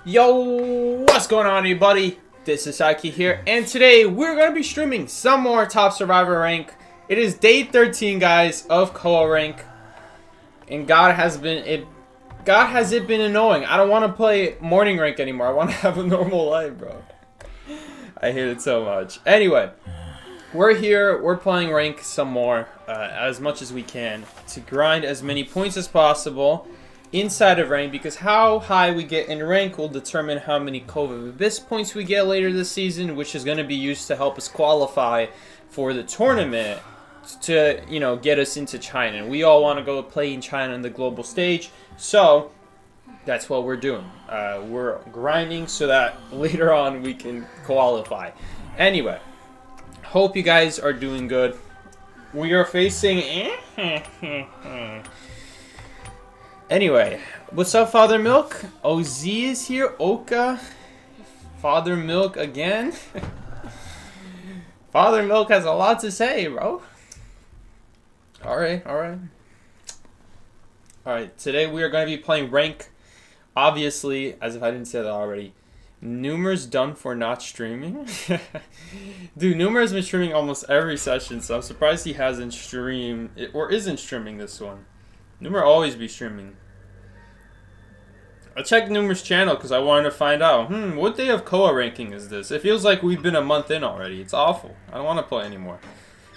Yo, what's going on, everybody? This is Saki here, and today we're going to be streaming some more Top Survivor rank. It is day 13, guys, of COA rank, and God has it been annoying. I don't want to play morning rank anymore. I want to have a normal life, bro. I hate it so much. Anyway, we're here. We're playing rank some more, as much as we can, to grind as many points as possible inside of rank, because how high we get in rank will determine how many COA Abyss points we get later this season, which is going to be used to help us qualify for the tournament to, you know, get us into China. And we all want to go play in China on the global stage, so that's what we're doing. We're grinding so that later on we can qualify. Anyway, hope you guys are doing good. We are facing... Anyway, what's up, Father Milk? OZ is here. Oka. Father Milk again. Father Milk has a lot to say, bro. Alright. Alright, today we are going to be playing rank. Obviously, as if I didn't say that already, Numer's done for not streaming. Dude, Numer has been streaming almost every session, so I'm surprised he hasn't streamed, or isn't streaming this one. Numer always be streaming. I checked Numer's channel because I wanted to find out, what day of COA ranking is this? It feels like we've been a month in already. It's awful. I don't want to play anymore.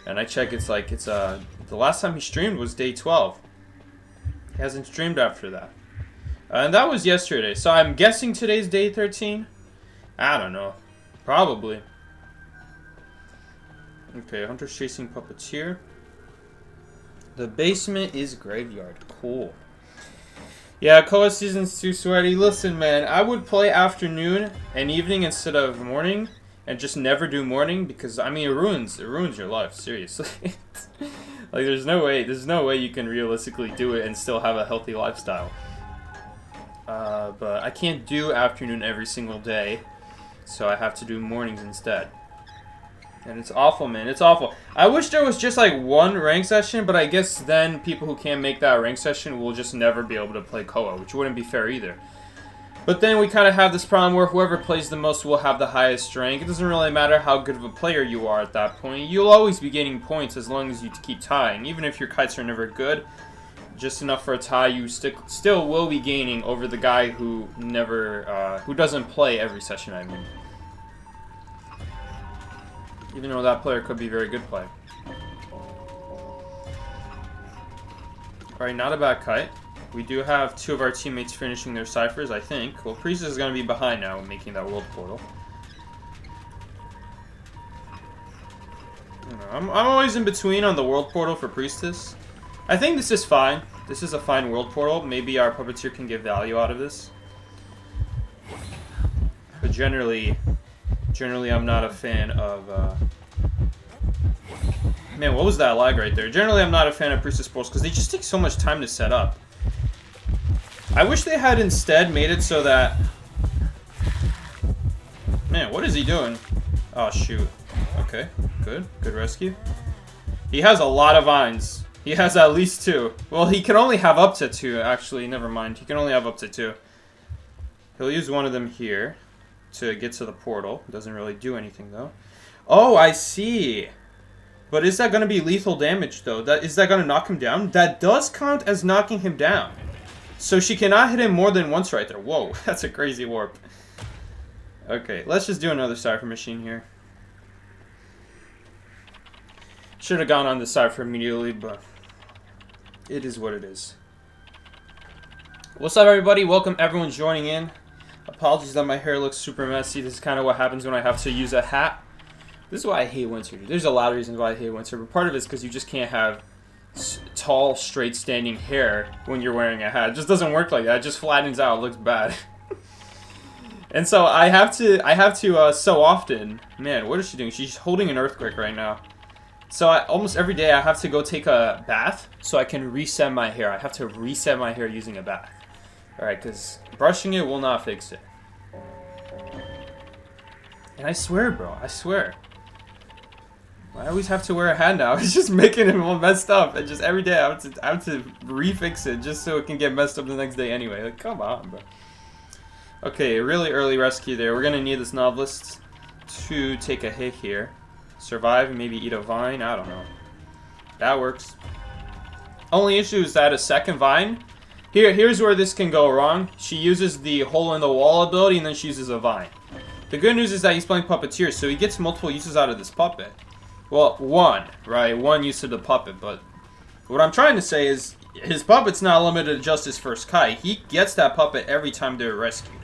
And I check, the last time he streamed was day 12. He hasn't streamed after that. And that was yesterday, so I'm guessing today's day 13? I don't know. Probably. Okay, Hunter's chasing Puppeteer. The basement is graveyard. Cool. Yeah, COA season's too sweaty. Listen, man, I would play afternoon and evening instead of morning, and just never do morning, because I mean it ruins your life, seriously. Like there's no way you can realistically do it and still have a healthy lifestyle. But I can't do afternoon every single day, so I have to do mornings instead. And it's awful, man. It's awful. I wish there was just like one rank session, but I guess then people who can't make that rank session will just never be able to play COA, which wouldn't be fair either. But then we kind of have this problem where whoever plays the most will have the highest rank. It doesn't really matter how good of a player you are at that point. You'll always be gaining points as long as you keep tying. Even if your kites are never good, just enough for a tie, you still will be gaining over the guy who who doesn't play every session, I mean. Even though that player could be a very good play. Alright, not a bad kite. We do have two of our teammates finishing their ciphers, I think. Well, Priestess is going to be behind now making that world portal. I'm always in between on the world portal for Priestess. I think this is fine. This is a fine world portal. Maybe our Puppeteer can get value out of this. But generally I'm not a fan of... Man, what was that lag right there? Generally, I'm not a fan of Priestess portals because they just take so much time to set up. I wish they had instead made it so that... Man, what is he doing? Oh, shoot. Okay, good. Good rescue. He has a lot of vines. He has at least 2. Well, he can only have up to 2, actually. Never mind. He can only have up to 2. He'll use one of them here to get to the portal. Doesn't really do anything, though. Oh, I see. But is that going to be lethal damage, though? Is that going to knock him down? That does count as knocking him down. So she cannot hit him more than once right there. Whoa, that's a crazy warp. Okay, let's just do another Cypher machine here. Should have gone on the Cypher immediately, but it is what it is. What's up, everybody? Welcome, everyone joining in. Apologies that my hair looks super messy. This is kind of what happens when I have to use a hat. This is why I hate winter. There's a lot of reasons why I hate winter, but part of it is because you just can't have tall, straight standing hair when you're wearing a hat. It just doesn't work like that. It just flattens out. It looks bad. And so I have to so often... Man, what is she doing? She's holding an earthquake right now. So almost every day I have to go take a bath so I can reset my hair. I have to reset my hair using a bath. Alright, because brushing it will not fix it. And I swear, bro. I swear. I always have to wear a hat now. It's just making it all messed up. And just every day I have to refix it just so it can get messed up the next day anyway. Like, come on, bro. Okay, really early rescue there. We're gonna need this novelist to take a hit here. Survive and maybe eat a vine. I don't know. That works. Only issue is that a second vine. Here's where this can go wrong. She uses the hole in the wall ability and then she uses a vine. The good news is that he's playing Puppeteer, so he gets multiple uses out of this puppet. Well, one, right? One use of the puppet, but what I'm trying to say is his puppet's not limited to just his first Kai. He gets that puppet every time they're rescued.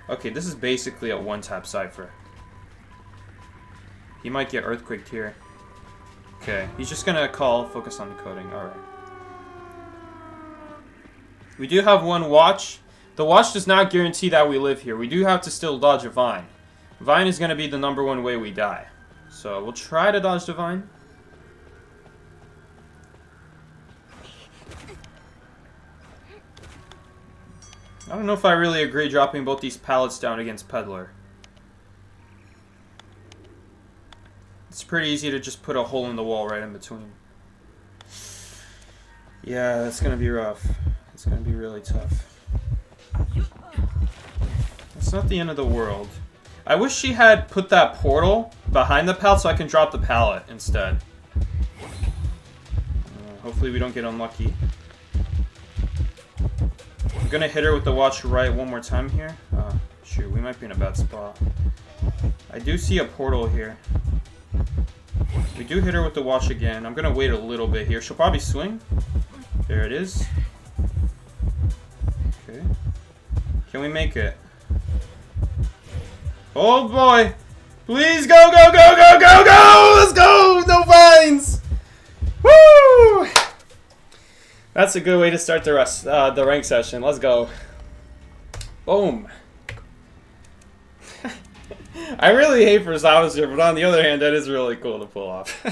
Okay, this is basically a one-tap cipher. He might get earthquaked here. Okay, he's just gonna call, focus on the coding. Alright. We do have one watch. The watch does not guarantee that we live here. We do have to still dodge a vine. Vine is gonna be the #1 way we die. So we'll try to dodge the vine. I don't know if I really agree dropping both these pallets down against Peddler. It's pretty easy to just put a hole in the wall right in between. Yeah, that's gonna be rough. It's gonna be really tough. It's not the end of the world. I wish she had put that portal behind the pallet so I can drop the pallet instead. Hopefully we don't get unlucky. I'm gonna hit her with the watch right one more time here. Shoot, we might be in a bad spot. I do see a portal here. We do hit her with the watch again. I'm gonna wait a little bit here. She'll probably swing. There it is. Okay. Can we make it? Oh boy! Please go, go, go, go, go, go! Let's go! No vines! Woo! That's a good way to start the rank session. Let's go. Boom. I really hate for Zauser, but on the other hand, that is really cool to pull off.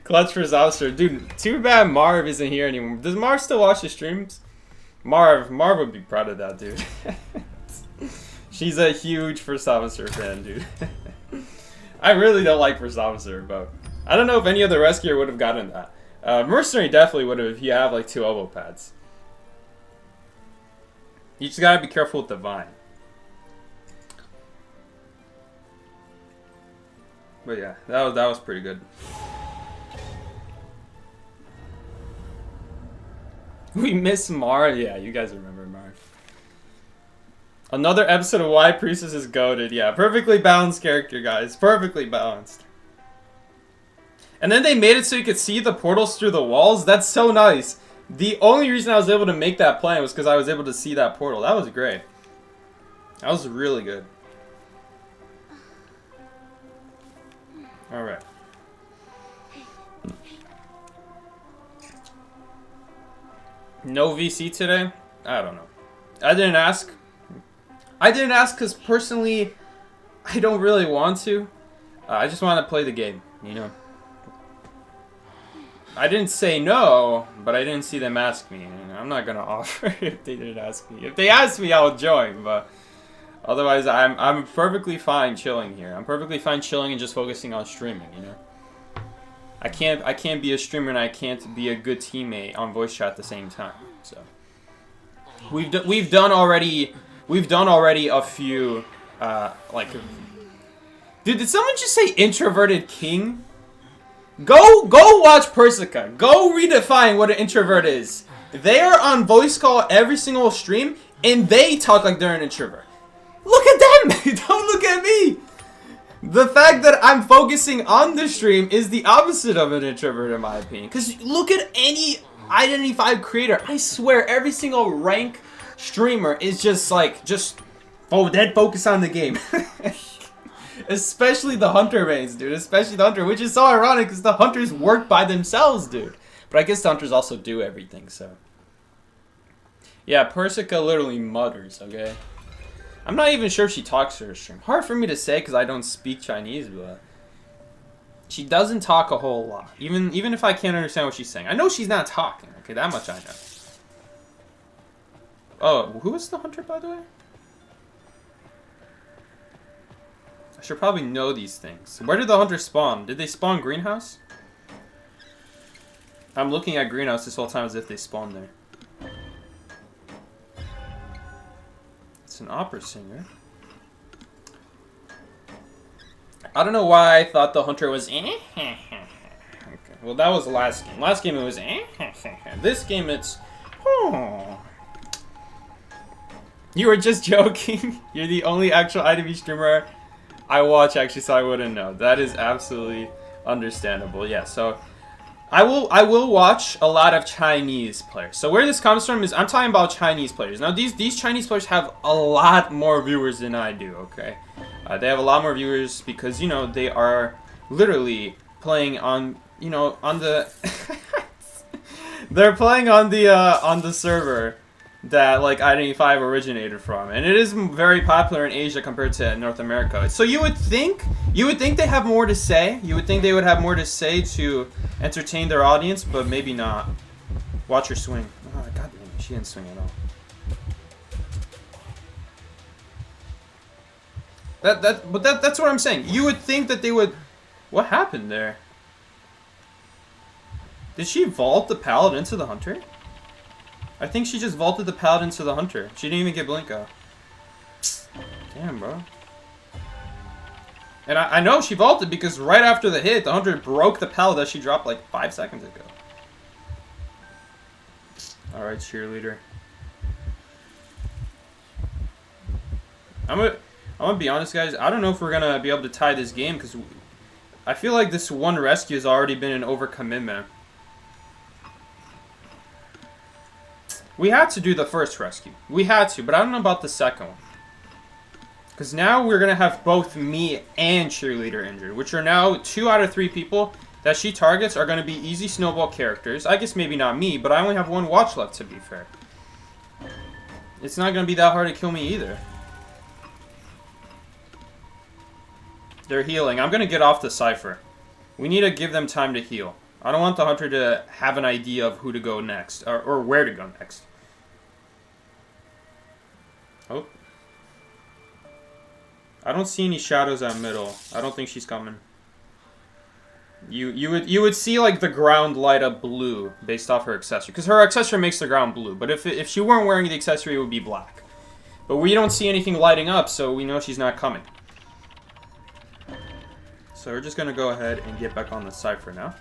Clutch for Zauser. Dude, too bad Marv isn't here anymore. Does Marv still watch the streams? Marv would be proud of that, dude. She's a huge Versavasur fan, dude. I really don't like Versavasur, but I don't know if any other rescuer would have gotten that. Mercenary definitely would have if you have like 2 elbow pads. You just gotta be careful with the vine. But yeah, that was pretty good. We miss Mar. Yeah, you guys remember Mar. Another episode of Why Priestess is goated. Yeah, perfectly balanced character, guys. Perfectly balanced. And then they made it so you could see the portals through the walls. That's so nice. The only reason I was able to make that plan was because I was able to see that portal. That was great. That was really good. Alright. No VC today? I don't know. I didn't ask. I didn't ask because personally, I don't really want to. I just want to play the game, you know. I didn't say no, but I didn't see them ask me. I'm not gonna offer if they didn't ask me. If they asked me, I'll join, but otherwise, I'm perfectly fine chilling here. I'm perfectly fine chilling and just focusing on streaming, you know. I can't be a streamer and I can't be a good teammate on voice chat at the same time. So we've done already a few like. Dude, did someone just say introverted king? Go watch Persica. Go redefine what an introvert is. They are on voice call every single stream and they talk like they're an introvert. Look at them! Don't look at me! The fact that I'm focusing on the stream is the opposite of an introvert in my opinion. Because look at any Identity 5 creator. I swear every single rank streamer is just like, dead focus on the game. Especially the Hunter mains, dude. Especially the Hunter, which is so ironic because the Hunters work by themselves, dude. But I guess the Hunters also do everything, so. Yeah, Persica literally mutters, okay? I'm not even sure if she talks to her stream. Hard for me to say because I don't speak Chinese, but she doesn't talk a whole lot. Even if I can't understand what she's saying. I know she's not talking. Okay, that much I know. Oh, who is the Hunter, by the way? should probably know these things. Where did the hunters spawn? Did they spawn greenhouse? I'm looking at greenhouse this whole time as if they spawned there. It's an opera singer. I don't know why I thought the hunter was okay, well, that was the last game. Last game it was this game it's You were just joking. You're the only actual ITV streamer I watch actually, so I wouldn't know. That is absolutely understandable. Yeah, so I will watch a lot of Chinese players. So where this comes from is I'm talking about Chinese players. Now these Chinese players have a lot more viewers than I do, okay? They have a lot more viewers because, you know, they are literally playing on, you know, on the they're playing on the server that like Identity 5 originated from, and it is very popular in Asia compared to North America. So you would think they have more to say. You would think they would have more to say to entertain their audience, but maybe not. Watch her swing. Oh, God damn it, she didn't swing at all. That's what I'm saying. You would think that they would. What happened there? Did she vault the pallet into the hunter? I think she just vaulted the pallet into the hunter. She didn't even get blink out. Damn, bro. And I know she vaulted because right after the hit, the hunter broke the pallet that she dropped like 5 seconds ago. Alright, cheerleader. I'm gonna be honest, guys. I don't know if we're gonna be able to tie this game because I feel like this one rescue has already been an overcommitment. We had to do the first rescue. We had to, but I don't know about the second one. Because now we're going to have both me and cheerleader injured, which are now 2 out of 3 people that she targets are going to be easy snowball characters. I guess maybe not me, but I only have 1 watch left, to be fair. It's not going to be that hard to kill me either. They're healing. I'm going to get off the Cypher. We need to give them time to heal. I don't want the hunter to have an idea of who to go next, or where to go next. Oh. I don't see any shadows at middle. I don't think she's coming. You would see like the ground light up blue based off her accessory, because her accessory makes the ground blue. But if she weren't wearing the accessory, it would be black. But we don't see anything lighting up, so we know she's not coming. So we're just gonna go ahead and get back on the Cypher now.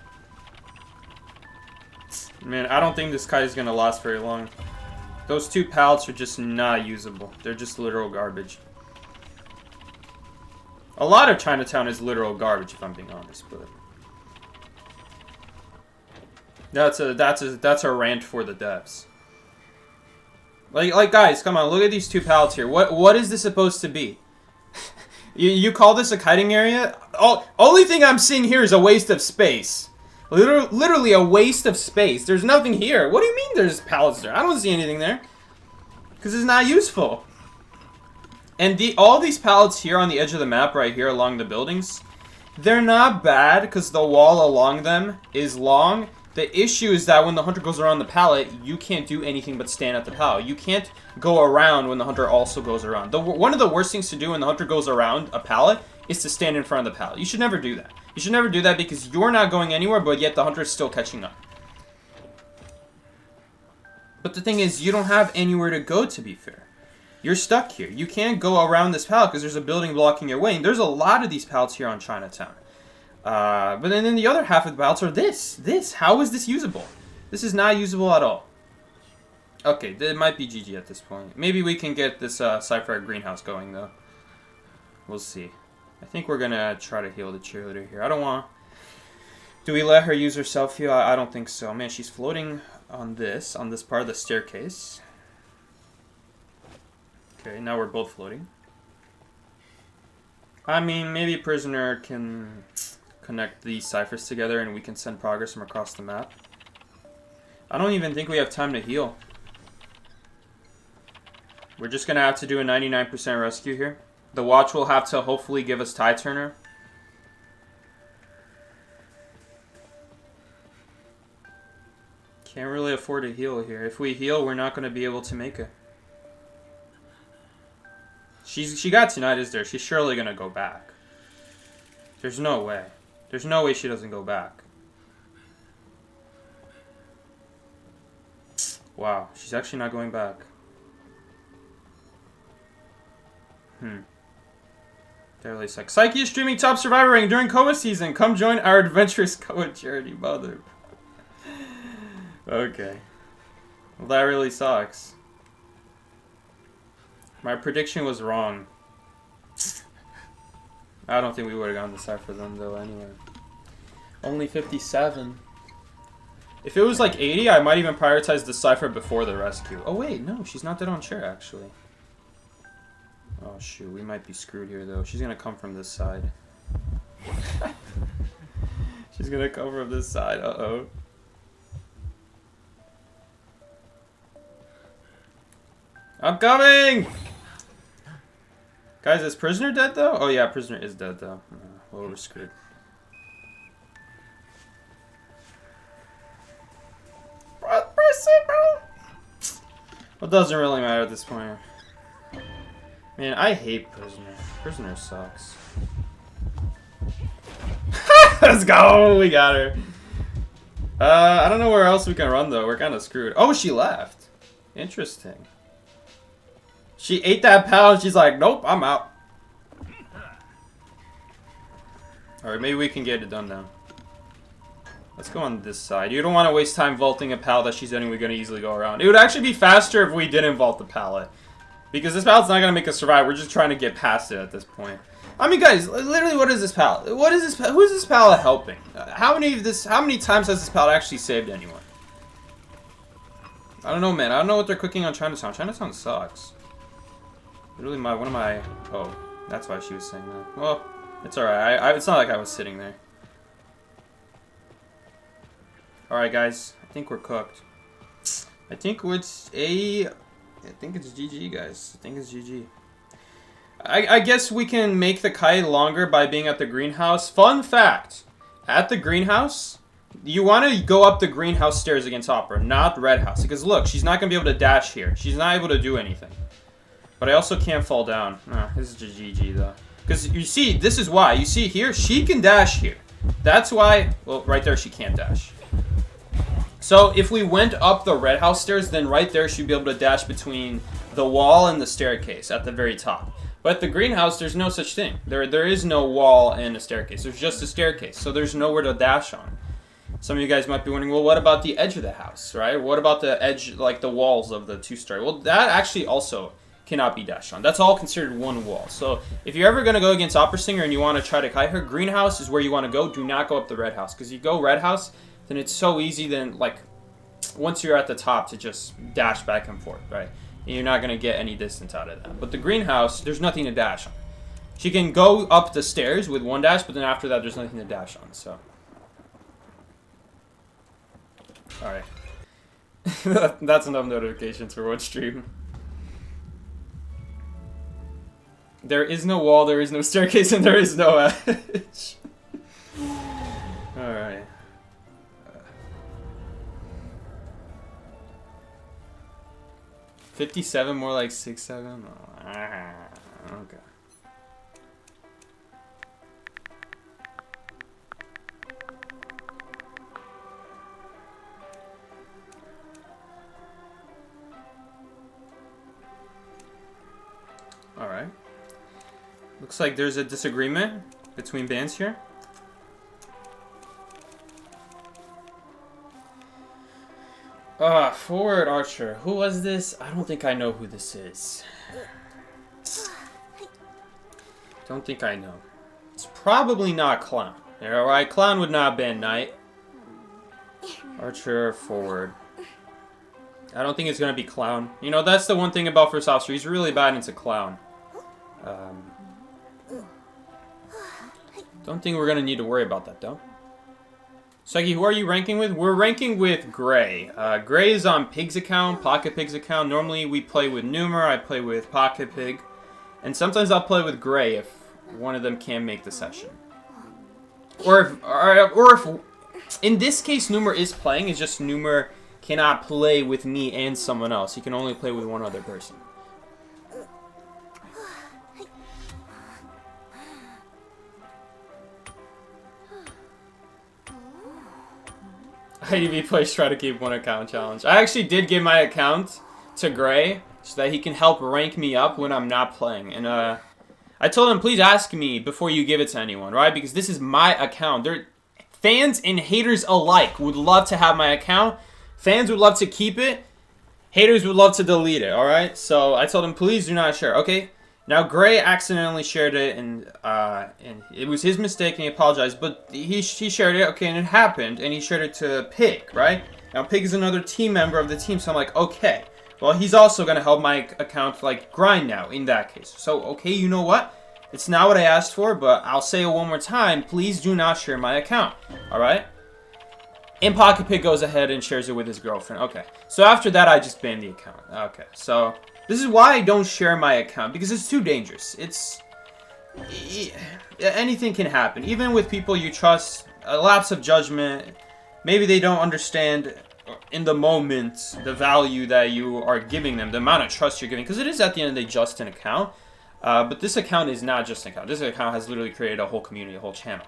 Man, I don't think this kite is going to last very long. Those 2 pallets are just not usable. They're just literal garbage. A lot of Chinatown is literal garbage, if I'm being honest, but that's a rant for the devs. Like guys, come on, look at these 2 pallets here. What is this supposed to be? you call this a kiting area? Only thing I'm seeing here is a waste of space. Literally a waste of space. There's nothing here. What do you mean there's pallets there? I don't see anything there. Because it's not useful. And all these pallets here on the edge of the map right here along the buildings, they're not bad because the wall along them is long. The issue is that when the hunter goes around the pallet, you can't do anything but stand at the pallet. You can't go around when the hunter also goes around. One of the worst things to do when the hunter goes around a pallet is to stand in front of the pallet. You should never do that. You should never do that because you're not going anywhere, but yet the hunter is still catching up. But the thing is, you don't have anywhere to go, to be fair. You're stuck here. You can't go around this pallet because there's a building blocking your way. And there's a lot of these pallets here on Chinatown. But then the other half of the pallets are this. How is this usable? This is not usable at all. Okay, it might be GG at this point. Maybe we can get this Cypher greenhouse going, though. We'll see. I think we're gonna try to heal the cheerleader here. I don't want... Do we let her use her self-heal? I don't think so. Man, she's floating on this part of the staircase. Okay, now we're both floating. I mean, maybe Prisoner can connect these ciphers together and we can send progress from across the map. I don't even think we have time to heal. We're just gonna have to do a 99% rescue here. The watch will have to hopefully give us tie turner. Can't really afford to heal here. If we heal, we're not going to be able to make it. She got tonight, is there? She's surely going to go back. There's no way. There's no way she doesn't go back. Wow, she's actually not going back. That really sucks. Psyche is streaming Top Survivor Ring during COA season. Come join our adventurous COA charity, mother. Okay. Well, that really sucks. My prediction was wrong. I don't think we would have gone to Cypher then, though, anyway. Only 57. If it was like 80, I might even prioritize the Cypher before the rescue. Oh, wait, no, she's not dead on chair, actually. Oh, shoot, we might be screwed here, though. She's gonna come from this side. She's gonna come from this side, uh-oh. I'm coming! Guys, is Prisoner dead, though? Oh, yeah, Prisoner is dead, though. Well, we're screwed. Well, it doesn't really matter at this point. Man, I hate Prisoner. Prisoner sucks. Let's go! We got her. I don't know where else we can run, though. We're kind of screwed. Oh, she left. Interesting. She ate that pal and she's like, nope, I'm out. Alright, maybe we can get it done now. Let's go on this side. You don't want to waste time vaulting a pallet that she's anyway going to easily go around. It would actually be faster if we didn't vault the pallet. Because this pallet's not going to make us survive. We're just trying to get past it at this point. I mean, guys, literally, what is this pallet? What is this? Who is this pallet helping? How many times has this pallet actually saved anyone? I don't know, man. I don't know what they're cooking on Chinatown. Chinatown sucks. Literally, one of my... Oh, that's why she was saying that. Well, it's alright. It's not like I was sitting there. Alright, guys. I think we're cooked. I think it's GG, guys. I think it's GG. I guess we can make the kite longer by being at the greenhouse. Fun fact. At the greenhouse, you want to go up the greenhouse stairs against Opera, not red house. Because look, she's not going to be able to dash here. She's not able to do anything. But I also can't fall down. No, this is just GG, though. Because, you see, this is why. You see here, she can dash here. That's why... Well, right there, she can't dash. So, if we went up the red house stairs, then right there, she'd be able to dash between the wall and the staircase at the very top. But at the greenhouse, there's no such thing. There is no wall and a staircase. There's just a staircase. So, there's nowhere to dash on. Some of you guys might be wondering, well, what about the edge of the house, right? What about the edge, like the walls of the two-story? Well, that actually also... cannot be dashed on. That's all considered one wall. So if you're ever going to go against Opera Singer and you want to try to kite her, greenhouse is where you want to go. Do not go up the red house. Because you go red house, then it's so easy then, like, once you're at the top to just dash back and forth, right? And you're not going to get any distance out of that. But the greenhouse, there's nothing to dash on. She can go up the stairs with one dash, but then after that, there's nothing to dash on, so. Alright. That's enough notifications for one stream. There is no wall, there is no staircase, and there is no edge. Alright. 57, more like 6, 7? Oh, okay. Alright. Looks like there's a disagreement between bands here. Forward Archer. Who was this? I don't think I know who this is. Don't think I know. It's probably not Clown. Alright, Clown would not ban Knight. Archer, forward. I don't think it's going to be Clown. You know, that's the one thing about First Officer. He's really bad into Clown. Don't think we're going to need to worry about that, though. Segi, who are you ranking with? We're ranking with Gray. Gray is on Pig's account, Pocket Pig's account. Normally we play with Numer, I play with Pocket Pig. And sometimes I'll play with Gray if one of them can make the session. Or if in this case Numer is playing, it's just Numer cannot play with me and someone else. He can only play with one other person. IDV plays try to keep one account challenge. I actually did give my account to Gray so that he can help rank me up when I'm not playing. And I told him, please ask me before you give it to anyone, right? Because this is my account. Fans and haters alike would love to have my account. Fans would love to keep it. Haters would love to delete it, alright? So I told him, please do not share. Okay, now Gray accidentally shared it, and it was his mistake, and he apologized. But he shared it, okay, and it happened, and he shared it to Pig, right? Now Pig is another team member of the team, so I'm like, okay. Well, he's also going to help my account, like, grind now, in that case. So, okay, you know what? It's not what I asked for, but I'll say it one more time. Please do not share my account, alright? And Pocket Pig goes ahead and shares it with his girlfriend. Okay, so after that, I just banned the account. Okay, so this is why I don't share my account, because it's too dangerous. Anything can happen. Even with people you trust, a lapse of judgment, maybe they don't understand in the moment the value that you are giving them, the amount of trust you're giving, because it is at the end of the day just an account. But this account is not just an account. This account has literally created a whole community, a whole channel.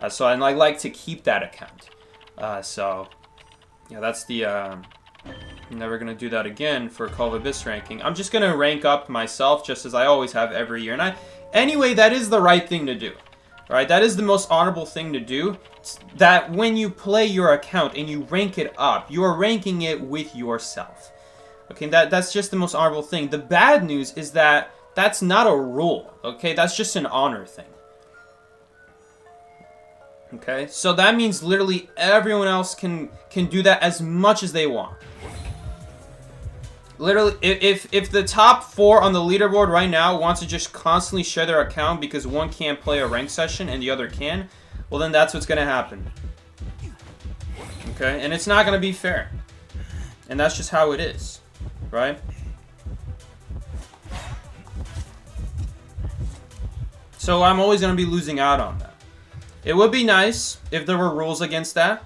So I like to keep that account. So, yeah, that's the, I'm never going to do that again for Call of Abyss ranking. I'm just going to rank up myself just as I always have every year. And anyway, that is the right thing to do, right? That is the most honorable thing to do. It's that when you play your account and you rank it up, you are ranking it with yourself. Okay, that's just the most honorable thing. The bad news is that that's not a rule, okay? That's just an honor thing. Okay, so that means literally everyone else can do that as much as they want. Literally, if the top 4 on the leaderboard right now wants to just constantly share their account because one can't play a rank session and the other can, well then that's what's going to happen. Okay, and it's not going to be fair. And that's just how it is, right? So I'm always going to be losing out on that. It would be nice if there were rules against that.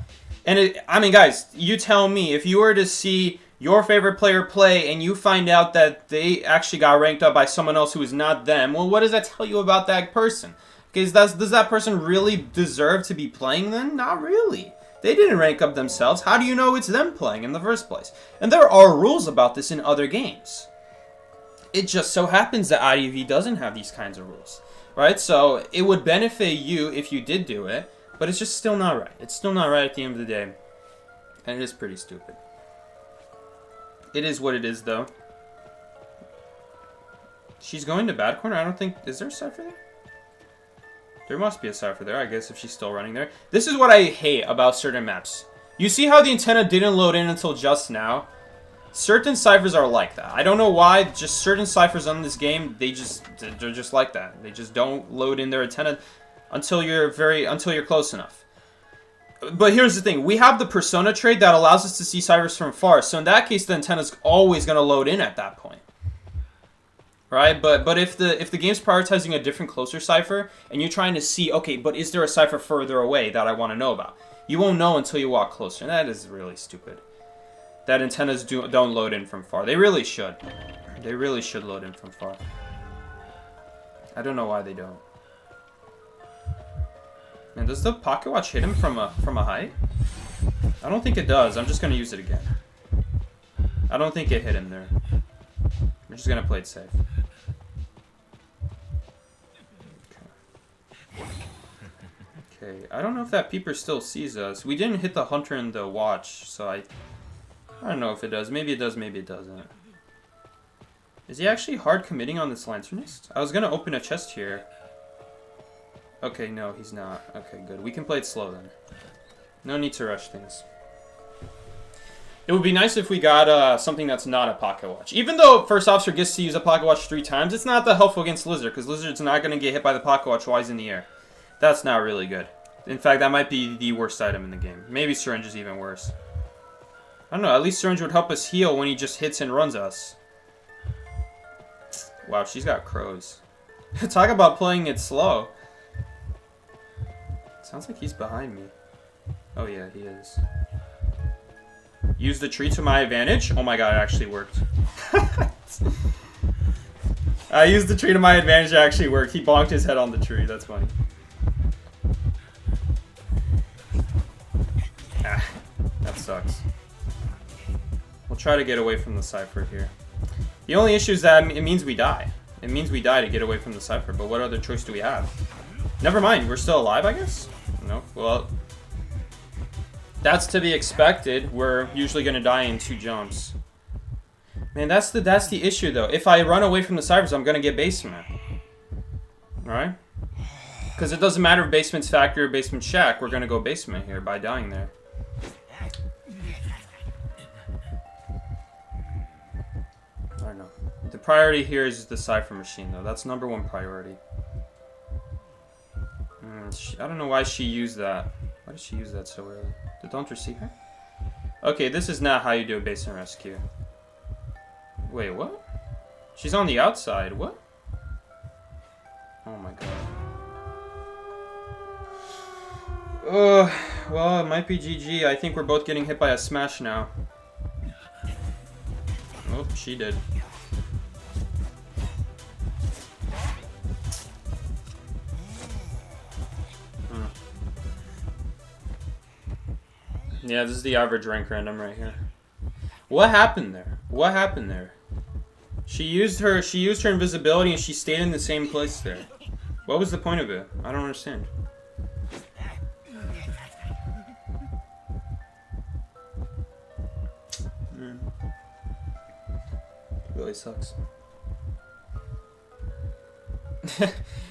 And I mean, guys, you tell me, if you were to see your favorite player play and you find out that they actually got ranked up by someone else who is not them, well, what does that tell you about that person? Because does that person really deserve to be playing then? Not really. They didn't rank up themselves. How do you know it's them playing in the first place? And there are rules about this in other games. It just so happens that IDV doesn't have these kinds of rules. Right, so it would benefit you if you did do it, but it's just still not right. It's still not right at the end of the day, and it is pretty stupid. It is what it is, though. She's going to bad corner. I don't think... Is there a Cypher there? There must be a Cypher there, I guess, if she's still running there. This is what I hate about certain maps. You see how the antenna didn't load in until just now? Certain ciphers are like that. I don't know why, just certain ciphers on this game, they're just like that. They just don't load in their antenna until you're close enough. But here's the thing, we have the persona trait that allows us to see ciphers from far, so in that case the antenna's always going to load in at that point. Right? But if the game's prioritizing a different closer cipher, and you're trying to see, okay, but is there a cipher further away that I want to know about? You won't know until you walk closer, and that is really stupid. That antennas don't load in from far. They really should. They really should load in from far. I don't know why they don't. Man, does the pocket watch hit him from a height? I don't think it does. I'm just gonna use it again. I don't think it hit him there. We're just gonna play it safe. Okay, I don't know if that peeper still sees us. We didn't hit the hunter in the watch, so I don't know if it does. Maybe it does, maybe it doesn't. Is he actually hard committing on this lanternist? I was gonna open a chest here. Okay, no, he's not. Okay, good. We can play it slow then. No need to rush things. It would be nice if we got something that's not a pocket watch. Even though First Officer gets to use a pocket watch 3 times, it's not that helpful against Lizard, because Lizard's not gonna get hit by the pocket watch while he's in the air. That's not really good. In fact, that might be the worst item in the game. Maybe Syringe is even worse. I don't know, at least Syringe would help us heal when he just hits and runs us. Wow, she's got crows. Talk about playing it slow. Sounds like he's behind me. Oh yeah, he is. Use the tree to my advantage? Oh my god, it actually worked. I used the tree to my advantage, it actually worked. He bonked his head on the tree, that's funny. Ah, that sucks. sucks. We'll try to get away from the Cypher here. The only issue is that it means we die. It means we die to get away from the Cypher, but what other choice do we have? Never mind, we're still alive, I guess? No, well... That's to be expected. We're usually going to die in 2 jumps. Man, that's the issue, though. If I run away from the Cyphers, I'm going to get basement. Alright? Because it doesn't matter if basement's factory or basement shack, we're going to go basement here by dying there. I don't know. The priority here is the Cypher machine, though. That's #1 priority. I don't know why she used that. Why did she use that so early? Did the hunter see her? Okay, this is not how you do a basement rescue. Wait, what? She's on the outside. What? Oh my god. Well, it might be GG. I think we're both getting hit by a smash now. Oh, she did. Yeah, this is the average rank random right here. What happened there? What happened there? She used her invisibility and she stayed in the same place there. What was the point of it? I don't understand. It really sucks.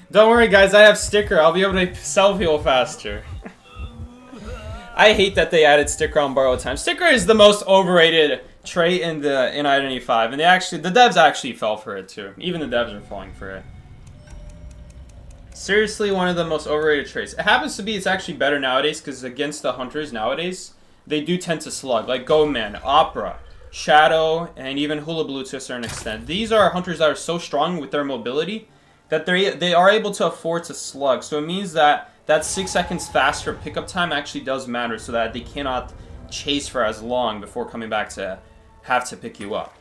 Don't worry guys, I have sticker. I'll be able to self-heal faster. I hate that they added sticker on borrow time. Sticker is the most overrated trait in Identity 5, and the devs actually fell for it too. Even the devs are falling for it. Seriously, one of the most overrated traits. It happens to be it's actually better nowadays because against the hunters nowadays, they do tend to slug. Like Goatman, Opera, Shadow, and even Hula Blue to a certain extent. These are hunters that are so strong with their mobility that they are able to afford to slug. So it means that 6 seconds faster pickup time actually does matter so that they cannot chase for as long before coming back to have to pick you up.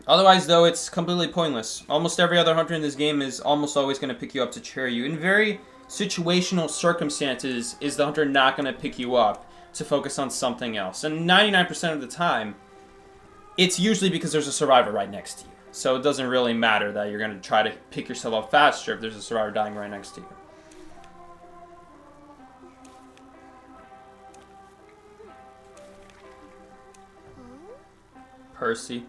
Otherwise, though, it's completely pointless. Almost every other hunter in this game is almost always going to pick you up to cheer you. In very situational circumstances, is the hunter not going to pick you up to focus on something else. And 99% of the time, it's usually because there's a survivor right next to you. So it doesn't really matter that you're going to try to pick yourself up faster if there's a survivor dying right next to you. Percy.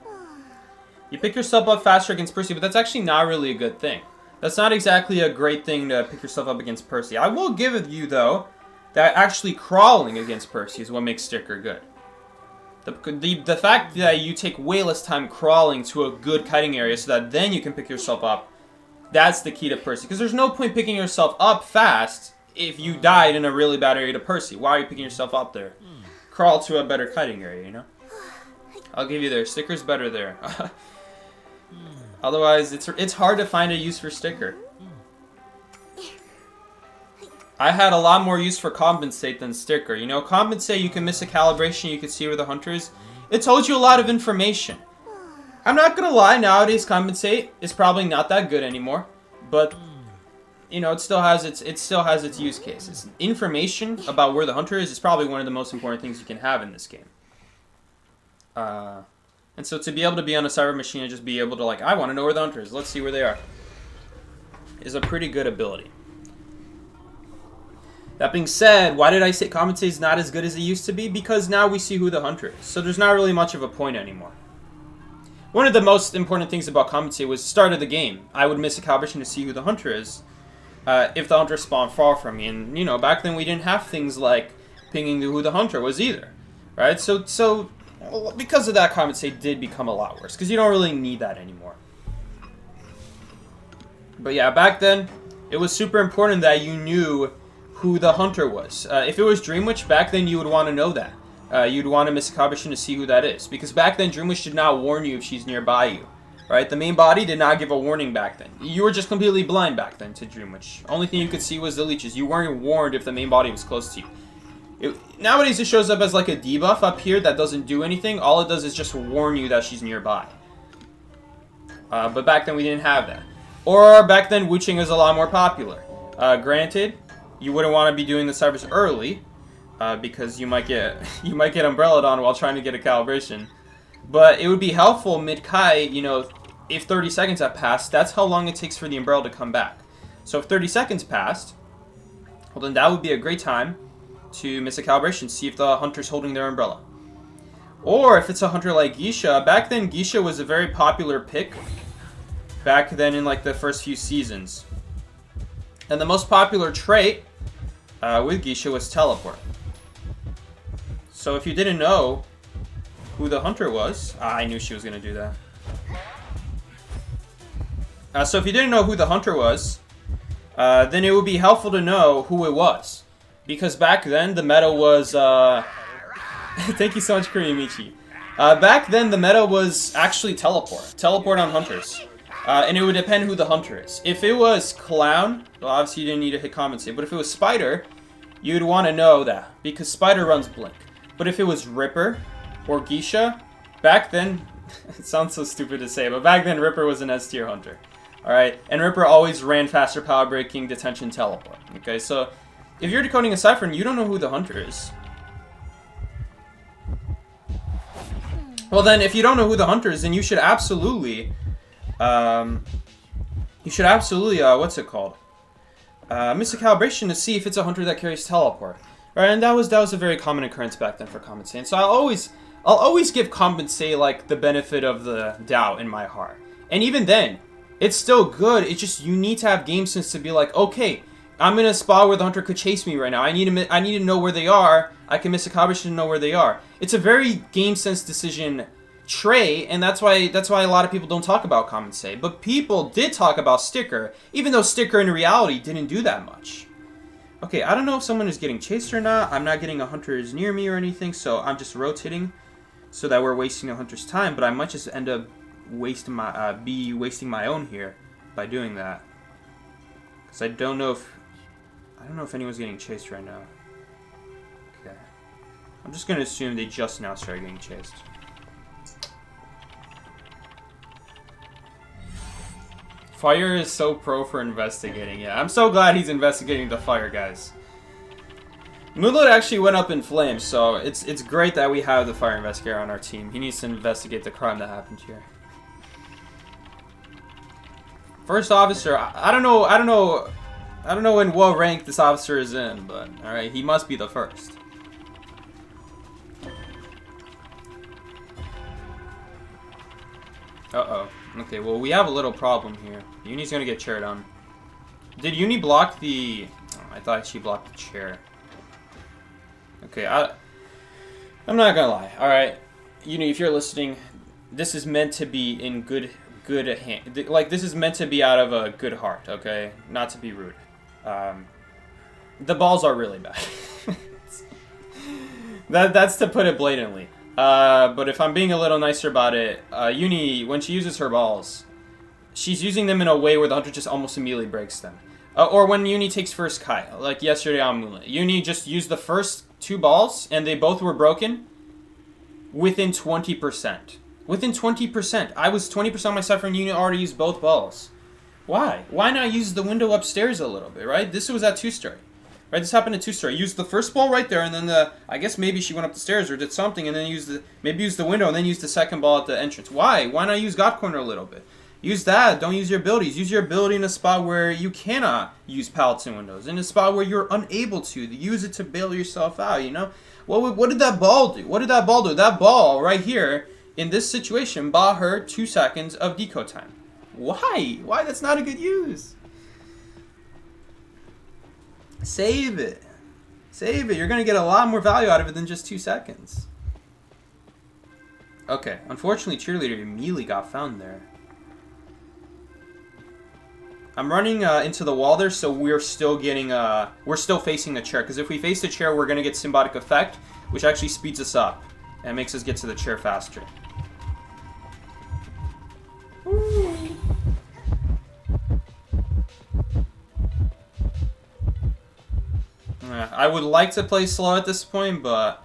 You pick yourself up faster against Percy, but that's actually not really a good thing. That's not exactly a great thing to pick yourself up against Percy. I will give you, though, that actually crawling against Percy is what makes Sticker good. The fact that you take way less time crawling to a good kiting area so that then you can pick yourself up, that's the key to Percy. Because there's no point picking yourself up fast if you died in a really bad area to Percy. Why are you picking yourself up there? Crawl to a better kiting area, you know? I'll give you there. Sticker's better there. Otherwise, it's hard to find a use for Sticker. I had a lot more use for Compensate than Sticker. You know, Compensate, you can miss a calibration, you can see where the hunter is. It told you a lot of information. I'm not gonna lie, nowadays Compensate is probably not that good anymore. But, you know, it still has its use cases. Information about where the hunter is probably one of the most important things you can have in this game. And so to be able to be on a cyber machine and just be able to, like, I want to know where the hunter is, let's see where they are, is a pretty good ability. That being said, why did I say Compensate is not as good as it used to be? Because now we see who the hunter is. So there's not really much of a point anymore. One of the most important things about Compensate was the start of the game. I would miss a calibration to see who the hunter is if the hunter spawned far from me. And, you know, back then we didn't have things like pinging who the hunter was either. Right? So because of that, Compensate did become a lot worse. Because you don't really need that anymore. But yeah, back then, it was super important that you knew who the hunter was. If it was Dreamwitch, back then you would want to know that. You'd want to miss a calibration to see who that is. Because back then, Dreamwitch did not warn you if she's nearby you. Right? The main body did not give a warning back then. You were just completely blind back then to Dreamwitch. Only thing you could see was the leeches. You weren't warned if the main body was close to you. Nowadays, it shows up as like a debuff up here that doesn't do anything. All it does is just warn you that she's nearby. But back then, we didn't have that. Or back then, Wooching was a lot more popular. Granted, you wouldn't want to be doing the cybers early. because you might get umbrellaed on while trying to get a calibration. But it would be helpful mid-Kai, you know, if 30 seconds have passed, that's how long it takes for the umbrella to come back. So if 30 seconds passed, well then that would be a great time to miss a calibration, see if the hunter's holding their umbrella. Or if it's a hunter like Geisha, back then Geisha was a very popular pick, back then in like the first few seasons. And the most popular trait with Geisha was teleport. So if you didn't know who the hunter was, I knew she was going to do that. So if you didn't know who the hunter was, then it would be helpful to know who it was. Because back then the meta was... Thank you so much, Kurimichi. Back then the meta was actually teleport. Teleport on hunters. And it would depend who the hunter is. If it was Clown, well obviously you didn't need to hit compensate, but if it was Spider, you'd want to know that, because Spider runs Blink. But if it was Ripper or Geisha, back then, it sounds so stupid to say, but back then Ripper was an S tier hunter. Alright, and Ripper always ran faster power breaking, detention, teleport. Okay, so if you're decoding a cipher and you don't know who the hunter is, well then if you don't know who the hunter is, then you should absolutely... what's it called? Miss a calibration to see if it's a hunter that carries teleport. Right, and that was a very common occurrence back then for compensate. And so I'll always give compensate like the benefit of the doubt in my heart. And even then, it's still good. It's just you need to have game sense to be like, okay, I'm in a spot where the hunter could chase me right now. I need to know where they are. I can miss a calibration to know where they are. It's a very game sense decision trait, and that's why a lot of people don't talk about compensate. But people did talk about sticker, even though sticker in reality didn't do that much. Okay, I don't know if someone is getting chased or not. I'm not getting a hunters near me or anything, so I'm just rotating so that we're wasting a hunter's time. But I might just end up wasting my own here by doing that, because I don't know if anyone's getting chased right now. Okay, I'm just gonna assume they just now started getting chased. Fire is so pro for investigating. Yeah, I'm so glad he's investigating the fire, guys. Moonlit actually went up in flames, so it's great that we have the fire investigator on our team. He needs to investigate the crime that happened here. First officer, I don't know in what rank this officer is in, but all right, he must be the first. Uh-oh. Okay, well, we have a little problem here. Uni's gonna get chair down. Did Uni block the... Oh, I thought she blocked the chair. Okay, I'm not gonna lie. Alright, Uni, if you're listening, this is meant to be in good hand. Like, this is meant to be out of a good heart, okay? Not to be rude. The balls are really bad. That's to put it blatantly. But if I'm being a little nicer about it, Uni, when she uses her balls, she's using them in a way where the hunter just almost immediately breaks them. Or when Uni takes first Kai, like yesterday on Moonlit. Uni just used the first 2 balls, and they both were broken within 20%. Within 20%. I was 20% on my side, and Uni already used both balls. Why? Why not use the window upstairs a little bit, right? This was at 2-story. Right, this happened at 2-story. Used the first ball right there, and then I guess maybe she went up the stairs or did something, and then used the window, and then used the second ball at the entrance. Why? Why not use God Corner a little bit? Use that. Don't use your abilities. Use your ability in a spot where you cannot use pallets and windows. In a spot where you're unable to. Use it to bail yourself out, you know? What did that ball do? What did that ball do? That ball right here, in this situation, bought her 2 seconds of decode time. Why? Why? That's not a good use. Save it. Save it. You're going to get a lot more value out of it than just 2 seconds. Okay. Unfortunately, Cheerleader immediately got found there. I'm running into the wall there, so we're still getting... we're still facing the chair. Because if we face the chair, we're going to get Symbiotic Effect, which actually speeds us up. And makes us get to the chair faster. Ooh. I would like to play slow at this point, but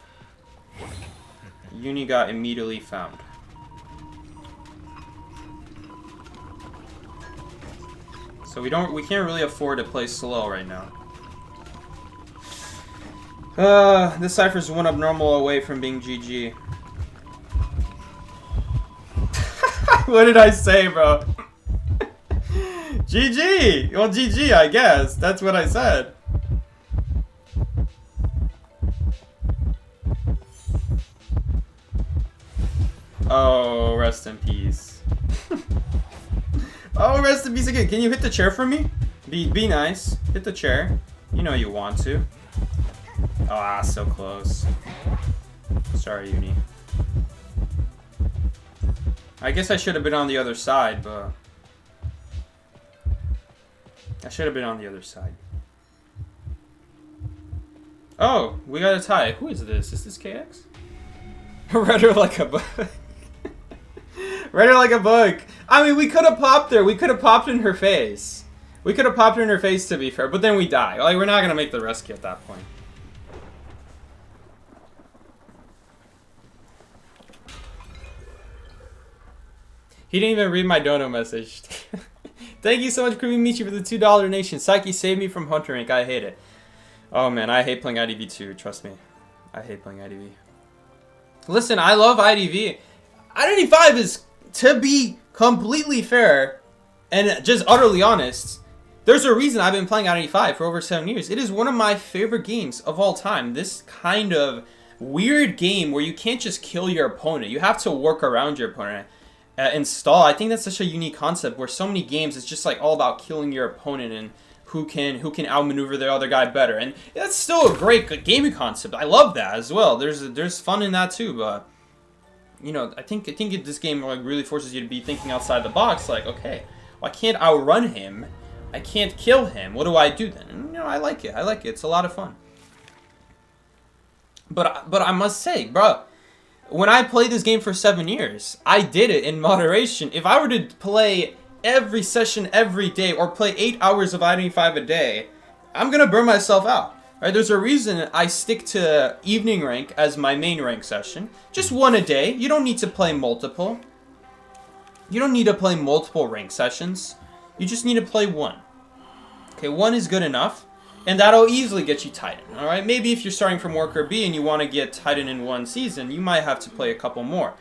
Uni got immediately found. So we can't really afford to play slow right now. This cipher's one abnormal away from being GG. What did I say, bro? GG! Well, GG, I guess. That's what I said. Oh, rest in peace. Oh, rest in peace again. Can you hit the chair for me? Be nice. Hit the chair. You know you want to. Ah, so close. Sorry, Uni. I guess I should have been on the other side, but... I should have been on the other side. Oh, we got a tie. Who is this? Is this KX? Read her like a bug. Read her like a bug. I mean, we could have popped her. We could have popped in her face. We could have popped her in her face, to be fair. But then we die. Like, we're not going to make the rescue at that point. He didn't even read my dono message. Thank you so much, Creepy Michi, for the $2 donation. Psyche saved me from Hunter Inc. I hate it. Oh, man, I hate playing IDV too. Trust me. I hate playing IDV. Listen, I love IDV. Identity 5 is, to be completely fair and just utterly honest, there's a reason I've been playing Identity 5 for over 7 years. It is one of my favorite games of all time. This kind of weird game where you can't just kill your opponent. You have to work around your opponent. Install. I think that's such a unique concept where so many games it's just like all about killing your opponent and who can outmaneuver the other guy better. And that's still a great gaming concept. I love that as well. There's fun in that too, but you know, I think this game like really forces you to be thinking outside the box. Like, okay, well, I can't outrun him. I can't kill him. What do I do then? And, you know, I like it. I like it. It's a lot of fun. But I must say, bro, when I played this game for 7 years, I did it in moderation. If I were to play every session every day or play 8 hours of Identity 5 a day, I'm gonna burn myself out. Right? There's a reason I stick to evening rank as my main rank session. Just one a day. You don't need to play multiple. You don't need to play multiple rank sessions. You just need to play one. Okay, one is good enough. And that'll easily get you Titan, alright? Maybe if you're starting from Worker B and you want to get Titan in one season, you might have to play a couple more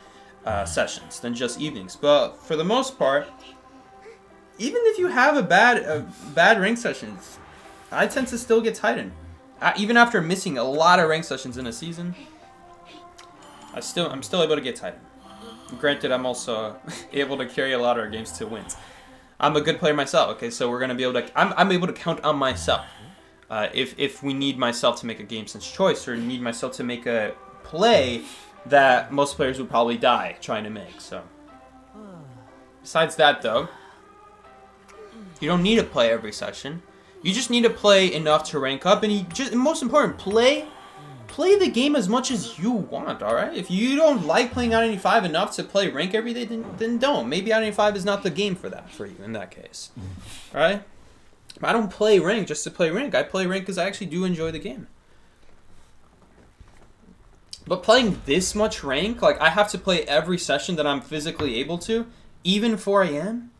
sessions than just evenings. But for the most part, even if you have a bad rank sessions, I tend to still get Titan. Even after missing a lot of rank sessions in a season, I'm still able to get Titan. Granted, I'm also able to carry a lot of our games to wins. I'm a good player myself, okay? So we're going to be able to... I'm able to count on myself. If we need myself to make a game sense choice or need myself to make a play that most players would probably die trying to make. So, besides that though, you don't need to play every session. You just need to play enough to rank up, and most important, play the game as much as you want. All right. If you don't like playing Identity 5 enough to play rank every day, then don't. Maybe Identity 5 is not the game for you in that case. All right. I don't play rank just to play rank. I play rank because I actually do enjoy the game. But playing this much rank, like I have to play every session that I'm physically able to, even 4 a.m.?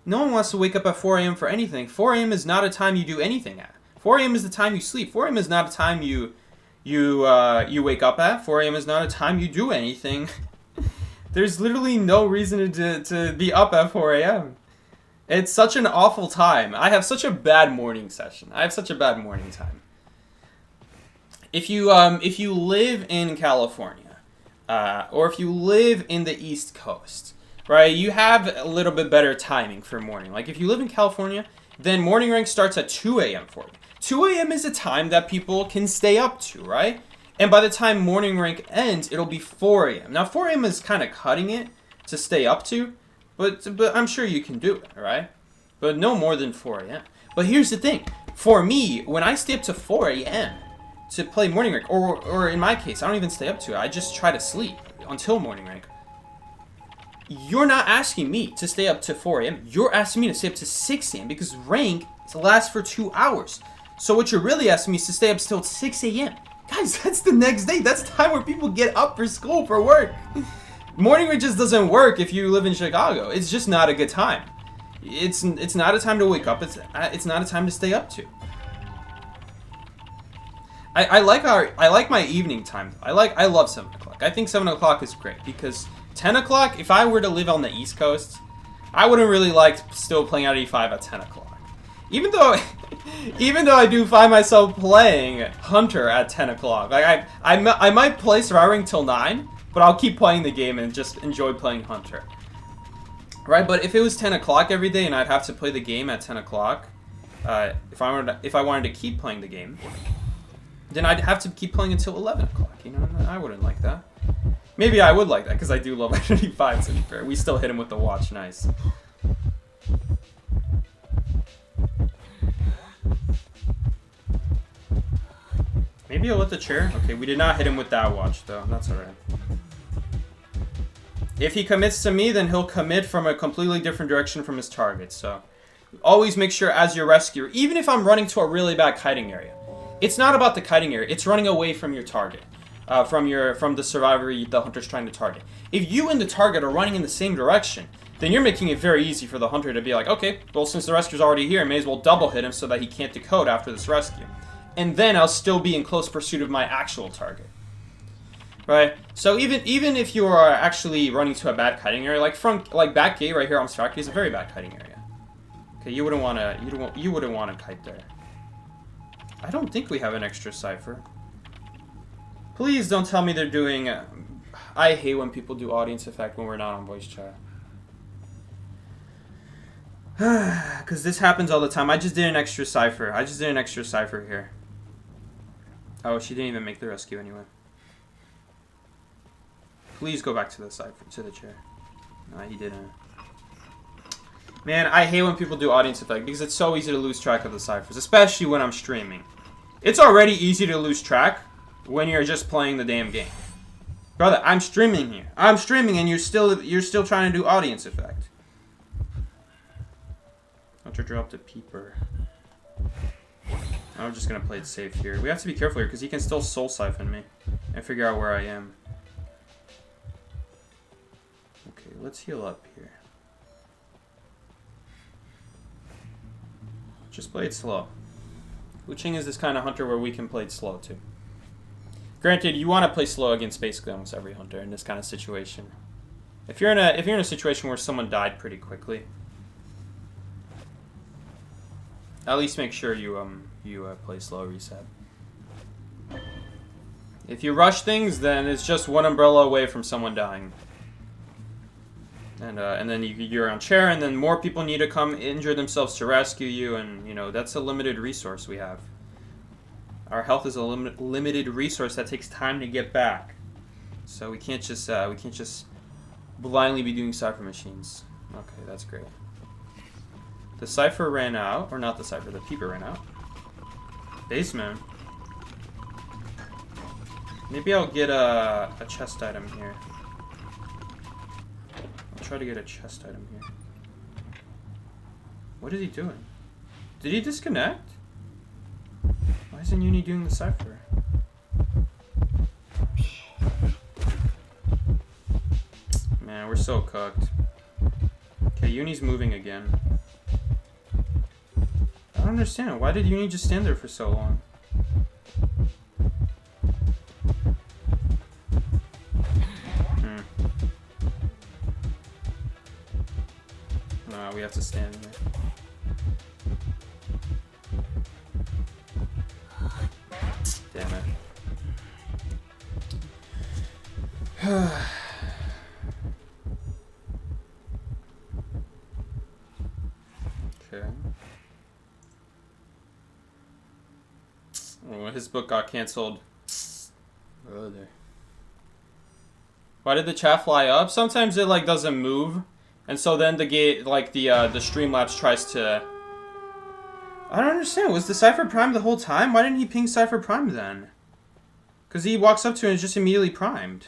No one wants to wake up at 4 a.m. for anything. 4 a.m. is not a time you do anything at. 4 a.m. is the time you sleep. 4 a.m. is not a time you wake up at. 4 a.m. is not a time you do anything. There's literally no reason to be up at 4 a.m. It's such an awful time. I have such a bad morning session. I have such a bad morning time. If you live in California, or if you live in the East Coast, right, you have a little bit better timing for morning. Like if you live in California, then morning rank starts at 2 a.m. for you. 2 a.m. is a time that people can stay up to, right? And by the time morning rank ends, it'll be 4 a.m. Now 4 a.m. is kind of cutting it to stay up to. But I'm sure you can do it, right? But no more than 4 a.m. But here's the thing. For me, when I stay up to 4 a.m. to play morning rank, or in my case, I don't even stay up to it. I just try to sleep until morning rank. You're not asking me to stay up to 4 a.m. You're asking me to stay up to 6 a.m. because rank lasts for 2 hours. So what you're really asking me is to stay up till 6 a.m. Guys, that's the next day. That's the time where people get up for school, for work. Morning rank just doesn't work if you live in Chicago. It's just not a good time. It's not a time to wake up. It's not a time to stay up to. I like my evening time. I love 7 o'clock. I think 7 o'clock is great because 10 o'clock, if I were to live on the East Coast, I wouldn't really like still playing out E5 at 10 o'clock. Even though I do find myself playing Hunter at 10 o'clock. Like I might play surviving till 9, but I'll keep playing the game and just enjoy playing Hunter. Right, but if it was 10 o'clock every day and I'd have to play the game at 10 o'clock, if I wanted to keep playing the game, then I'd have to keep playing until 11 o'clock, you know? I wouldn't like that. Maybe I would like that, because I do love Identity 5, to be fair. We still hit him with the watch, nice. Maybe I'll let the chair? Okay, we did not hit him with that watch, though. That's alright. If he commits to me, then he'll commit from a completely different direction from his target, so... Always make sure as your rescuer, even if I'm running to a really bad kiting area, it's not about the kiting area, it's running away from your target. From the survivor the hunter's trying to target. If you and the target are running in the same direction, then you're making it very easy for the hunter to be like, okay, well, since the rescuer's already here, I may as well double hit him so that he can't decode after this rescue. And then I'll still be in close pursuit of my actual target. Right? So even if you are actually running to a bad kiting area, like back gate right here on Factory is a very bad kiting area. Okay, you wouldn't want to kite there. I don't think we have an extra cipher. Please don't tell me they're doing... I hate when people do audience effect when we're not on voice chat. Because this happens all the time. I just did an extra cipher. Here. Oh, she didn't even make the rescue anyway. Please go back to the cipher, to the chair. No, he didn't. Man, I hate when people do audience effect because it's so easy to lose track of the ciphers, especially when I'm streaming. It's already easy to lose track when you're just playing the damn game. Brother, I'm streaming here. I'm streaming and you're still trying to do audience effect. Hunter dropped a peeper. I'm just gonna play it safe here. We have to be careful here because he can still soul siphon me and figure out where I am. Okay, let's heal up here. Just play it slow. Wuching is this kind of hunter where we can play it slow too. Granted, you want to play slow against basically almost every hunter in this kind of situation. If you're in a situation where someone died pretty quickly, at least make sure you play slow reset. If you rush things, then it's just one umbrella away from someone dying. And then you're on chair, and then more people need to come injure themselves to rescue you, and you know that's a limited resource we have. Our health is a limited resource that takes time to get back, so we can't just blindly be doing cipher machines. Okay, that's great. The cipher ran out, or not the cipher, the peeper ran out. Baseman. Maybe I'll get a chest item here. Try to get a chest item here. What is he doing? Did he disconnect? Why isn't Uni doing the cipher? Man, we're so cooked. Okay, Uni's moving again. I don't understand. Why did Uni just stand there for so long? We have to stand here. Damn it. Okay. Oh, his book got canceled. Brother. Why did the chat fly up? Sometimes it like doesn't move. And so then the Streamlabs tries to... I don't understand. Was the Cypher primed the whole time? Why didn't he ping Cypher primed then? Because he walks up to it and is just immediately primed.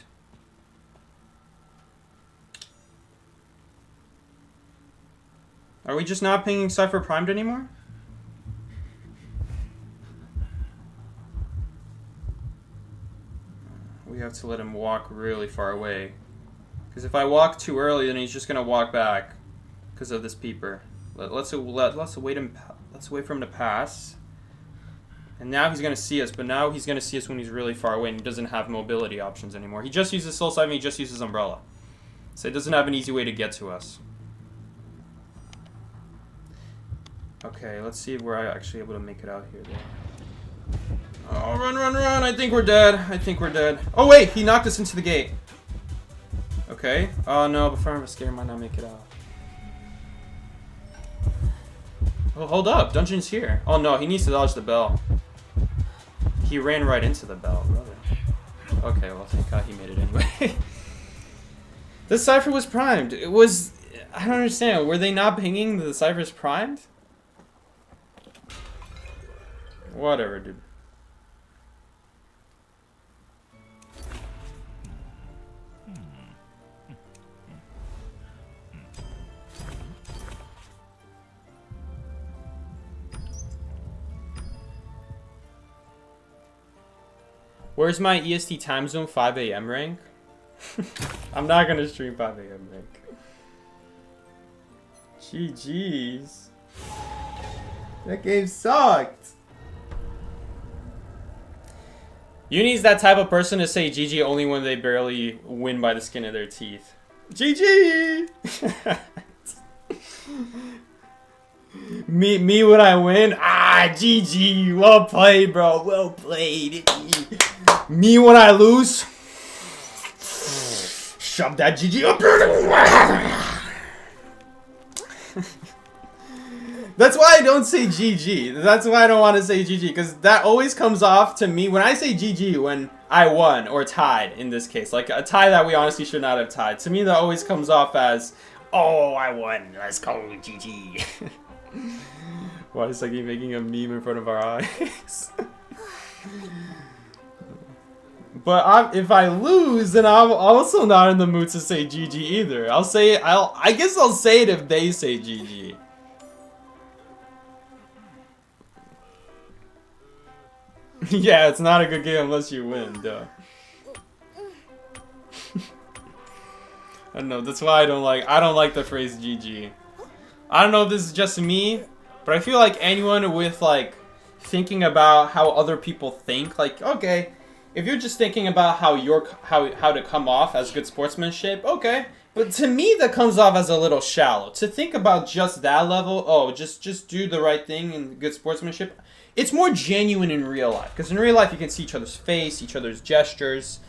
Are we just not pinging Cypher primed anymore? We have to let him walk really far away. Because if I walk too early, then he's just gonna walk back because of this peeper. Let's wait for him to pass. And now he's going to see us, but now he's going to see us when he's really far away and he doesn't have mobility options anymore. He just uses Soul Siphon, he just uses Umbrella. So it doesn't have an easy way to get to us. Okay, let's see if we're actually able to make it out here, though. Oh, run, run, run! I think we're dead. I think we're dead. Oh, wait! He knocked us into the gate. Okay. Oh, no, but Farmer Scare might not make it out. Oh, hold up. Dungeon's here. Oh, no, he needs to dodge the bell. He ran right into the bell, brother. Okay, well, thank God he made it anyway. The cipher was primed. It was... I don't understand. Were they not pinging the cipher's primed? Whatever, dude. Where's my EST time zone 5 a.m. rank? I'm not gonna stream 5 a.m. rank. GG's. That game sucked. Uni's that type of person to say GG only when they barely win by the skin of their teeth. GG! me when I win? Ah, GG. Well played, bro. Well played. Me when I lose? Shove that GG up. That's why I don't say GG. That's why I don't want to say GG, because that always comes off to me when I say GG when I won or tied in this case. Like a tie that we honestly should not have tied. To me, that always comes off as, oh, I won. Let's go, GG. Why is he making a meme in front of our eyes? But if I lose, then I'm also not in the mood to say GG either. I guess I'll say it if they say GG. Yeah, it's not a good game unless you win, duh. I don't know, that's why I don't like the phrase GG. I don't know if this is just me, but I feel like anyone with like thinking about how other people think, like, okay, if you're just thinking about how to come off as good sportsmanship, okay. But to me that comes off as a little shallow. To think about just that level, oh, just do the right thing in good sportsmanship. It's more genuine in real life, because in real life you can see each other's face, each other's gestures,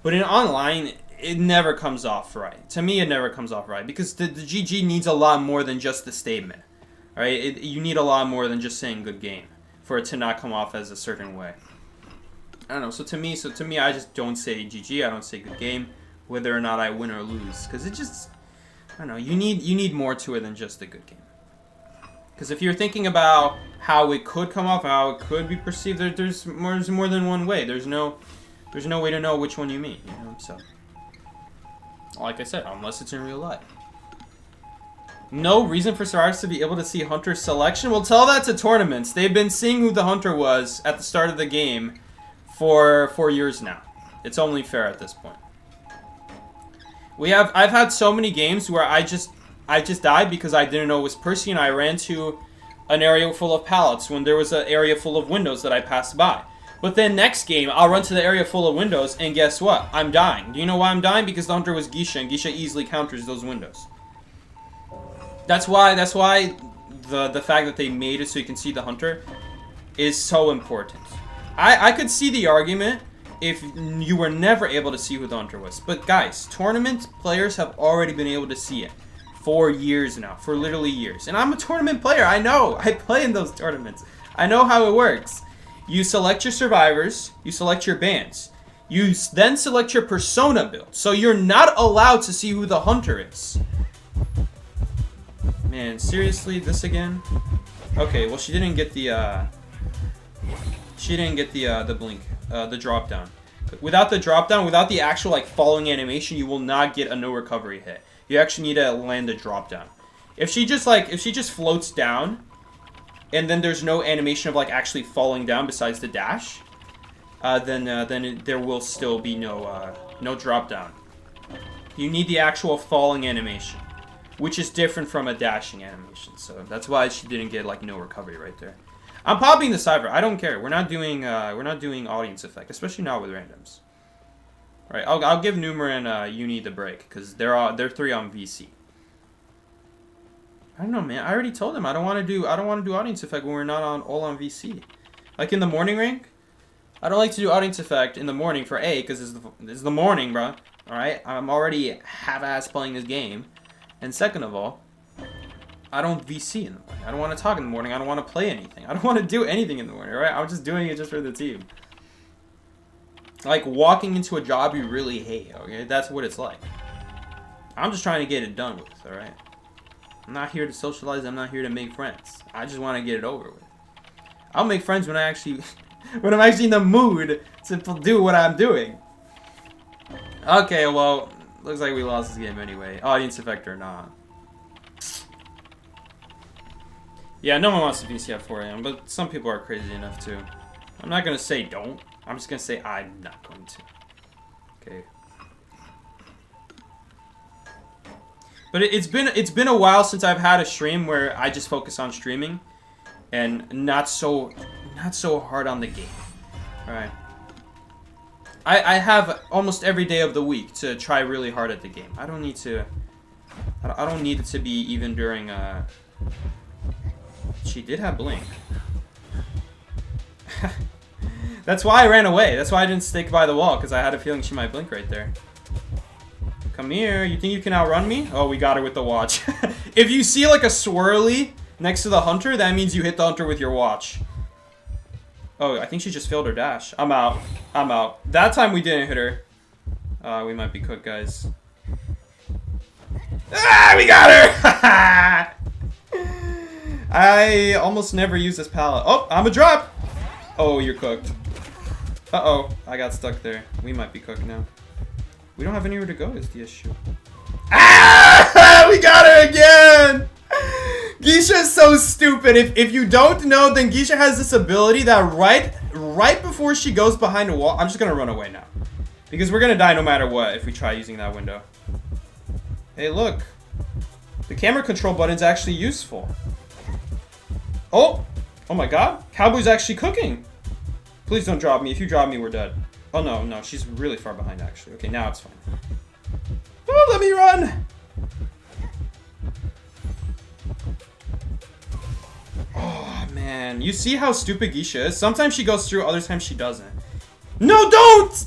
but in online it never comes off right. To me, it never comes off right, because the GG needs a lot more than just the statement. All right, you need a lot more than just saying good game for it to not come off as a certain way. I don't know. So to me, I just don't say GG. I don't say good game, whether or not I win or lose, because it just, I don't know. You need more to it than just a good game. Because if you're thinking about how it could come off, how it could be perceived, there's more than one way. There's no way to know which one you mean. You know, so like I said, unless it's in real life. No reason for survivors to be able to see Hunter's selection. We'll tell that to tournaments. They've been seeing who the Hunter was at the start of the game for 4 years now. It's only fair at this point. I've had so many games where I just died because I didn't know it was Percy, and I ran to an area full of pallets when there was an area full of windows that I passed by. But then next game, I'll run to the area full of windows, and guess what? I'm dying. Do you know why I'm dying? Because the Hunter was Geisha, and Geisha easily counters those windows. That's why the fact that they made it so you can see the Hunter is so important. I could see the argument if you were never able to see who the Hunter was. But guys, tournament players have already been able to see it for years now, for literally years. And I'm a tournament player, I know. I play in those tournaments. I know how it works. You select your survivors, you select your bands. You then select your persona build. So you're not allowed to see who the Hunter is. Man, seriously, this again? Okay, well she didn't get the blink, the drop down. Without the drop down, without the actual like falling animation, you will not get a no recovery hit. You actually need to land a drop down. If she just floats down, and then there's no animation of like actually falling down besides the dash, then there will still be no drop down. You need the actual falling animation, which is different from a dashing animation. So that's why she didn't get like no recovery right there. I'm popping the cyber. I don't care. We're not doing audience effect, especially not with randoms. All right, I'll give Numer and Uni the break because they're 3 on VC. I don't know, man. I already told them I don't want to do audience effect when we're not all on VC. Like in the morning rank, I don't like to do audience effect in the morning for A because it's the morning, bro. All right, I'm already half-ass playing this game, and second of all, I don't VC in the morning. I don't want to talk in the morning. I don't want to play anything. I don't want to do anything in the morning, right? I'm just doing it just for the team. Like walking into a job you really hate, okay? That's what it's like. I'm just trying to get it done with, all right? I'm not here to socialize. I'm not here to make friends. I just want to get it over with. I'll make friends when I'm actually in the mood to do what I'm doing. Okay, well, looks like we lost this game anyway. Audience effect or not. Yeah, no one wants to VC at 4 AM, but some people are crazy enough to. I'm not going to say don't. I'm just going to say I'm not going to. Okay. But it's been a while since I've had a stream where I just focus on streaming and not so hard on the game. All right. I have almost every day of the week to try really hard at the game. I don't need it to be even during She did have blink. That's why I ran away. That's why I didn't stick by the wall, because I had a feeling she might blink right there. Come here. You think you can outrun me? Oh, we got her with the watch. If you see like a swirly next to the hunter, that means you hit the hunter with your watch. Oh, I think she just failed her dash. I'm out. I'm out. That time we didn't hit her. We might be cooked, guys. Ah, we got her! I almost never use this pallet. Oh, I'm a drop! Oh, you're cooked. Uh-oh, I got stuck there. We might be cooked now. We don't have anywhere to go is the issue. Ah! We got her again! Geisha is so stupid. If you don't know, then Geisha has this ability that right before she goes behind a wall... I'm just gonna run away now. Because we're gonna die no matter what if we try using that window. Hey, look. The camera control button's actually useful. Oh! Oh my god. Cowboy's actually cooking. Please don't drop me. If you drop me, we're dead. Oh, no, no. She's really far behind, actually. Okay, now it's fine. Oh, let me run! Oh, man. You see how stupid Geisha is? Sometimes she goes through, other times she doesn't. No, don't!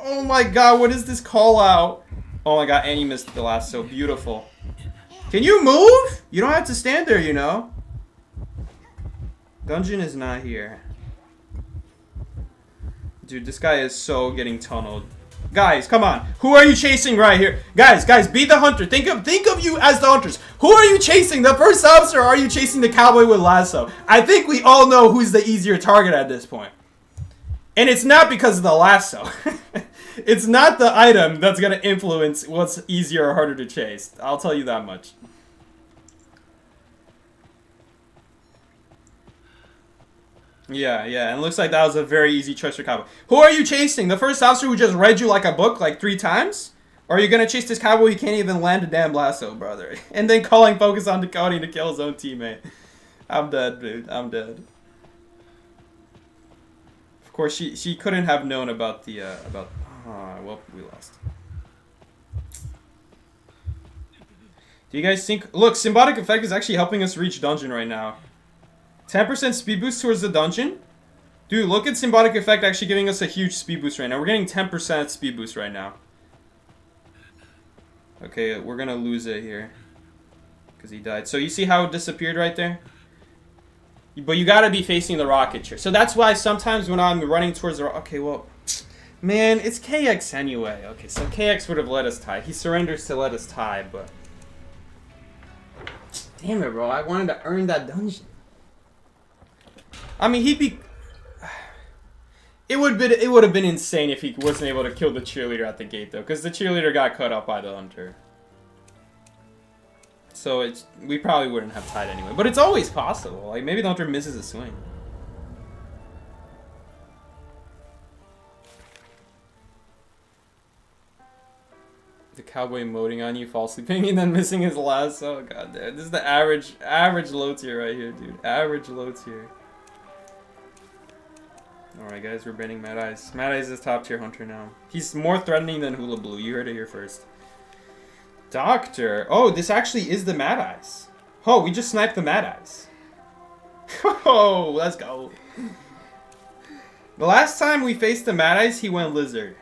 Oh my god, what is this call out? Oh my god, and you missed the last, so beautiful. Can you move? You don't have to stand there, you know. Dungeon is not here. Dude, this guy is so getting tunneled. Guys, come on. Who are you chasing right here? Guys, be the hunter. Think of you as the hunters. Who are you chasing? The first officer, or are you chasing the cowboy with lasso? I think we all know who's the easier target at this point. And it's not because of the lasso. It's not the item that's going to influence what's easier or harder to chase. I'll tell you that much. Yeah, and it looks like that was a very easy choice for cowboy. Who are you chasing? The first officer who just read you like a book like 3 times? Or are you going to chase this cowboy who can't even land a damn lasso, brother? And then calling focus on decoding to kill his own teammate. I'm dead, dude. I'm dead. Of course, she couldn't have known about the, well, we lost. Do you guys think... Look, Symbiotic Effect is actually helping us reach dungeon right now. 10% speed boost towards the dungeon? Dude, look at Symbiotic Effect actually giving us a huge speed boost right now. We're getting 10% speed boost right now. Okay, we're gonna lose it here. Because he died. So you see how it disappeared right there? But you gotta be facing the rocket chair. So that's why sometimes when I'm running towards the rocket... Okay, well... Man, it's KX anyway. Okay, so KX would have let us tie. He surrenders to let us tie, but... Damn it, bro. I wanted to earn that dungeon. I mean, he'd be... It would have been insane if he wasn't able to kill the cheerleader at the gate, though. Because the cheerleader got cut off by the hunter. So we probably wouldn't have tied anyway. But it's always possible. Like, maybe the hunter misses a swing. The cowboy emoting on you, fall sleeping, and then missing his last. Oh, god damn. This is the average low tier right here, dude. Average low tier. Alright guys, we're banning Mad Eyes. Mad Eyes is top tier hunter now. He's more threatening than Hula Blue. You heard it here first. Doctor. Oh, this actually is the Mad Eyes. Oh, we just sniped the Mad Eyes. Oh, let's go. The last time we faced the Mad Eyes, he went Lizard.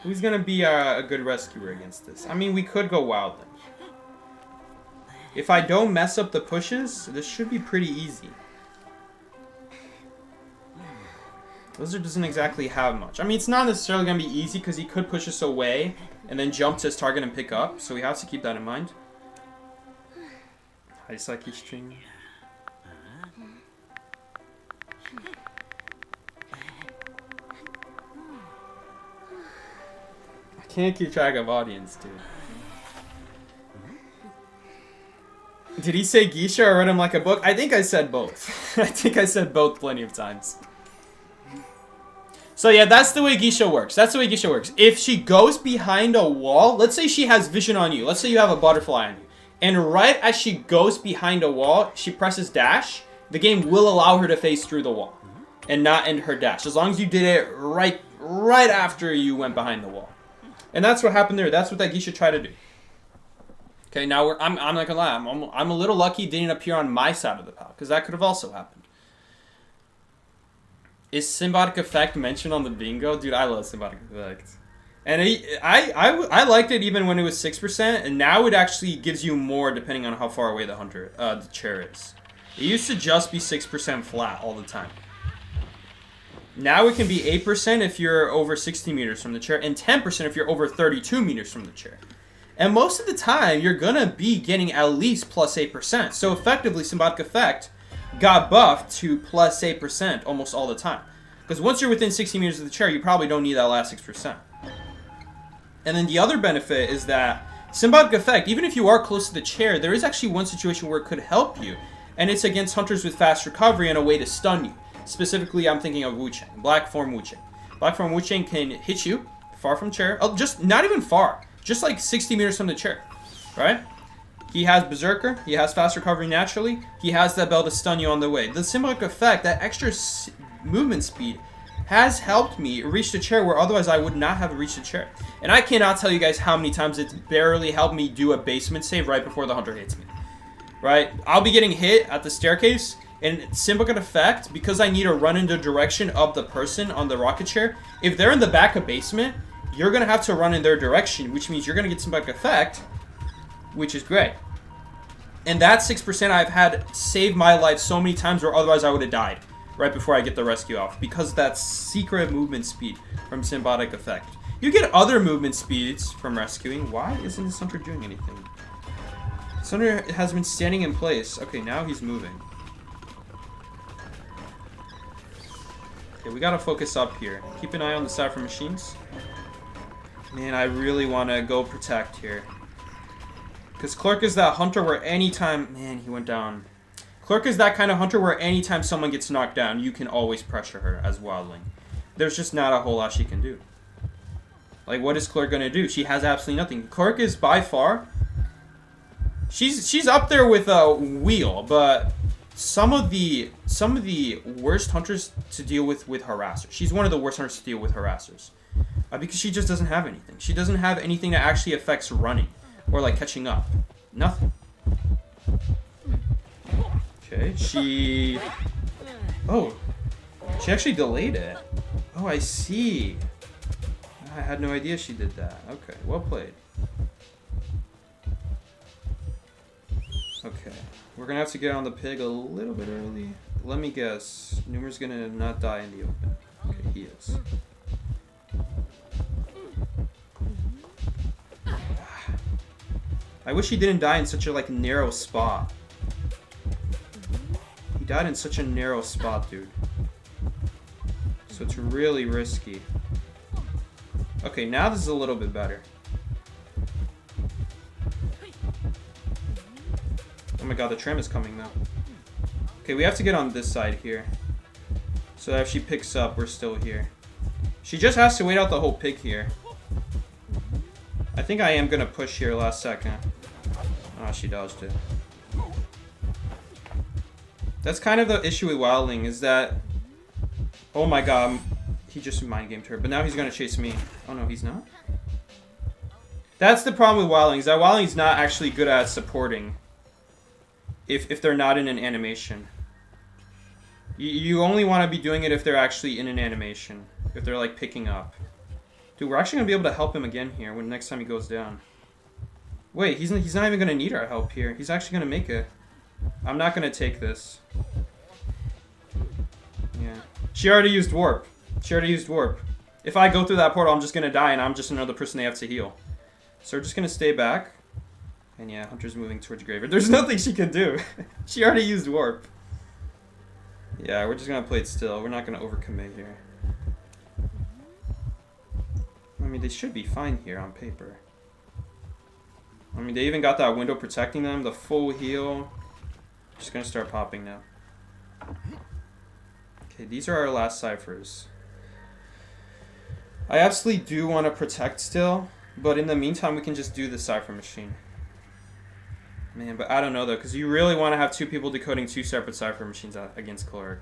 Who's gonna be a good rescuer against this? I mean, we could go Wildling. If I don't mess up the pushes, this should be pretty easy. Lizard doesn't exactly have much. I mean, it's not necessarily going to be easy because he could push us away and then jump to his target and pick up. So we have to keep that in mind. Hi, Psyche String. I can't keep track of audience, dude. Did he say Geisha or read him like a book? I think I said both. I think I said both plenty of times. So yeah, that's the way Geisha works. That's the way Geisha works. If she goes behind a wall, let's say she has vision on you. Let's say you have a butterfly on you. And right as she goes behind a wall, she presses dash. The game will allow her to phase through the wall and not end her dash. As long as you did it right after you went behind the wall. And that's what happened there. That's what that Geisha tried to do. Okay, now I'm not gonna lie. I'm a little lucky it didn't appear on my side of the pal, because that could have also happened. Is Symbiotic Effect mentioned on the bingo? Dude, I love Symbiotic Effect. And I liked it even when it was 6%, and now it actually gives you more depending on how far away the chair is. It used to just be 6% flat all the time. Now it can be 8% if you're over 60 meters from the chair, and 10% if you're over 32 meters from the chair. And most of the time, you're going to be getting at least plus 8%. So effectively, Symbiotic Effect got buffed to plus 8% almost all the time. Because once you're within 60 meters of the chair, you probably don't need that last 6%. And then the other benefit is that Symbiotic Effect, even if you are close to the chair, there is actually one situation where it could help you. And it's against hunters with fast recovery and a way to stun you. Specifically, I'm thinking of Wu Chang, Black Form Wu Chang. Black Form Wu Chang can hit you far from chair. Oh, just not even far. Just like 60 meters from the chair. Right? He has Berserker, he has fast recovery naturally, he has that bell to stun you on the way. The Symbiotic Effect, that extra movement speed, has helped me reach the chair where otherwise I would not have reached the chair. And I cannot tell you guys how many times it's barely helped me do a basement save right before the hunter hits me. Right? I'll be getting hit at the staircase, and Symbiotic Effect, because I need to run in the direction of the person on the rocket chair, if they're in the back of basement, you're going to have to run in their direction, which means you're going to get Symbiotic Effect, which is great. And that 6% I've had saved my life so many times where otherwise I would have died right before I get the rescue off, because that's secret movement speed from Symbiotic Effect. You get other movement speeds from rescuing. Why isn't this hunter doing anything? This hunter has been standing in place. Okay, now he's moving. Okay, we gotta focus up here. Keep an eye on the side for machines. Man, I really want to go protect here. Because Clerk is that hunter where anytime... Man, he went down. Clerk is that kind of hunter where anytime someone gets knocked down, you can always pressure her as Wildling. There's just not a whole lot she can do. Like, what is Clerk going to do? She has absolutely nothing. Clerk is by far... She's up there with Wheel, but some of the worst hunters to deal with harassers. She's one of the worst hunters to deal with harassers. Because she just doesn't have anything. She doesn't have anything that actually affects running. Or like catching up. Nothing. Okay, she... Oh. She actually delayed it. Oh, I see. I had no idea she did that. Okay, well played. Okay. We're gonna have to get on the pig a little bit early. Let me guess. Numer's gonna not die in the open. Okay, he is. I wish he didn't die in such a like narrow spot. He died in such a narrow spot, dude. So it's really risky. Okay, now this is a little bit better. Oh my god, the tram is coming now. Okay, we have to get on this side here. So that if she picks up, we're still here. She just has to wait out the whole pig here. I think I am going to push here last second. Oh, she dodged it. That's kind of the issue with Wildling, is that... Oh my god, he just mind-gamed her, but now he's gonna chase me. Oh no, he's not? That's the problem with Wildling, is that Wildling's not actually good at supporting if they're not in an animation. You only want to be doing it if they're actually in an animation. If they're like picking up. Dude, we're actually going to be able to help him again here when next time he goes down. Wait, he's not even going to need our help here. He's actually going to make it. I'm not going to take this. Yeah. She already used warp. She already used warp. If I go through that portal, I'm just going to die and I'm just another person they have to heal. So we're just going to stay back. And yeah, Hunter's moving towards Graveyard. There's nothing she can do. She already used warp. Yeah, we're just going to play it still. We're not going to overcommit here. I mean, they should be fine here on paper. I mean, they even got that window protecting them. The full heal. Just going to start popping now. Okay, these are our last ciphers. I absolutely do want to protect still. But in the meantime, we can just do the cipher machine. Man, but I don't know though, because you really want to have two people decoding two separate cipher machines against Clerk.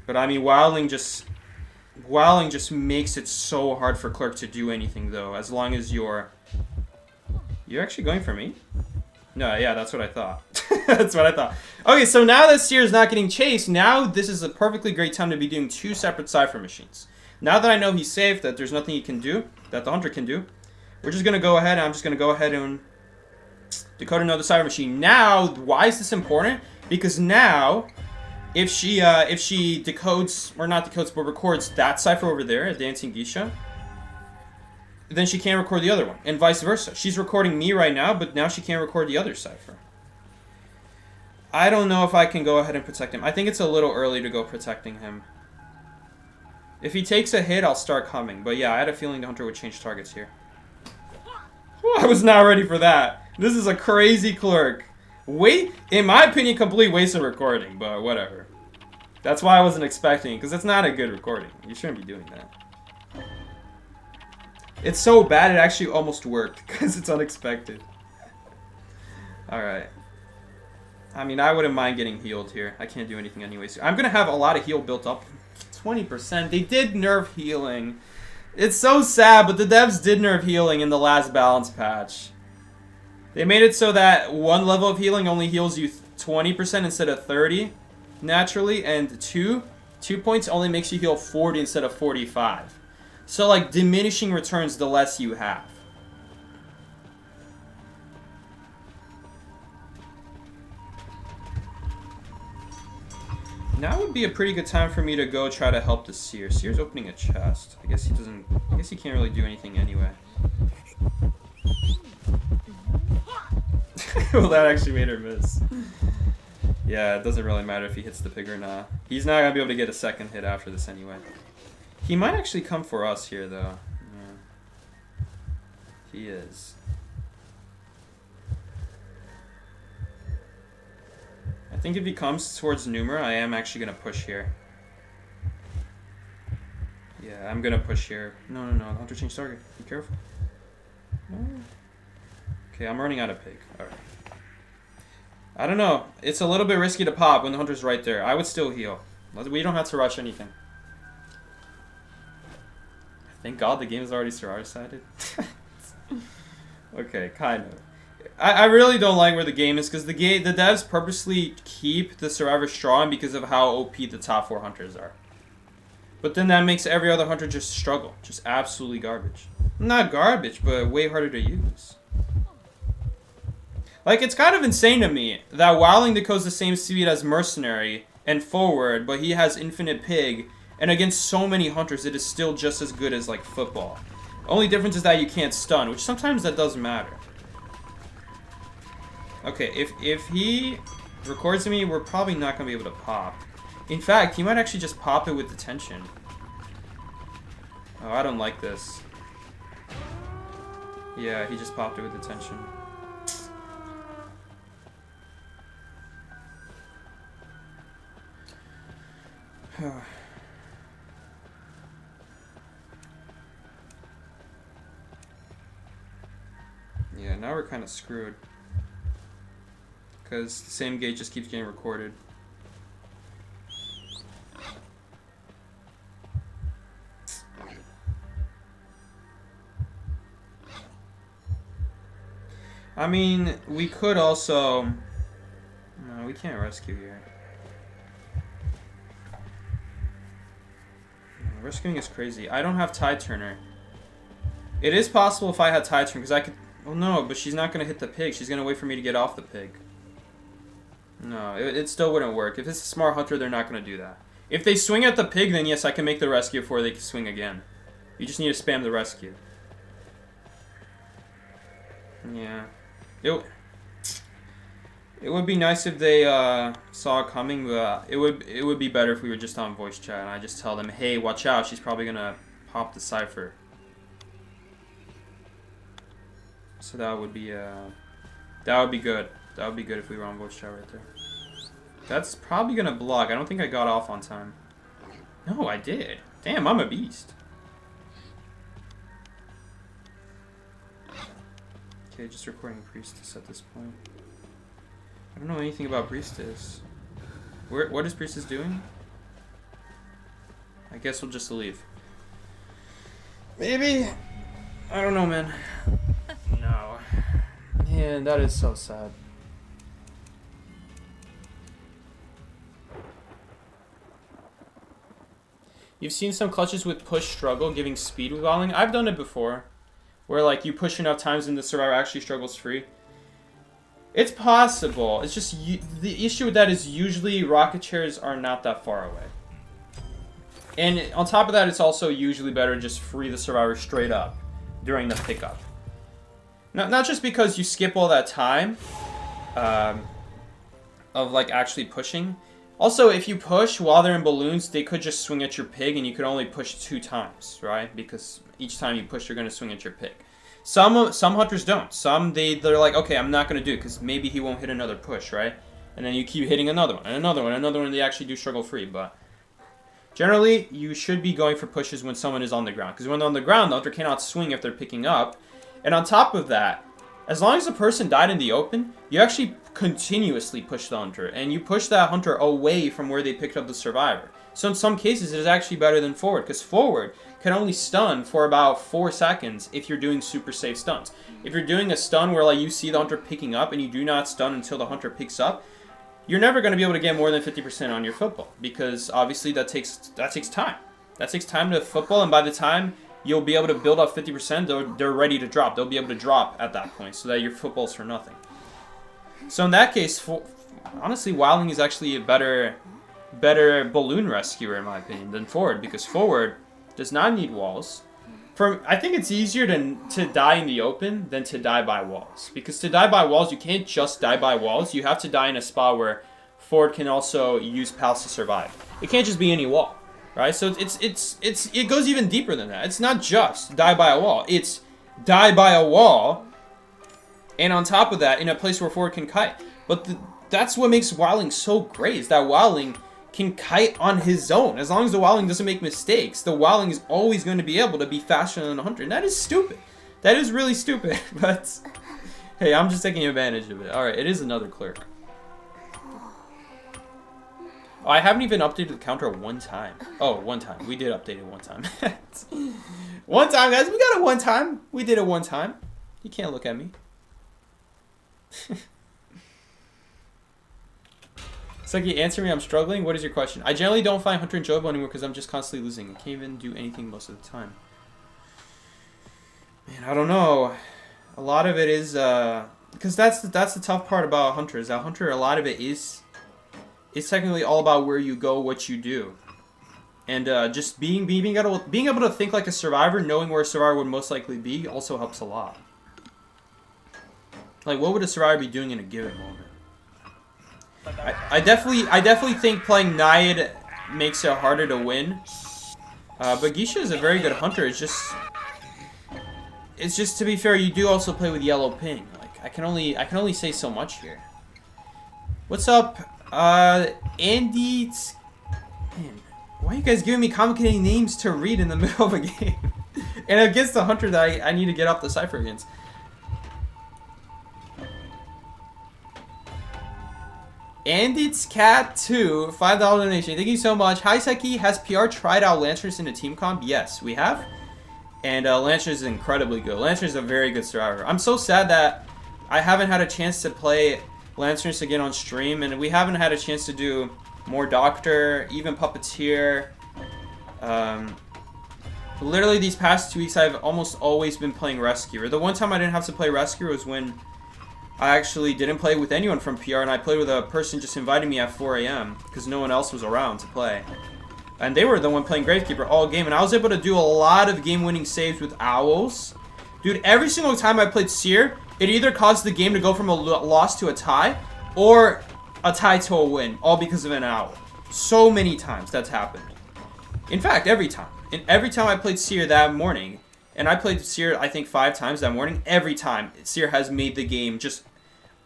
But I mean, Wildling just makes it so hard for Clerk to do anything though, as long as you're actually going for me? No, yeah, that's what I thought. That's what I thought. Okay, so now that Seer's not getting chased, now this is a perfectly great time to be doing two separate cipher machines. Now that I know he's safe, that there's nothing he can do, that the Hunter can do, we're just gonna go ahead and I'm just gonna go ahead and decode another cipher machine. Now, why is this important? Because now, if she decodes, or not decodes, but records that cipher over there, Dancing Geisha, then she can't record the other one, and vice versa. She's recording me right now, but now she can't record the other cipher. I don't know if I can go ahead and protect him. I think it's a little early to go protecting him. If he takes a hit, I'll start coming. But yeah, I had a feeling the Hunter would change targets here. I was not ready for that. This is a crazy Clerk. Wait, in my opinion, complete waste of recording, but whatever. That's why I wasn't expecting, because it's not a good recording. You shouldn't be doing that. It's so bad it actually almost worked, because it's unexpected. Alright. I mean, I wouldn't mind getting healed here. I can't do anything anyways. I'm going to have a lot of heal built up. 20%. They did nerf healing. It's so sad, but the devs did nerf healing in the last balance patch. They made it so that one level of healing only heals you 20% instead of 30 naturally, and 2 points only makes you heal 40 instead of 45. So like diminishing returns the less you have. Now would be a pretty good time for me to go try to help the Seer. Seer's opening a chest. I guess he can't really do anything anyway. Well, that actually made her miss. Yeah, it doesn't really matter if he hits the pig or not. He's not going to be able to get a second hit after this anyway. He might actually come for us here, though. Yeah. He is. I think if he comes towards Numer, I am actually going to push here. Yeah, I'm going to push here. No. Hunter changed target. Be careful. No. Okay, I'm running out of pig. Alright. I don't know. It's a little bit risky to pop when the Hunter's right there. I would still heal. We don't have to rush anything. Thank God the game is already Survivor-sided. Okay, kind of. I really don't like where the game is because the devs purposely keep the Survivor strong because of how OP the top 4 Hunters are. But then that makes every other Hunter just struggle. Just absolutely garbage. Not garbage, but way harder to use. Like, it's kind of insane to me that Wildling decodes the same speed as Mercenary and Forward, but he has Infinite Pig, and against so many Hunters, it is still just as good as, like, football. Only difference is that you can't stun, which sometimes that does matter. Okay, if he records me, we're probably not going to be able to pop. In fact, he might actually just pop it with detention. Oh, I don't like this. Yeah, he just popped it with detention. Yeah, now we're kind of screwed. because the same gate just keeps getting recorded. I mean, we could also... No, we can't rescue here. No, rescuing is crazy. I don't have Tide Turner. It is possible if I had Tide Turner, because I could... Well, no, but she's not going to hit the pig. She's going to wait for me to get off the pig. No, it still wouldn't work. If it's a smart hunter, they're not going to do that. If they swing at the pig, then yes, I can make the rescue before they can swing again. You just need to spam the rescue. Yeah. It would be nice if they saw it coming, but it would be better if we were just on voice chat and I just tell them, hey, watch out, she's probably gonna pop the cipher. So that would be good. That would be good if we were on voice chat right there. That's probably gonna block. I don't think I got off on time. No, I did. Damn, I'm a beast. Okay, just recording Priestess at this point. I don't know anything about Priestess. What is Priestess doing? I guess we'll just leave. Maybe? I don't know, man. No. Man, that is so sad. You've seen some clutches with push struggle giving speed with Wildling. I've done it before. Where, like, you push enough times and the survivor actually struggles free. It's possible. It's just... the issue with that is usually rocket chairs are not that far away. And on top of that, it's also usually better to just free the survivor straight up during the pickup. Not just because you skip all that time of, like, actually pushing. Also, if you push while they're in balloons, they could just swing at your pig and you could only push 2 times, right? Because each time you push, you're going to swing at your pig. Some hunters don't. Some, they're like, okay, I'm not going to do it because maybe he won't hit another push, right? And then you keep hitting another one, and another one, and another one, and they actually do struggle free. But generally, you should be going for pushes when someone is on the ground. Because when they're on the ground, the hunter cannot swing if they're picking up. And on top of that, as long as the person died in the open, you actually continuously push the hunter. And you push that hunter away from where they picked up the survivor. So in some cases, it is actually better than forward. Because forward can only stun for about 4 seconds if you're doing super safe stuns. If you're doing a stun where like you see the hunter picking up and you do not stun until the hunter picks up, you're never going to be able to get more than 50% on your football. Because obviously that takes time. That takes time to football, and by the time you'll be able to build up 50%, they're ready to drop. They'll be able to drop at that point so that your football's for nothing. So in that case, honestly, Wildling is actually a better balloon rescuer in my opinion than forward, because forward does not need walls. I think it's easier to die in the open than to die by walls. Because to die by walls, you can't just die by walls. You have to die in a spot where forward can also use pals to survive. It can't just be any wall. Right, so it goes even deeper than that. It's not just die by a wall. It's die by a wall, and on top of that, in a place where forward can kite. But that's what makes Wildling so great, is that Wildling can kite on his own. As long as the Wildling doesn't make mistakes, the Wildling is always going to be able to be faster than the hunter. And that is stupid. That is really stupid. But hey, I'm just taking advantage of it. All right, it is another clerk. Oh, I haven't even updated the counter one time. Oh, one time. We did update it one time. One time, guys. We got it one time. We did it one time. You can't look at me. It's like you answer me, I'm struggling. What is your question? I generally don't find Hunter enjoyable anymore because I'm just constantly losing. I can't even do anything most of the time. Man, I don't know. A lot of it is... because that's the tough part about Hunter. Is that Hunter, a lot of it is... It's technically all about where you go, what you do. And just being able to think like a survivor, knowing where a survivor would most likely be, also helps a lot. Like, what would a survivor be doing in a given moment? I definitely think playing Naiad makes it harder to win. But Geisha is a very good hunter. It's just to be fair, you do also play with yellow ping. Like, I can only say so much here. What's up? Andy, man, why are you guys giving me complicated names to read in the middle of a game? And against the hunter that I need to get off the cipher against. And it's Cat 2, $5 donation. Thank you so much. Hi Seki, has PR tried out Lancerns in a team comp? Yes, we have. And Lancerns is incredibly good. Lancerns is a very good survivor. I'm so sad that I haven't had a chance to play Lancerns again on stream, and we haven't had a chance to do more Doctor, even Puppeteer. Literally these past 2 weeks I've almost always been playing Rescuer. The one time I didn't have to play Rescuer was when I actually didn't play with anyone from PR, and I played with a person just inviting me at 4 a.m. because no one else was around to play. And they were the one playing Gamekeeper all game, and I was able to do a lot of game-winning saves with owls. Dude, every single time I played Seer, it either caused the game to go from a loss to a tie, or a tie to a win, all because of an owl. So many times that's happened. In fact, every time. And every time I played Seer that morning, and I played Seer, I think, 5 times that morning. Every time, Seer has made the game just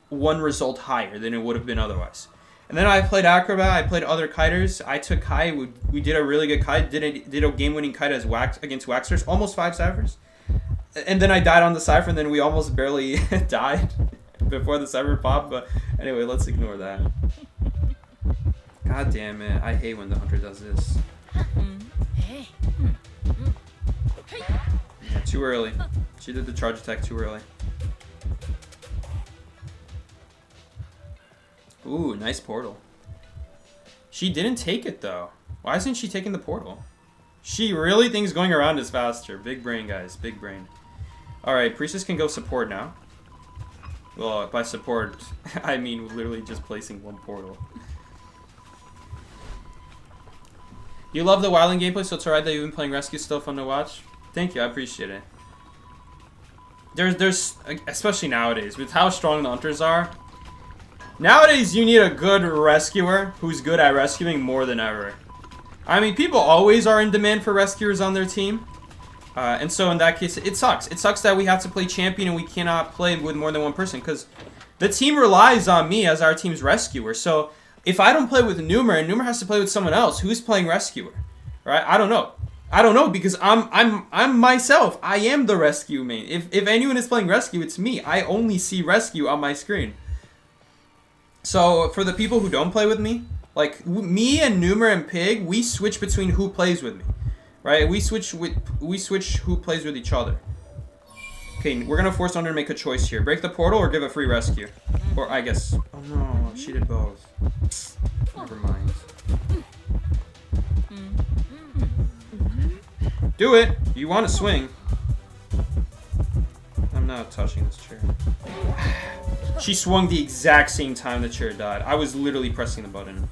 one result higher than it would have been otherwise. And then I played Acrobat. I played other kiters. I took kite. We did a really good kite. Did a game-winning kite as against Waxers. Almost 5 ciphers. And then I died on the cipher, and then we almost barely died before the cipher popped. But anyway, let's ignore that. God damn it. I hate when the hunter does this. Yeah, too early. She did the charge attack too early. Ooh, nice portal. She didn't take it though. Why isn't she taking the portal? She really thinks going around is faster. Big brain, guys. Big brain. Alright, Priestess can go support now. Well, by support, I mean literally just placing one portal. You love the Wildling gameplay, so it's alright that you've been playing Rescue. Still fun to watch. Thank you, I appreciate it. There's especially nowadays, with how strong the hunters are. Nowadays, you need a good rescuer who's good at rescuing more than ever. I mean, people always are in demand for rescuers on their team. And so in that case, it sucks. It sucks that we have to play champion and we cannot play with more than one person, because the team relies on me as our team's rescuer. So if I don't play with Numer and Numer has to play with someone else, who's playing rescuer? Right? I don't know. I don't know, because I'm myself. I am the rescue main. If anyone is playing rescue, it's me. I only see rescue on my screen. So for the people who don't play with me, like me and Numer and Pig, we switch between who plays with me, right? We switch who plays with each other. Okay, we're gonna force Under to make a choice here: break the portal or give a free rescue. Or I guess. Oh no, she did both. Never mind. Do it! You want to swing. I'm not touching this chair. She swung the exact same time the chair died. I was literally pressing the button.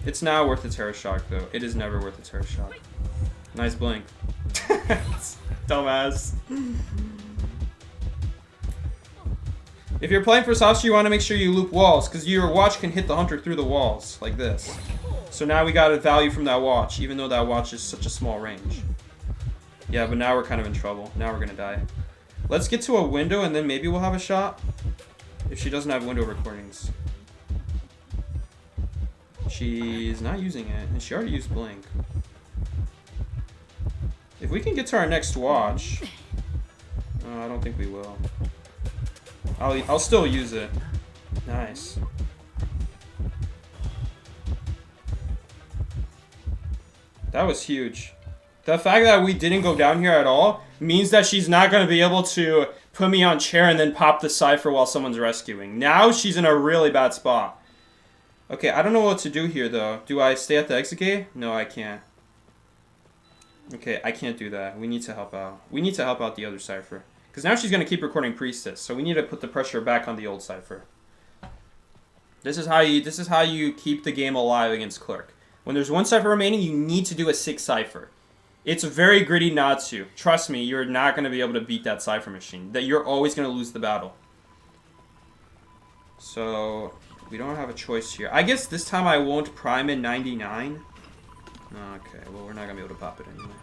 It's now worth a terror shock, though. It is never worth a terror shock. Nice blink. Dumbass. If you're playing for Sasha, you want to make sure you loop walls, because your watch can hit the hunter through the walls, like this. So now we got a value from that watch, even though that watch is such a small range. Yeah, but now we're kind of in trouble. Now we're going to die. Let's get to a window, and then maybe we'll have a shot. If she doesn't have window recordings. She's not using it, and she already used blink. If we can get to our next watch... I don't think we will. I'll still use it. Nice. That was huge. The fact that we didn't go down here at all means that she's not going to be able to put me on chair and then pop the cipher while someone's rescuing. Now she's in a really bad spot. Okay, I don't know what to do here, though. Do I stay at the exit gate? No, I can't. Okay, I can't do that. We need to help out. We need to help out the other cipher. Because now she's going to keep recording Priestess, so we need to put the pressure back on the old cipher. This is how you keep the game alive against Clerk. When there's one cipher remaining, you need to do a 6 cipher. It's very gritty not to. Trust me, you're not going to be able to beat that cipher machine. That you're always going to lose the battle. So, we don't have a choice here. I guess this time I won't prime in 99. Okay, well we're not going to be able to pop it anyway.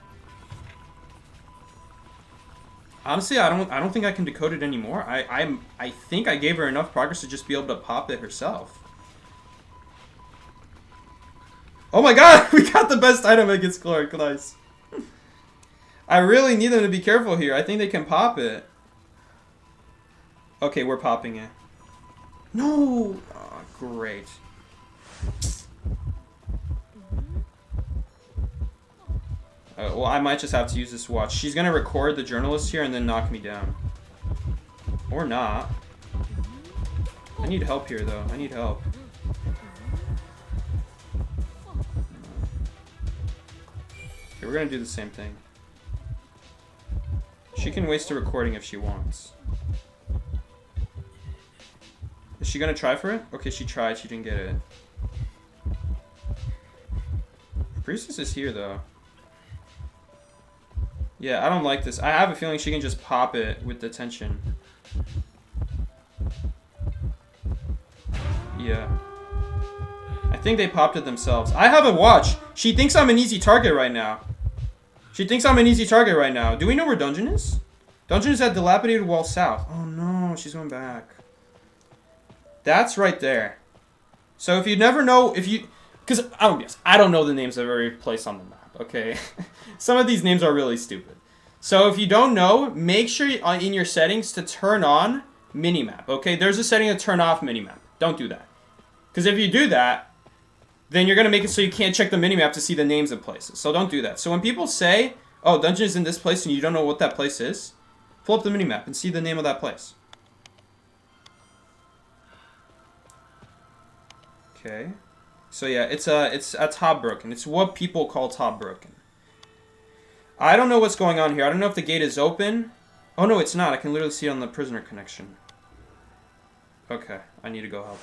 Honestly, I don't think I can decode it anymore. I think I gave her enough progress to just be able to pop it herself. Oh my god, we got the best item against Clark. Nice. I really need them to be careful here. I think they can pop it. Okay, we're popping it. No! Great. Well, I might just have to use this watch. She's gonna record the journalist here and then knock me down. Or not. I need help here, though. I need help. Okay, we're gonna do the same thing. She can waste a recording if she wants. Is she gonna try for it? Okay, she tried. She didn't get it. Priestess is here, though. Yeah, I don't like this. I have a feeling she can just pop it with detention. Yeah. I think they popped it themselves. I have a watch. She thinks I'm an easy target right now. She thinks I'm an easy target right now. Do we know where Dungeon is? Dungeon is at Dilapidated Wall South. Oh no, she's going back. That's right there. So if you never know, if you... Because, I don't know the names of every place on the map, okay? Some of these names are really stupid. So if you don't know, make sure in your settings to turn on minimap, okay? There's a setting to turn off minimap. Don't do that. Because if you do that, then you're going to make it so you can't check the minimap to see the names of places. So don't do that. So when people say, oh, Dungeon is in this place and you don't know what that place is, pull up the minimap and see the name of that place. Okay. So yeah, it's at Top Broken. It's what people call Top Broken. I don't know what's going on here. I don't know if the gate is open. Oh no, it's not. I can literally see it on the prisoner connection. Okay, I need to go help.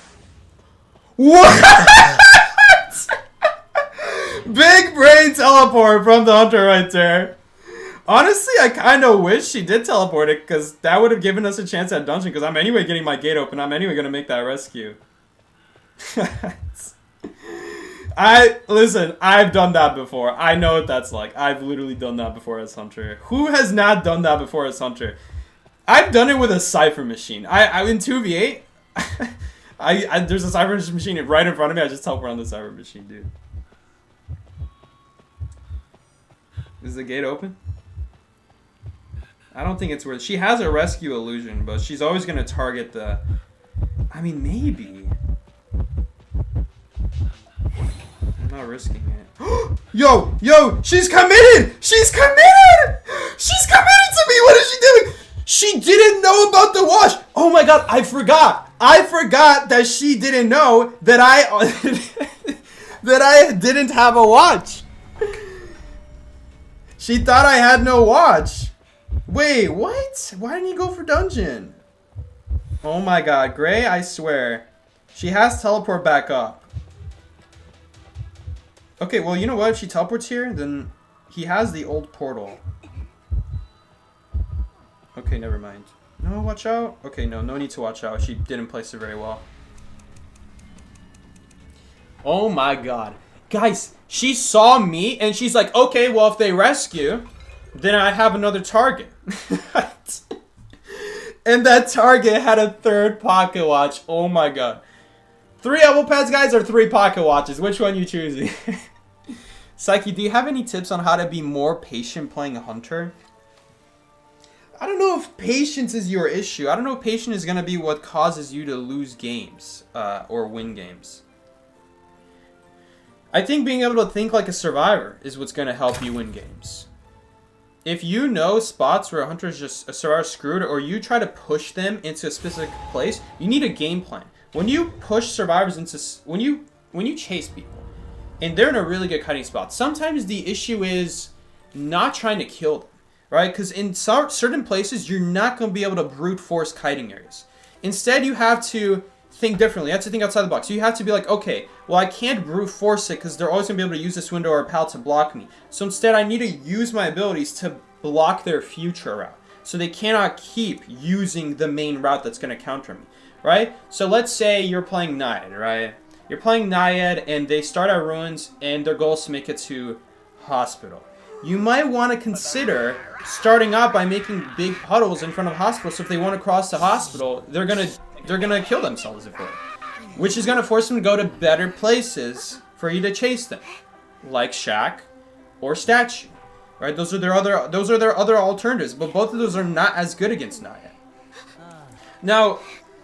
What? Big brain teleport from the hunter right there. Honestly, I kind of wish she did teleport it, because that would have given us a chance at dungeon, because I'm anyway getting my gate open. I'm anyway going to make that rescue. Listen, I've done that before. I know what that's like. I've literally done that before as Hunter. Who has not done that before as Hunter? I've done it with a cipher machine. I in 2v8, there's a cipher machine right in front of me. I just teleport on the cipher machine, dude. Is the gate open? I don't think it's worth it. She has a rescue illusion, but she's always going to target the... I mean, maybe... I'm not risking it. Yo, she's committed! She's committed! She's committed to me! What is she doing? She didn't know about the watch! Oh my god, I forgot! I forgot that she didn't know that that I didn't have a watch. She thought I had no watch. Wait, what? Why didn't you go for dungeon? Oh my god, Gray, I swear. She has teleport back up. Okay, well, you know what? If she teleports here, then he has the old portal. Okay, never mind. No, watch out. Okay, no need to watch out. She didn't place it very well. Oh my god. Guys, she saw me, and she's like, okay, well, if they rescue, then I have another target. And that target had a third pocket watch. Oh my god. 3 elbow pads, guys, or 3 pocket watches? Which one you choosing? Psyche, do you have any tips on how to be more patient playing a hunter? I don't know if patience is your issue. I don't know if patience is going to be what causes you to lose games or win games. I think being able to think like a survivor is what's going to help you win games. If you know spots where a hunter is just a survivor screwed, or you try to push them into a specific place, you need a game plan. When you push survivors into, when you chase people, and they're in a really good kiting spot, sometimes the issue is not trying to kill them, right? Because in certain places, you're not going to be able to brute force kiting areas. Instead, you have to think differently. You have to think outside the box. You have to be like, okay, well, I can't brute force it because they're always going to be able to use this window or a pallet to block me. So instead, I need to use my abilities to block their future route. So they cannot keep using the main route that's going to counter me. Right? So let's say you're playing Naiad, right? You're playing Naiad and they start at Ruins and their goal is to make it to Hospital. You might want to consider starting out by making big puddles in front of Hospital, so if they want to cross the Hospital, they're gonna kill themselves if they, which is gonna force them to go to better places for you to chase them, like Shack or Statue. Right? Those are their other alternatives, but both of those are not as good against Naiad. Now,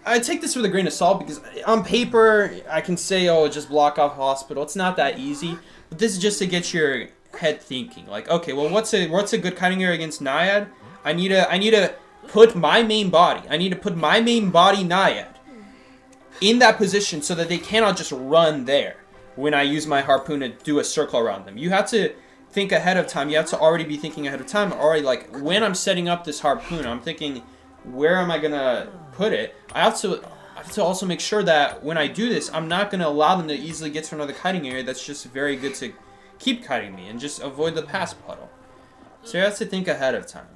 I take this with a grain of salt because on paper I can say, oh, just block off hospital. It's not that easy, but this is just to get your head thinking. Like, okay, well, what's a good kiting area against Naiad? I need to put my main body. I need to put my main body Naiad in that position so that they cannot just run there when I use my harpoon to do a circle around them. You have to think ahead of time. You have to already be thinking ahead of time. Already, like, when I'm setting up this harpoon, I'm thinking, where am I going to put it? I have to also make sure that when I do this, I'm not going to allow them to easily get to another kiting area that's just very good to keep kiting me and just avoid the pass puddle. So you have to think ahead of time.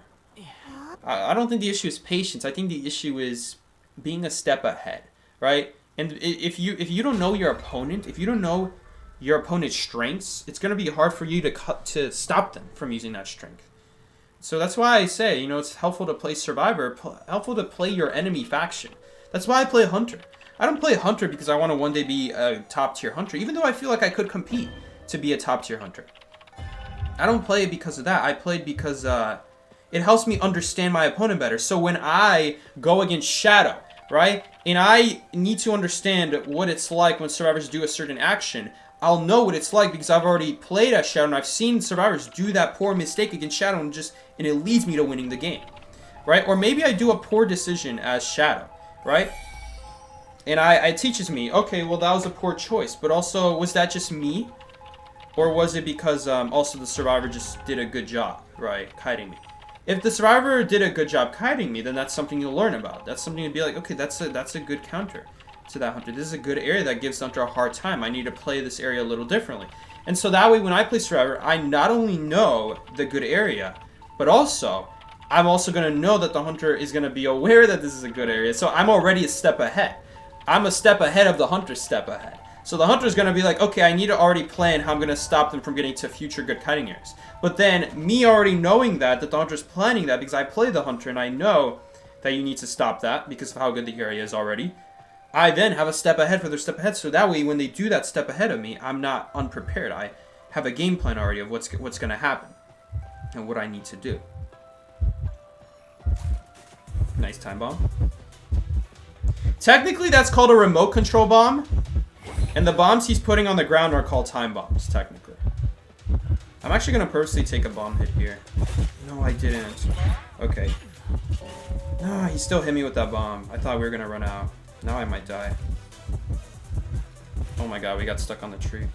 I don't think the issue is patience. I think the issue is being a step ahead, right? And if you don't know your opponent, if you don't know your opponent's strengths, it's going to be hard for you to stop them from using that strength. So that's why I say, you know, it's helpful to play Survivor, helpful to play your enemy faction. That's why I play Hunter. I don't play Hunter because I want to one day be a top-tier Hunter, even though I feel like I could compete to be a top-tier Hunter. I don't play it because of that. I play it because it helps me understand my opponent better. So when I go against Shadow, right, and I need to understand what it's like when survivors do a certain action, I'll know what it's like because I've already played as Shadow and I've seen survivors do that poor mistake against Shadow and it leads me to winning the game, right? Or maybe I do a poor decision as Shadow, right? And it teaches me, okay, well, that was a poor choice, but also, was that just me? Or was it because also the survivor just did a good job, right, kiting me? If the survivor did a good job kiting me, then that's something you'll learn about. That's something to be like, okay, that's a good counter to that Hunter. This is a good area that gives Hunter a hard time. I need to play this area a little differently. And so that way when I play Survivor, I not only know the good area, but also I'm also going to know that the Hunter is going to be aware that this is a good area. So I'm already a step ahead. I'm a step ahead of the Hunter's step ahead. So the Hunter's going to be like, okay, I need to already plan how I'm going to stop them from getting to future good kiting areas. But then me already knowing that the Hunter's planning that because I play the Hunter and I know that you need to stop that because of how good the area is already. I then have a step ahead for their step ahead, so that way when they do that step ahead of me, I'm not unprepared. I have a game plan already of what's going to happen and what I need to do. Nice time bomb. Technically, that's called a remote control bomb, and the bombs he's putting on the ground are called time bombs, technically. I'm actually going to purposely take a bomb hit here. No, I didn't. Okay. No, he still hit me with that bomb. I thought we were going to run out. Now I might die. Oh my god, we got stuck on the tree.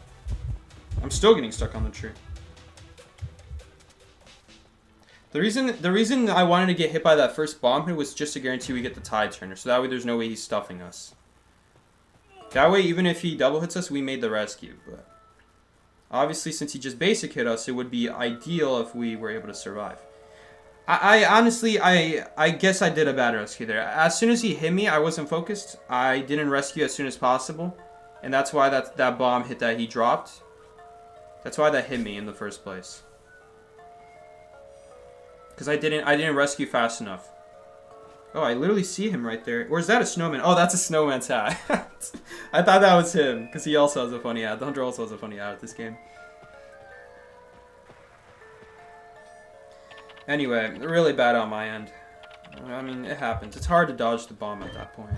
I'm still getting stuck on the tree. The reason I wanted to get hit by that first bomb hit was just to guarantee we get the tide turner. So that way there's no way he's stuffing us. That way, even if he double hits us, we made the rescue. But obviously, since he just basic hit us, it would be ideal if we were able to survive. I honestly, I guess I did a bad rescue there. As soon as he hit me, I wasn't focused. I didn't rescue as soon as possible. And that's why that bomb hit that he dropped. That's why that hit me in the first place. Because I didn't rescue fast enough. Oh, I literally see him right there. Or is that a snowman? Oh, that's a snowman's hat. I thought that was him. Because he also has a funny hat. The Hunter also has a funny hat at this game. Anyway, really bad on my end. I mean, it happens. It's hard to dodge the bomb at that point.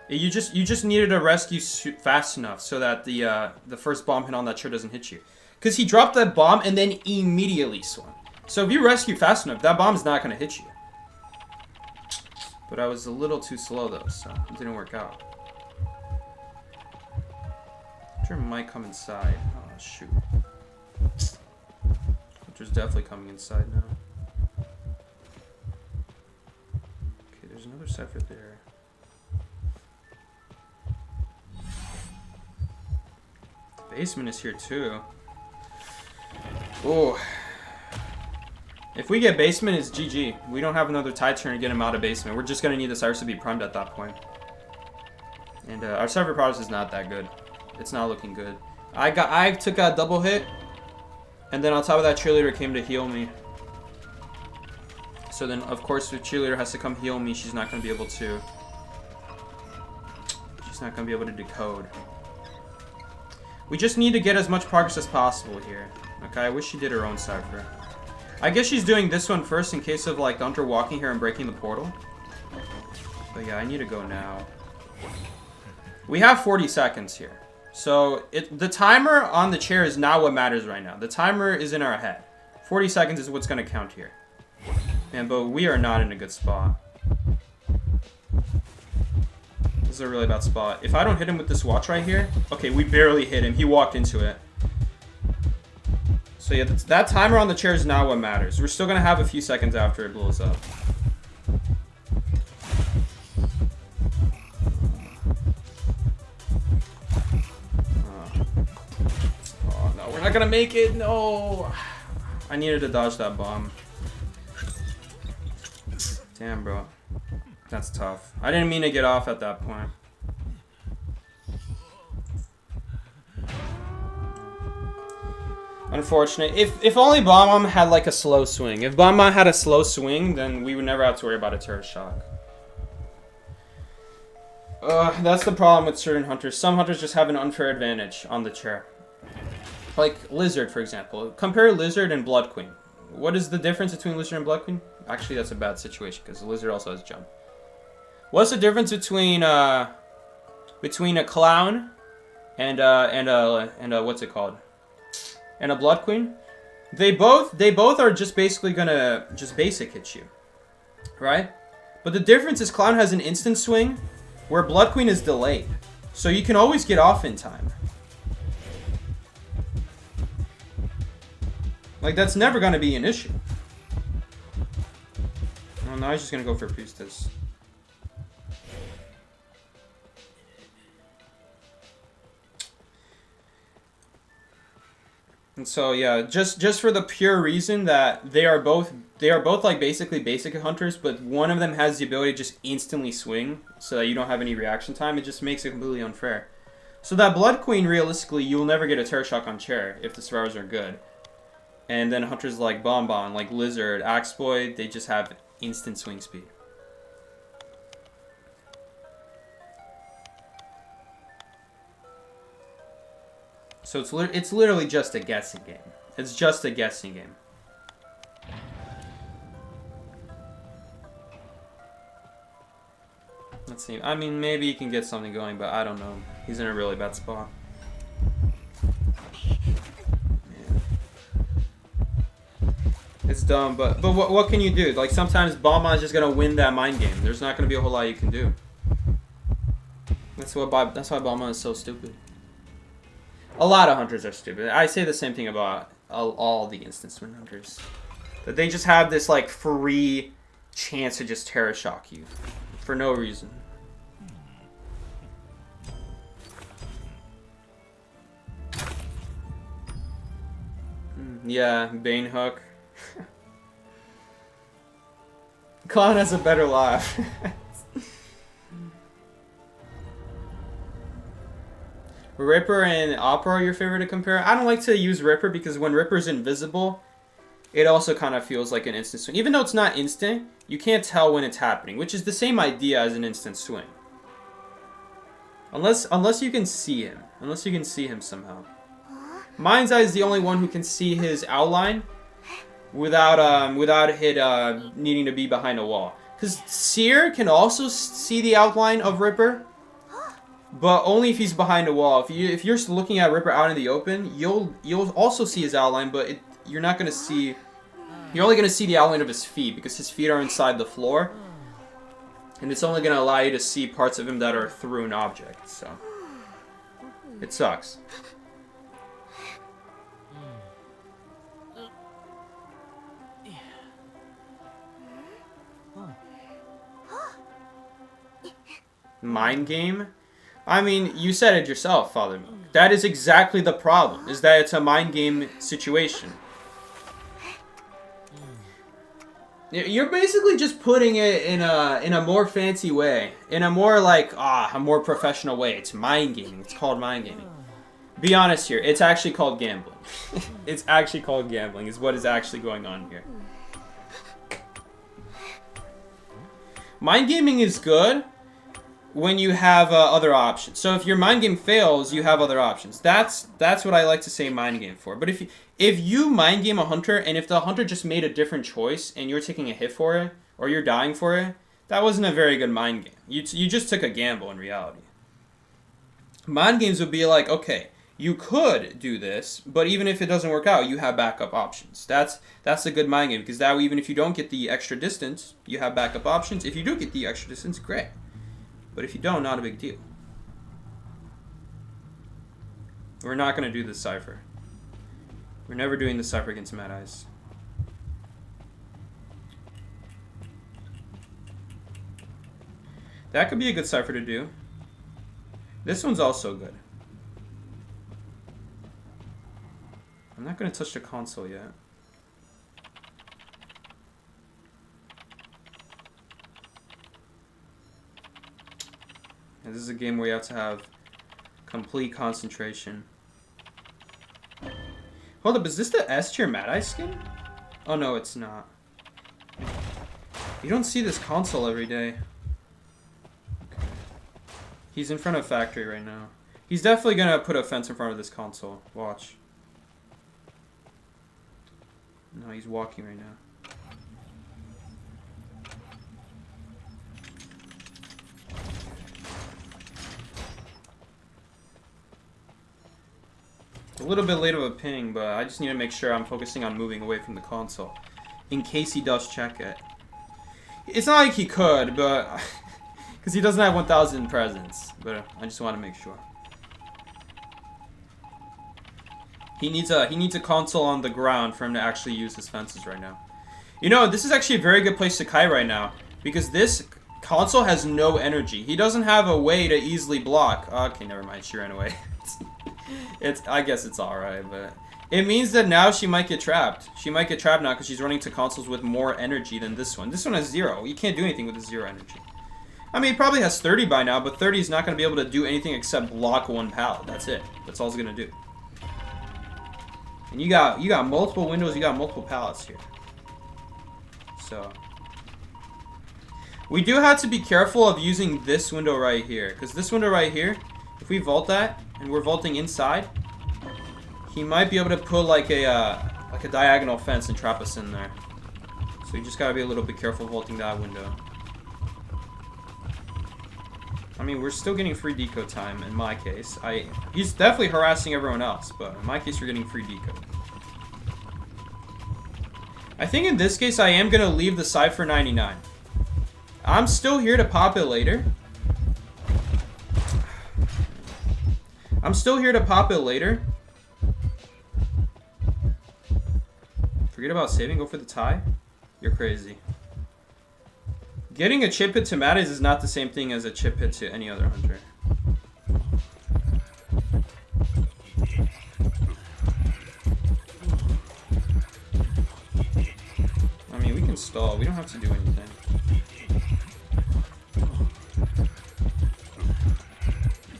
You just needed to rescue fast enough so that the first bomb hit on that tree doesn't hit you. Because he dropped that bomb and then immediately swung. So if you rescue fast enough, that bomb's not going to hit you. But I was a little too slow though, so it didn't work out. Hunter might come inside. Oh, shoot. Hunter's definitely coming inside now. Okay, there's another cipher there. Basement is here too. Oh. If we get basement, it's GG. We don't have another tide turn to get him out of basement. We're just going to need the Cyrus to be primed at that point. And our Cypher progress is not that good. It's not looking good. I took a double hit. And then on top of that, cheerleader came to heal me. So then, of course, if cheerleader has to come heal me, she's not going to be able to... She's not going to be able to decode. We just need to get as much progress as possible here. Okay, I wish she did her own Cypher. I guess she's doing this one first in case of like the Hunter walking here and breaking the portal. But yeah, I need to go now. We have 40 seconds here. So the timer on the chair is not what matters right now. The timer is in our head. 40 seconds is what's going to count here. Man, but we are not in a good spot. This is a really bad spot. If I don't hit him with this watch right here... Okay, we barely hit him. He walked into it. So yeah, that timer on the chair is not what matters. We're still going to have a few seconds after it blows up. Oh no, we're not going to make it. No. I needed to dodge that bomb. Damn, bro. That's tough. I didn't mean to get off at that point. Unfortunate. If only Bomb had like a slow swing. If Bomb had a slow swing, then we would never have to worry about a turret shock. That's the problem with certain hunters. Some hunters just have an unfair advantage on the chair. Like Lizard, for example. Compare Lizard and Blood Queen. What is the difference between Lizard and Blood Queen? Actually, that's a bad situation because the Lizard also has jump. What's the difference between a clown and what's it called? And a Blood Queen? They both are just basically gonna just basic hit you, right? But the difference is clown has an instant swing, where Blood Queen is delayed, so you can always get off in time. Like that's never gonna be an issue. Oh, now he's just gonna go for Priestess. And so yeah, just for the pure reason that they are both like basically basic hunters, but one of them has the ability to just instantly swing so that you don't have any reaction time, it just makes it completely unfair. So that Blood Queen, realistically, you will never get a turret shock on chair if the survivors are good. And then hunters like Bonbon, like Lizard, Axeboy, they just have instant swing speed. So it's literally just a guessing game. It's just a guessing game. Let's see. I mean, maybe he can get something going, but I don't know. He's in a really bad spot. Man. It's dumb, but what can you do? Like sometimes Bonbon is just gonna win that mind game. There's not gonna be a whole lot you can do. That's why Bonbon is so stupid. A lot of hunters are stupid. I say the same thing about all the instant swing hunters. That they just have this like free chance to just terror shock you for no reason. Yeah, Bane Hook. Clown has a better laugh. Ripper and Opera are your favorite to compare? I don't like to use Ripper because when Ripper's invisible, it also kind of feels like an instant swing. Even though it's not instant, you can't tell when it's happening, which is the same idea as an instant swing. Unless you can see him. Unless you can see him somehow. Mind's Eye is the only one who can see his outline without it needing to be behind a wall. Because Seer can also see the outline of Ripper, but only if he's behind a wall. If you're looking at Ripper out in the open, you'll also see his outline, but you're not gonna see. You're only gonna see the outline of his feet because his feet are inside the floor, and it's only gonna allow you to see parts of him that are through an object. So it sucks. Mind game? I mean, you said it yourself, Father Mook. That is exactly the problem, is that it's a mind game situation. You're basically just putting it in a more fancy way. In a more like, a more professional way. It's mind gaming. It's called mind gaming. Be honest here, it's actually called gambling. It's actually called gambling, is what is actually going on here. Mind gaming is good when you have other options. So if your mind game fails, you have other options. That's what I like to say mind game for. But if you mind game a hunter, and if the hunter just made a different choice, and you're taking a hit for it, or you're dying for it, That wasn't a very good mind game. You just took a gamble in reality. Mind games would be like, okay, you could do this, but even if it doesn't work out, you have backup options. That's a good mind game, because that way, even if you don't get the extra distance, you have backup options. If you do get the extra distance, great. But if you don't, not a big deal. We're not going to do this cipher. We're never doing the cipher against Mad Eyes. That could be a good cipher to do. This one's also good. I'm not going to touch the console yet. And this is a game where you have to have complete concentration. Hold up, is this the S tier Mad Eye skin? Oh no, it's not. You don't see this console every day. Okay. He's in front of factory right now. He's definitely gonna put a fence in front of this console. Watch. No, he's walking right now. A little bit late of a ping, but I just need to make sure I'm focusing on moving away from the console in case he does check it. It's not like he could, but because he doesn't have 1,000 presents, but I just want to make sure. He needs a console on the ground for him to actually use his fences right now. You know, this is actually a very good place to kite right now, because this console has no energy. He doesn't have a way to easily block. Okay, never mind. She ran away. I guess it's alright, but it means that now she might get trapped. She might get trapped now because she's running to consoles with more energy than this one. This one has 0. You can't do anything with the 0 energy. I mean, it probably has 30 by now, but 30 is not going to be able to do anything except block one pallet. That's it. That's all it's going to do. And you got multiple windows, you got multiple pallets here. So we do have to be careful of using this window right here, because this window right here, if we vault that and we're vaulting inside, he might be able to put like a diagonal fence and trap us in there. So you just gotta be a little bit careful vaulting that window. I mean, we're still getting free deco time in my case. He's definitely harassing everyone else, but in my case, you're getting free deco. I think in this case, I am gonna leave the Cypher 99. I'm still here to pop it later. Forget about saving, go for the tie? You're crazy. Getting a chip hit to Mad Eyes is not the same thing as a chip hit to any other hunter. I mean, we can stall. We don't have to do anything.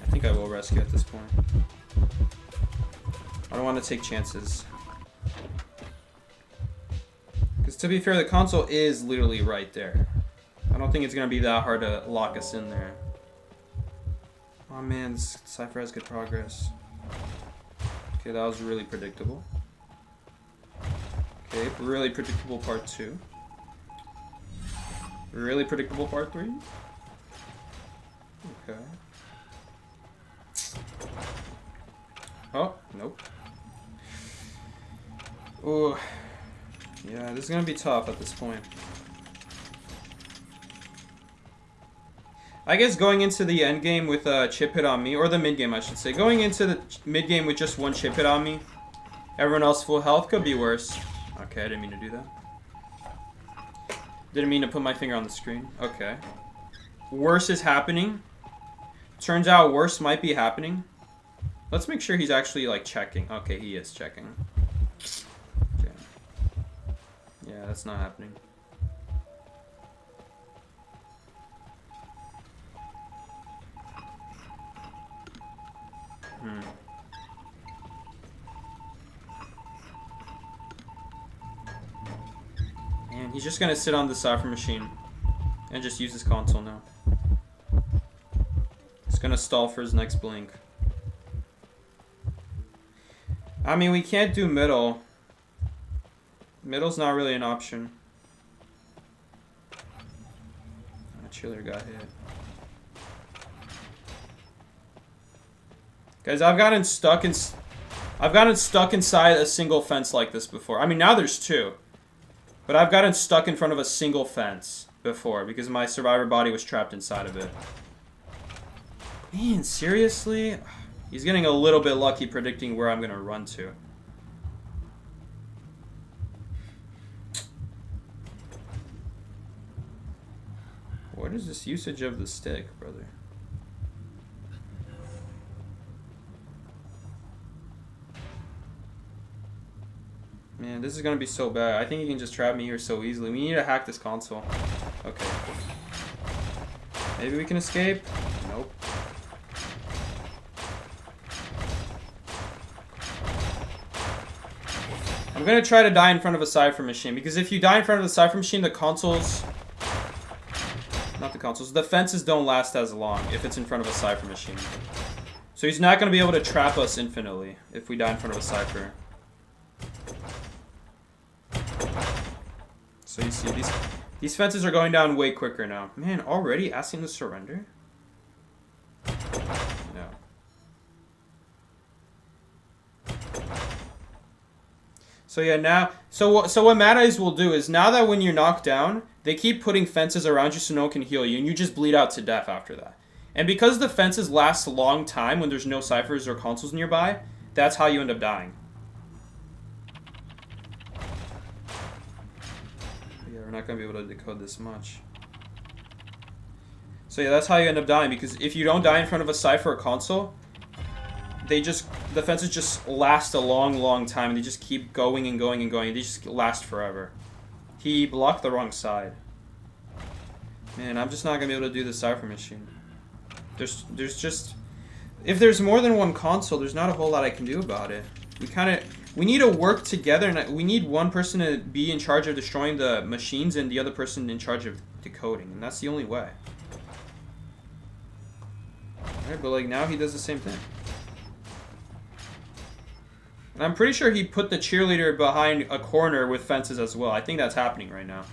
I think I will rescue at this point. I don't want to take chances. Because to be fair, the console is literally right there. I don't think it's going to be that hard to lock us in there. Oh man, this Cypher has good progress. Okay, that was really predictable. Okay, really predictable part 2. Really predictable part 3. Okay. Oh, nope. Ooh. Yeah, this is going to be tough at this point. I guess going into the end game with a chip hit on me, or the mid game I should say, going into the mid game with just one chip hit on me, everyone else full health, could be worse. Okay, I didn't mean to do that. Didn't mean to put my finger on the screen. Okay. Worse is happening. Turns out worse might be happening. Let's make sure he's actually like checking. Okay, he is checking. Okay. Yeah, that's not happening. And he's just gonna sit on the Cypher machine and just use his console now. He's gonna stall for his next blink. I mean, we can't do middle. Middle's not really an option. cheerleader got hit. Guys, I've gotten stuck inside a single fence like this before. I mean, now there's two. But I've gotten stuck in front of a single fence before because my survivor body was trapped inside of it. Man, seriously? He's getting a little bit lucky predicting where I'm going to run to. What is this usage of the stick, brother? Man, this is gonna be so bad. I think he can just trap me here so easily. We need to hack this console. Okay. Maybe we can escape? Nope. I'm gonna try to die in front of a cipher machine, because if you die in front of the cipher machine, the consoles... Not the consoles. The fences don't last as long if it's in front of a cipher machine. So he's not gonna be able to trap us infinitely if we die in front of a cipher. So you see, these fences are going down way quicker now. Man, already asking to surrender? No. So yeah, now... So what Mad Eyes will do is, now that when you're knocked down, they keep putting fences around you so no one can heal you, and you just bleed out to death after that. And because the fences last a long time when there's no ciphers or consoles nearby, that's how you end up dying. We're not going to be able to decode this much. So yeah, that's how you end up dying, because if you don't die in front of a cipher or console, the fences just last a long time, and they just keep going and going and going. They just last forever. He blocked the wrong side. Man, I'm just not going to be able to do the cipher machine. There's just... If there's more than one console, there's not a whole lot I can do about it. We need to work together, and we need one person to be in charge of destroying the machines and the other person in charge of decoding, and that's the only way. Alright, but like now he does the same thing. And I'm pretty sure he put the cheerleader behind a corner with fences as well. I think that's happening right now.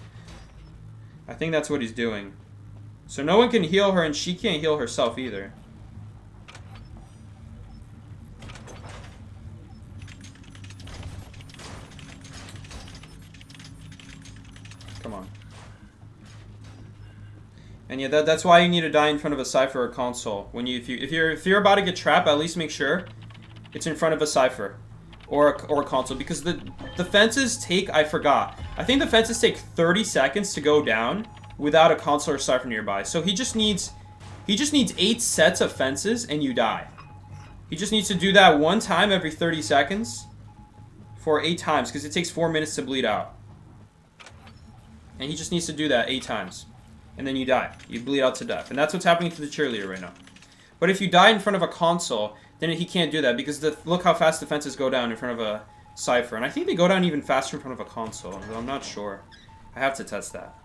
I think that's what he's doing. So no one can heal her, and she can't heal herself either. Come on. And yeah, that's why you need to die in front of a cipher or console. If you're about to get trapped, at least make sure it's in front of a cipher or a console, because the fences take, I forgot, I think the fences take 30 seconds to go down without a console or cipher nearby. So he just needs 8 sets of fences and you die. He just needs to do that one time every 30 seconds for 8 times, because it takes 4 minutes to bleed out. And he just needs to do that 8 times. And then you die. You bleed out to death. And that's what's happening to the cheerleader right now. But if you die in front of a console, then he can't do that, because look how fast the fences go down in front of a cipher. And I think they go down even faster in front of a console. I'm not sure. I have to test that.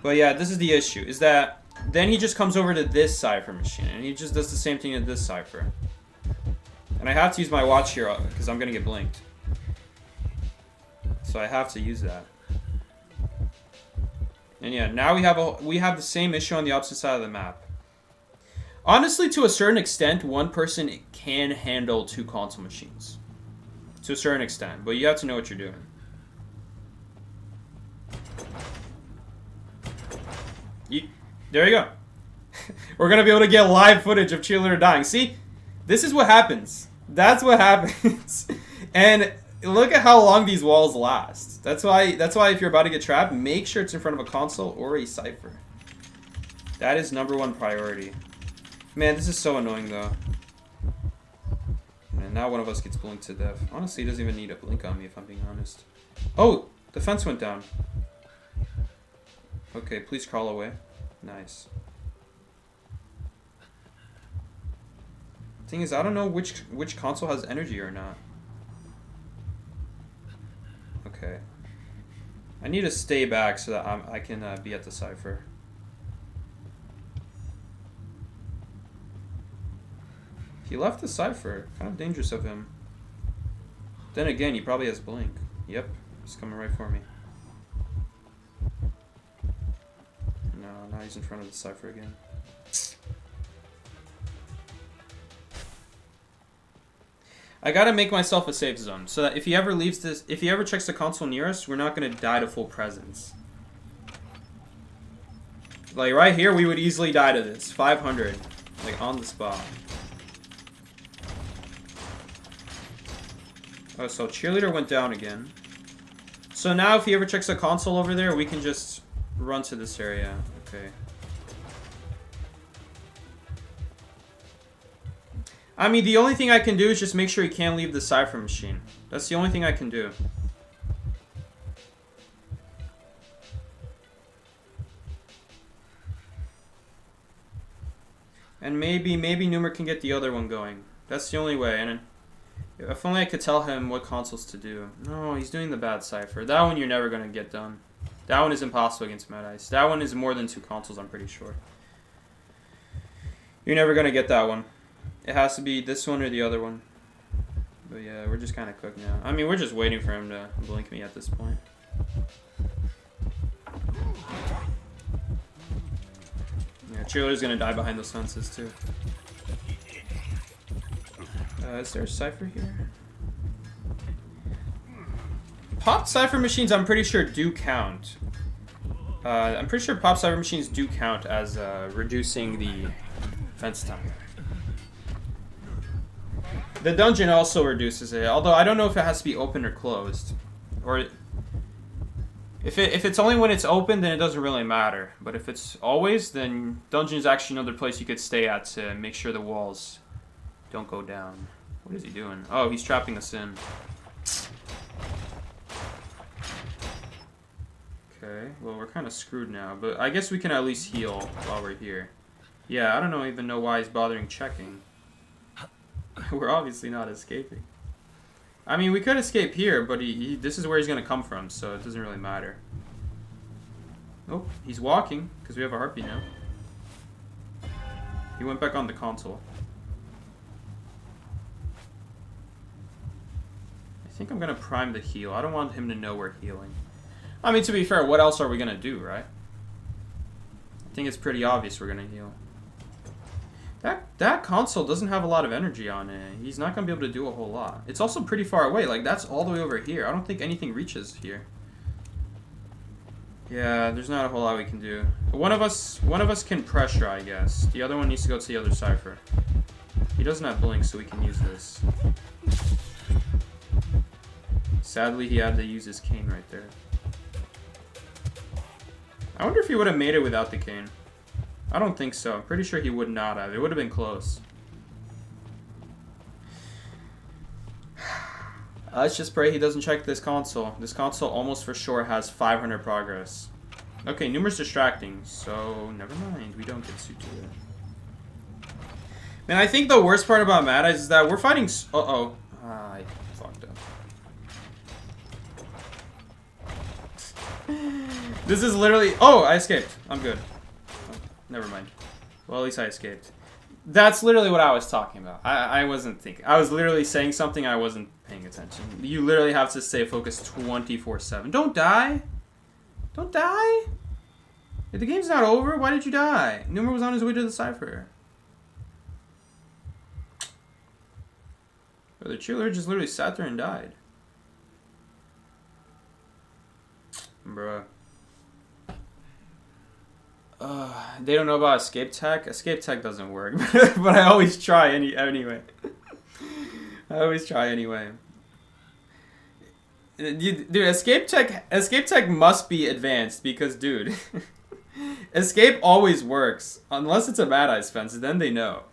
But yeah, this is the issue, is that then he just comes over to this cipher machine, and he just does the same thing at this cipher. And I have to use my watch here, because I'm going to get blinked. So I have to use that. And yeah, now we have the same issue on the opposite side of the map. Honestly, to a certain extent, one person can handle 2 console machines. To a certain extent, but you have to know what you're doing. There you go. We're going to be able to get live footage of cheerleader dying. See? This is what happens. That's what happens. And look at how long these walls last. That's why if you're about to get trapped, make sure it's in front of a console or a cipher. That is #1 priority. Man, this is so annoying though. And now one of us gets blinked to death. Honestly, he doesn't even need a blink on me if I'm being honest. Oh, the fence went down. Okay, please crawl away. Nice. Thing is, I don't know which console has energy or not. Okay. I need to stay back so that I can be at the cipher. He left the cipher. Kind of dangerous of him. Then again, he probably has blink. Yep, he's coming right for me. No, now he's in front of the cipher again. I gotta make myself a safe zone so that if he ever leaves this, if he ever checks the console near us, we're not gonna die to full presence. Like right here, we would easily die to this. 500, like on the spot. Oh, so cheerleader went down again. So now if he ever checks the console over there, we can just run to this area. Okay. I mean, the only thing I can do is just make sure he can't leave the cipher machine. That's the only thing I can do. And maybe Numer can get the other one going. That's the only way. And if only I could tell him what consoles to do. No, he's doing the bad cipher. That one you're never going to get done. That one is impossible against Mad Ice. That one is more than 2 consoles, I'm pretty sure. You're never going to get that one. It has to be this one or the other one. But yeah, we're just kind of cooked now. I mean, we're just waiting for him to blink me at this point. Yeah, cheerleader's going to die behind those fences too. Is there a cipher here? Pop cipher machines, I'm pretty sure, do count. I'm pretty sure pop cipher machines do count as reducing the fence time. The dungeon also reduces it, although I don't know if it has to be open or closed. Or if it's only when it's open, then it doesn't really matter. But if it's always, then dungeon is actually another place you could stay at to make sure the walls don't go down. What is he doing? Oh, he's trapping us in. Okay, well, we're kind of screwed now, but I guess we can at least heal while we're here. Yeah, I don't even know why he's bothering checking. We're obviously not escaping. I mean, we could escape here, but this is where he's going to come from, so it doesn't really matter. Oh, he's walking, because we have a harpy now. He went back on the console. I think I'm going to prime the heal. I don't want him to know we're healing. I mean, to be fair, what else are we going to do, right? I think it's pretty obvious we're going to heal. That console doesn't have a lot of energy on it. He's not going to be able to do a whole lot. It's also pretty far away. Like, that's all the way over here. I don't think anything reaches here. Yeah, there's not a whole lot we can do. One of us can pressure, I guess. The other one needs to go to the other cipher. He doesn't have blink, so we can use this. Sadly, he had to use his cane right there. I wonder if he would have made it without the cane. I don't think so. I'm pretty sure he would not have. It would have been close. Let's just pray he doesn't check this console. This console almost for sure has 500 progress. Okay, Numer's distracting, so never mind. We don't get suited to it. Man, I think the worst part about Mad Eyes is that we're fighting... Uh-oh. I fucked up. This is literally... Oh, I escaped. I'm good. Oh, never mind. Well, at least I escaped. That's literally what I was talking about. I wasn't thinking. I was literally saying something I wasn't paying attention. You literally have to stay focused 24/7. Don't die. Don't die. If the game's not over, why did you die? Numer was on his way to the cipher. But the cheerleader just literally sat there and died. Bruh. They don't know about escape tech. Escape tech doesn't work, but I always try anyway. I always try anyway. Dude, escape tech must be advanced because, dude, escape always works unless it's a Mad Eyes fence. Then they know.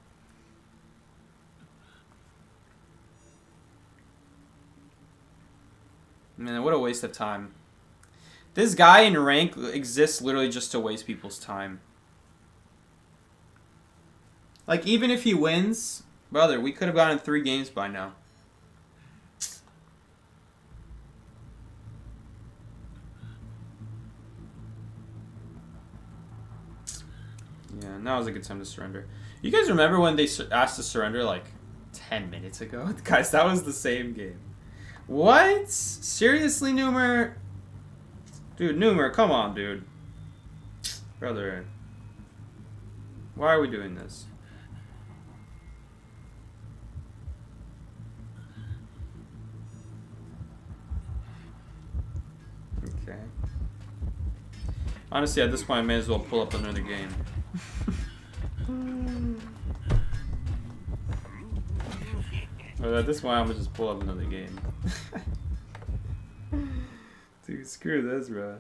Man, what a waste of time. This guy in rank exists literally just to waste people's time. Like, even if he wins, brother, we could have gotten 3 games by now. Yeah, now is a good time to surrender. You guys remember when they asked to surrender like 10 minutes ago? Guys, that was the same game. What? Seriously, Numer? Dude, Numer, come on, dude. Brother. Why are we doing this? Okay. Honestly, at this point, I may as well pull up another game. Or at this point, I'm gonna just pull up another game. Dude, screw this, bro.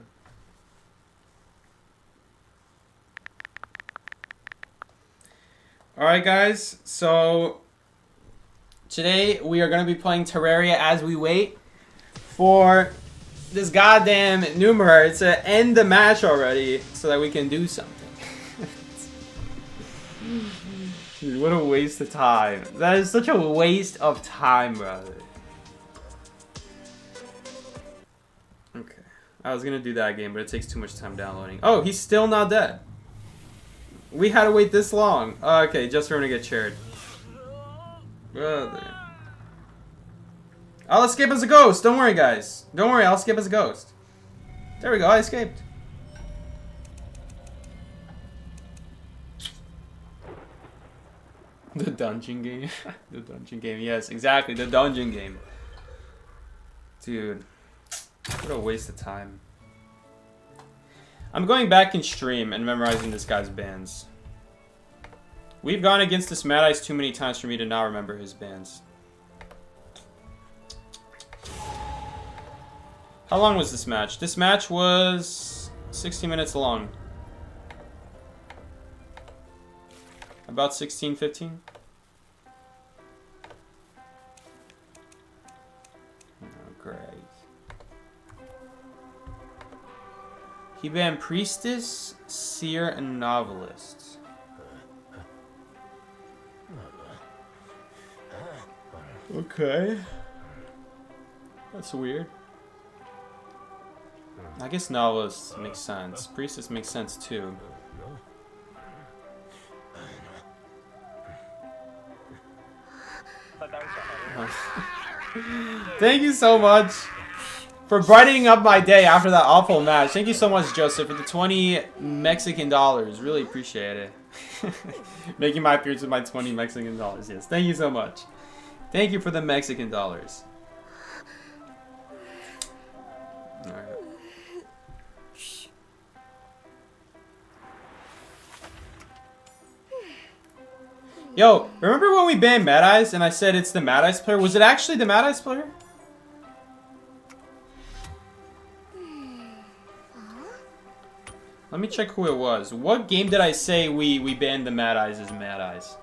Alright, guys, so today we are going to be playing Terraria as we wait for this goddamn numerator to end the match already so that we can do something. Dude, what a waste of time. That is such a waste of time, brother. Okay, I was going to do that game, but it takes too much time downloading. Oh, he's still not dead. We had to wait this long. Okay, just for him to get chaired. Brother. I'll escape as a ghost. Don't worry, guys. Don't worry, I'll escape as a ghost. There we go, I escaped. The dungeon game. The dungeon game, yes, exactly. The dungeon game. Dude. What a waste of time. I'm going back in stream and memorizing this guy's bands. We've gone against this Mad Ice too many times for me to not remember his bands. How long was this match? This match was 60 minutes long. About 16, 15? Oh, great. He banned Priestess, Seer, and Novelist. Okay. That's weird. I guess Novelist makes sense. Priestess makes sense too. Thank you so much for brightening up my day after that awful match. Thank you so much, Joseph, for the 20 Mexican dollars. Really appreciate it. Making my appearance with my 20 Mexican dollars. Yes, thank you so much. Thank you for the Mexican dollars. Alright. Yo, remember when we banned Mad Eyes and I said it's the Mad Eyes player? Was it actually the Mad Eyes player? Let me check who it was. What game did I say we banned the Mad Eyes as Mad Eyes?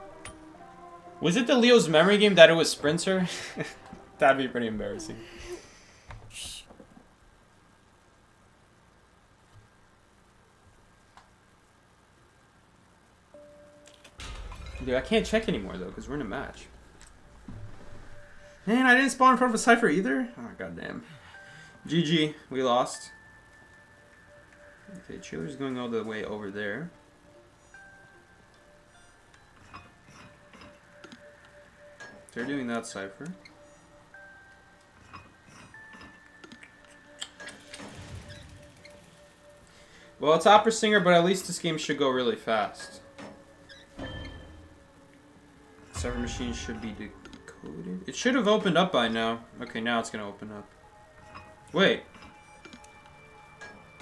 Was it the Leo's Memory game that it was Sprinter? That'd be pretty embarrassing. Dude, I can't check anymore though, because we're in a match. Man, I didn't spawn in front of a Cypher either? Oh, goddamn. GG, we lost. Okay, Chiller's going all the way over there. They're doing that Cypher. Well, it's Opera Singer, but at least this game should go really fast. Cypher machine should be decoded. It should have opened up by now. Okay, now it's gonna open up. Wait.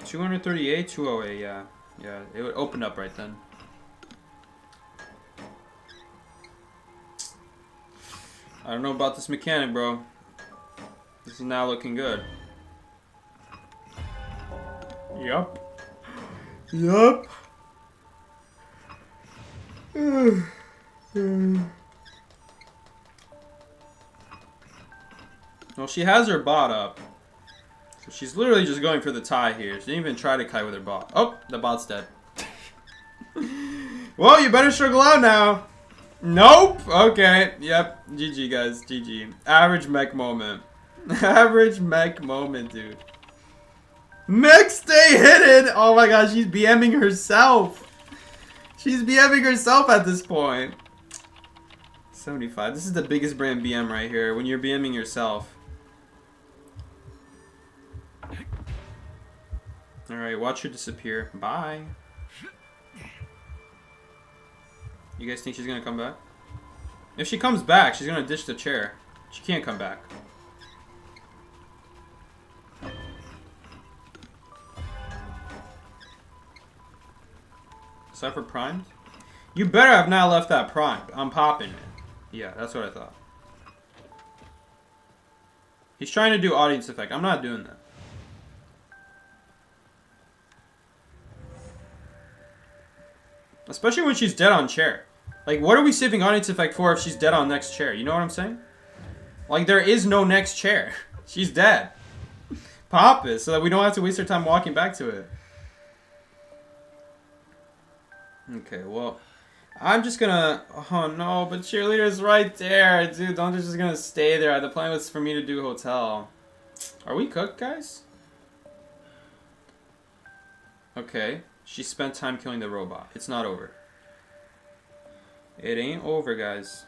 238, 208, yeah. Yeah, it would open up right then. I don't know about this mechanic, bro. This is not looking good. Yup. Yup. Well, she has her bot up. So she's literally just going for the tie here. She didn't even try to kite with her bot. Oh, the bot's dead. Well, you better struggle out now. Nope. Okay. Yep. GG, guys. GG. Average mech moment. Average mech moment, dude. Mech stay hidden. Oh my gosh, she's BMing herself. She's BMing herself at this point. 75. This is the biggest brand BM right here. When you're BMing yourself. Alright, watch her disappear. Bye. You guys think she's gonna come back? If she comes back, she's gonna ditch the chair. She can't come back. Cypher primed? You better have not left that primed. I'm popping it. Yeah, that's what I thought. He's trying to do audience effect. I'm not doing that. Especially when she's dead on chair. Like, what are we saving audience effect for if she's dead on next chair? You know what I'm saying? Like, there is no next chair. She's dead. Pop it so that we don't have to waste our time walking back to it. Okay, well, I'm just gonna... Oh, no, but cheerleader's right there. Dude, don't just gonna stay there. The plan was for me to do hotel. Are we cooked, guys? Okay. She spent time killing the robot. It's not over. It ain't over, guys.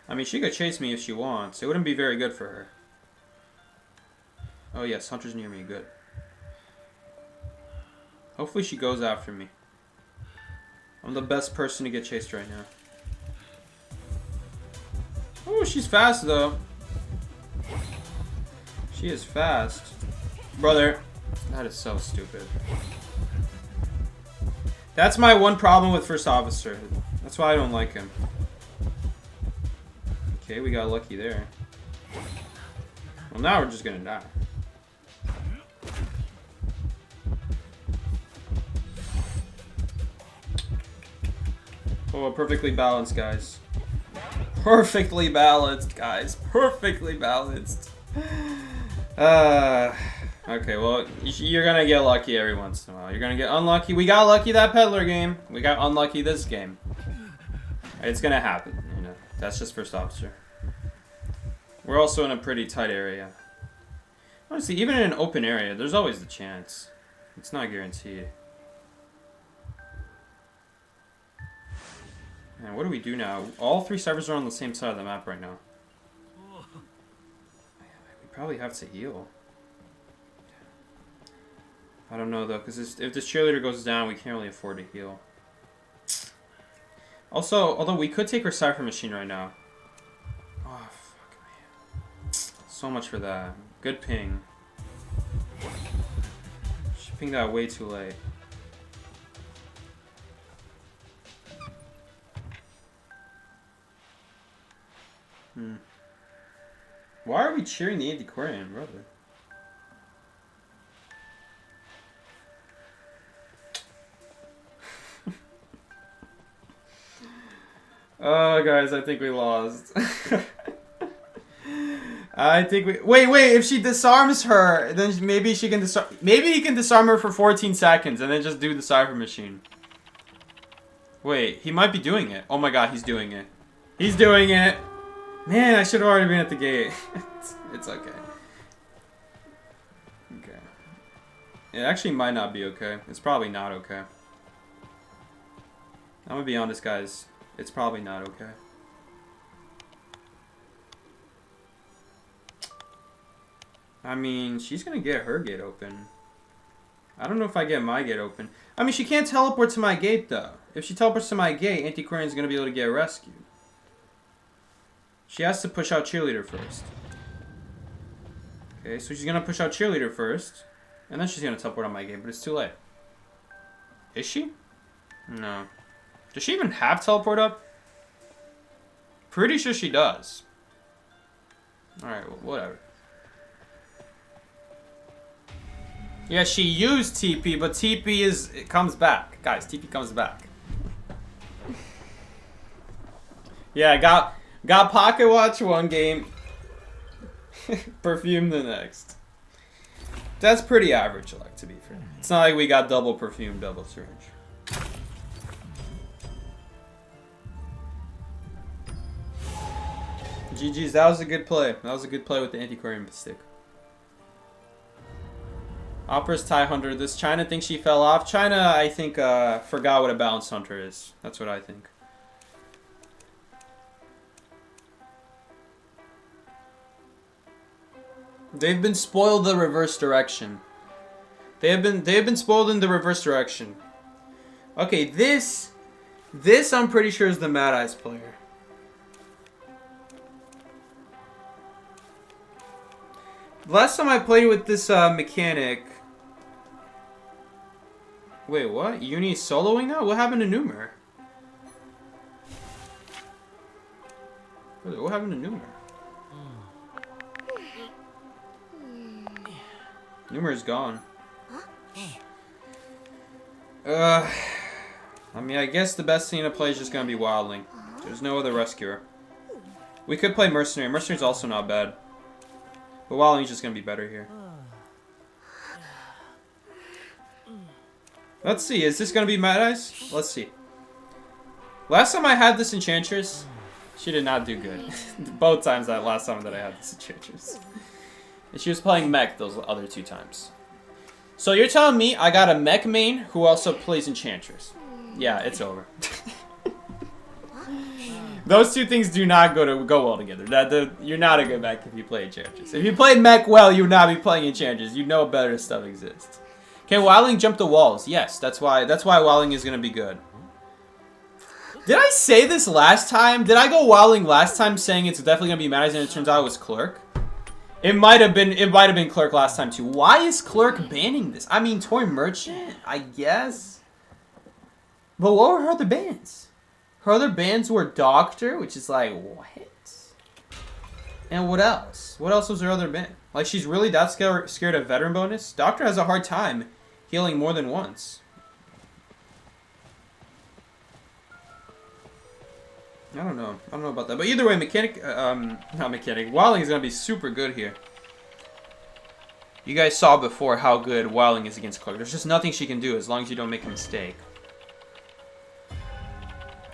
I mean, she could chase me if she wants. It wouldn't be very good for her. Oh, yes. Hunter's near me. Good. Hopefully she goes after me. I'm the best person to get chased right now. Oh, she's fast, though. She is fast. Brother, that is so stupid. That's my one problem with First Officer. That's why I don't like him. Okay, we got lucky there. Well, now we're just gonna die. Oh, perfectly balanced, guys. Perfectly balanced, guys. Perfectly balanced. Okay, well, you're gonna get lucky every once in a while. You're gonna get unlucky. We got lucky that peddler game. We got unlucky this game. It's gonna happen, you know. That's just First Officer. We're also in a pretty tight area. Honestly, even in an open area, there's always the chance. It's not guaranteed. And what do we do now? All three servers are on the same side of the map right now. We probably have to heal. I don't know, though, because if this cheerleader goes down, we can't really afford to heal. Also, although we could take our Cypher machine right now. Oh, fuck, man. So much for that. Good ping. She pinged that way too late. Why are we cheering the antiquarian, brother? Oh, guys, I think we lost. I think we... Wait, if she disarms her, then maybe she can disarm... Maybe he can disarm her for 14 seconds and then just do the Cypher machine. Wait, he might be doing it. Oh my god, he's doing it. He's doing it! Man, I should have already been at the gate. It's okay. Okay. It actually might not be okay. It's probably not okay. I'm gonna be honest, guys. It's probably not okay. I mean, she's gonna get her gate open. I don't know if I get my gate open. I mean, she can't teleport to my gate, though. If she teleports to my gate, Antiquarian's gonna be able to get rescued. She has to push out Cheerleader first. Okay, so she's gonna push out Cheerleader first. And then she's gonna teleport on my gate, but it's too late. Is she? No. Does she even have teleport up? Pretty sure she does. Alright, well, whatever. Yeah, she used TP, but TP it comes back. Guys, TP comes back. Yeah, got Pocket Watch one game. Perfume the next. That's pretty average, like, to be fair. It's not like we got double perfume, double syringe. GG's, that was a good play. That was a good play with the antiquarian stick. Opera's tie hunter. This China thinks she fell off. China, I think, forgot what a balanced hunter is. That's what I think. They've been spoiled the reverse direction. They have been spoiled in the reverse direction. Okay, this I'm pretty sure is the Mad Eyes player. Last time I played with this mechanic. Wait, what? Uni soloing now? What happened to Numer? What happened to Numer? Numer's gone. I mean, I guess the best thing to play is just gonna be Wildling. There's no other rescuer. We could play Mercenary. Mercenary's also not bad. But Wildling's just gonna be better here. Let's see, is this gonna be Mad Eyes? Let's see. Last time I had this Enchantress, she did not do good. Both times last time that I had this Enchantress. And she was playing mech those other 2 times. So you're telling me I got a mech main who also plays Enchantress. Yeah, it's over. Those 2 things do not go well together. You're not a good mech if you play Enchantress. If you play mech well, you would not be playing Enchantress. You know better stuff exists. Can Wildling jump the walls? Yes, that's why Wildling is gonna be good. Did I say this last time? Did I go Wildling last time saying it's definitely gonna be Mad Eyes and it turns out it was Clerk? It might have been Clerk last time too. Why is Clerk banning this? I mean, Toy Merchant, I guess. But what were her other bans? Her other bans were Doctor, which is like, what? And what else? What else was her other ban? Like, she's really that scared of veteran bonus? Doctor has a hard time healing more than once. I don't know. I don't know about that. But either way, not Mechanic. Wildling is going to be super good here. You guys saw before how good Wildling is against Clerk. There's just nothing she can do as long as you don't make a mistake.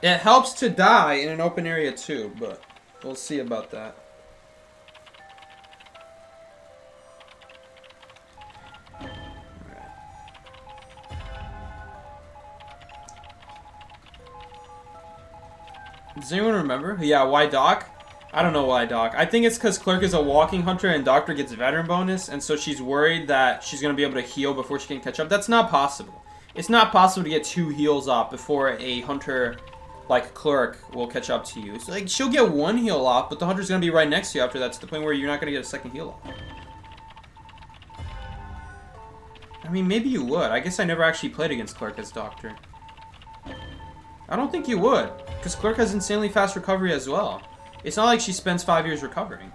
It helps to die in an open area too, but we'll see about that. Does anyone remember? Yeah, why Doc? I don't know why Doc. I think it's because Clerk is a walking hunter and Doctor gets veteran bonus, and so she's worried that she's going to be able to heal before she can catch up. That's not possible. It's not possible to get 2 heals off before a hunter like Clerk will catch up to you. So, like, she'll get 1 heal off, but the hunter's going to be right next to you after that, to the point where you're not going to get a 2nd heal off. I mean, maybe you would. I guess I never actually played against Clerk as Doctor. I don't think you would, because Clerk has insanely fast recovery as well. It's not like she spends 5 years recovering.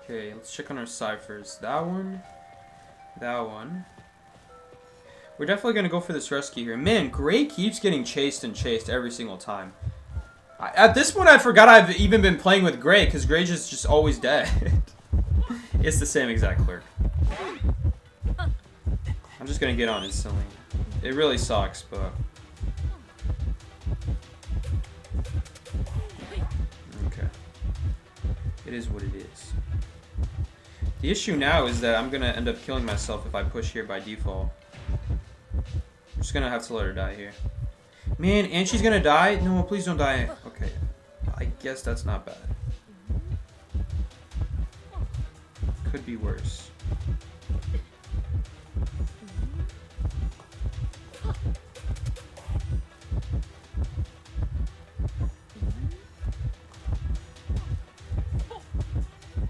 Okay, let's check on our ciphers. That one. That one. We're definitely going to go for this rescue here. Man, Gray keeps getting chased and chased every single time. At this point, I forgot I've even been playing with Gray, because Gray's just always dead. It's the same exact Clerk. I'm just gonna get on instantly. It really sucks, but... Okay. It is what it is. The issue now is that I'm gonna end up killing myself if I push here by default. I'm just gonna have to let her die here. Man, and she's gonna die? No, please don't die. Okay. I guess that's not bad. Could be worse.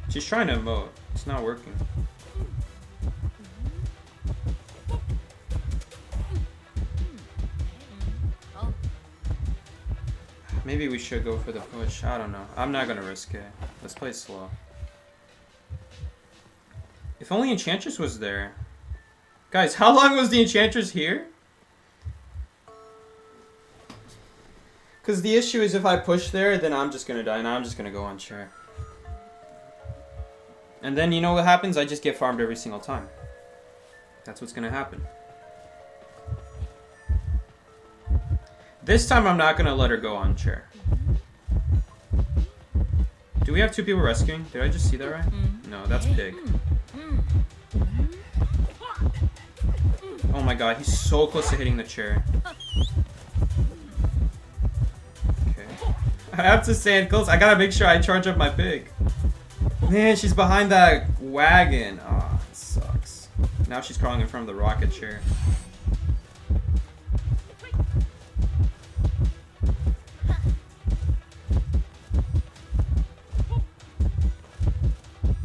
She's trying to emote. It's not working. Maybe we should go for the push. I don't know. I'm not gonna risk it. Let's play it slow. If only Enchantress was there. Guys, how long was the Enchantress here? Because the issue is if I push there, then I'm just going to die, and I'm just going to go on chair. And then you know what happens? I just get farmed every single time. That's what's going to happen. This time I'm not going to let her go on chair. Do we have 2 people rescuing? Did I just see that right? No, that's Pig. Oh my god, he's so close to hitting the chair. Okay. I have to stand close. I gotta make sure I charge up my Pig. Man, she's behind that wagon. Oh, it sucks. Now she's crawling in front of the rocket chair.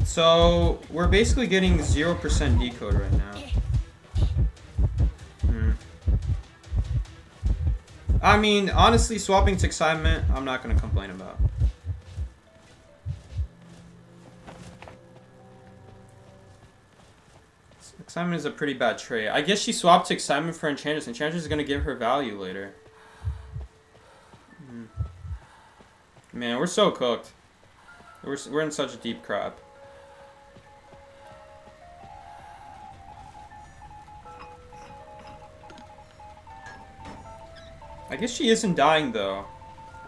So, we're basically getting 0% decode right now. I mean, honestly, swapping to excitement, I'm not going to complain about. Excitement is a pretty bad trait. I guess she swapped to excitement for Enchantress. Enchantress is going to give her value later. Man, we're so cooked. We're in such deep crap. I guess she isn't dying, though.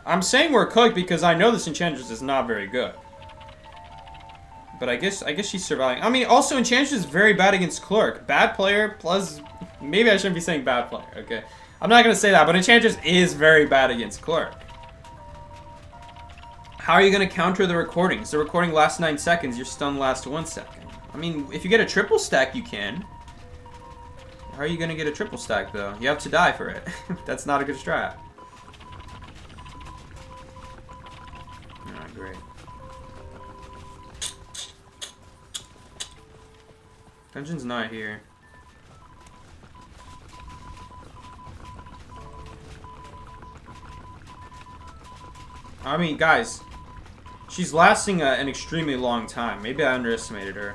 I'm saying we're cooked because I know this Enchantress is not very good. But I guess she's surviving. I mean, also, Enchantress is very bad against Clerk. Bad player plus... Maybe I shouldn't be saying bad player, okay? I'm not going to say that, but Enchantress is very bad against Clerk. How are you going to counter the recordings? The recording lasts 9 seconds, your stun lasts 1 second. I mean, if you get a triple stack, you can. How are you going to get a triple stack, though? You have to die for it. That's not a good strat. Alright, great. Dungeon's not here. I mean, guys, she's lasting an extremely long time. Maybe I underestimated her.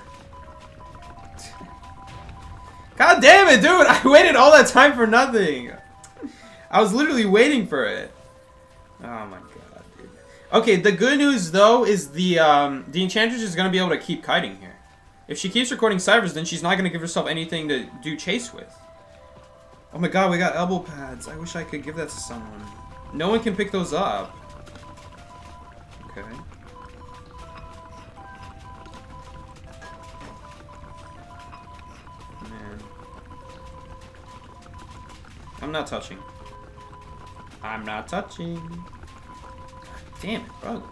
God damn it, dude! I waited all that time for nothing. I was literally waiting for it. Oh my god, dude. Okay, the good news though is the Enchantress is gonna be able to keep kiting here. If she keeps recording ciphers, then she's not gonna give herself anything to do chase with. Oh my god, we got elbow pads. I wish I could give that to someone. No one can pick those up. Okay. I'm not touching. I'm not touching. God damn it, bro.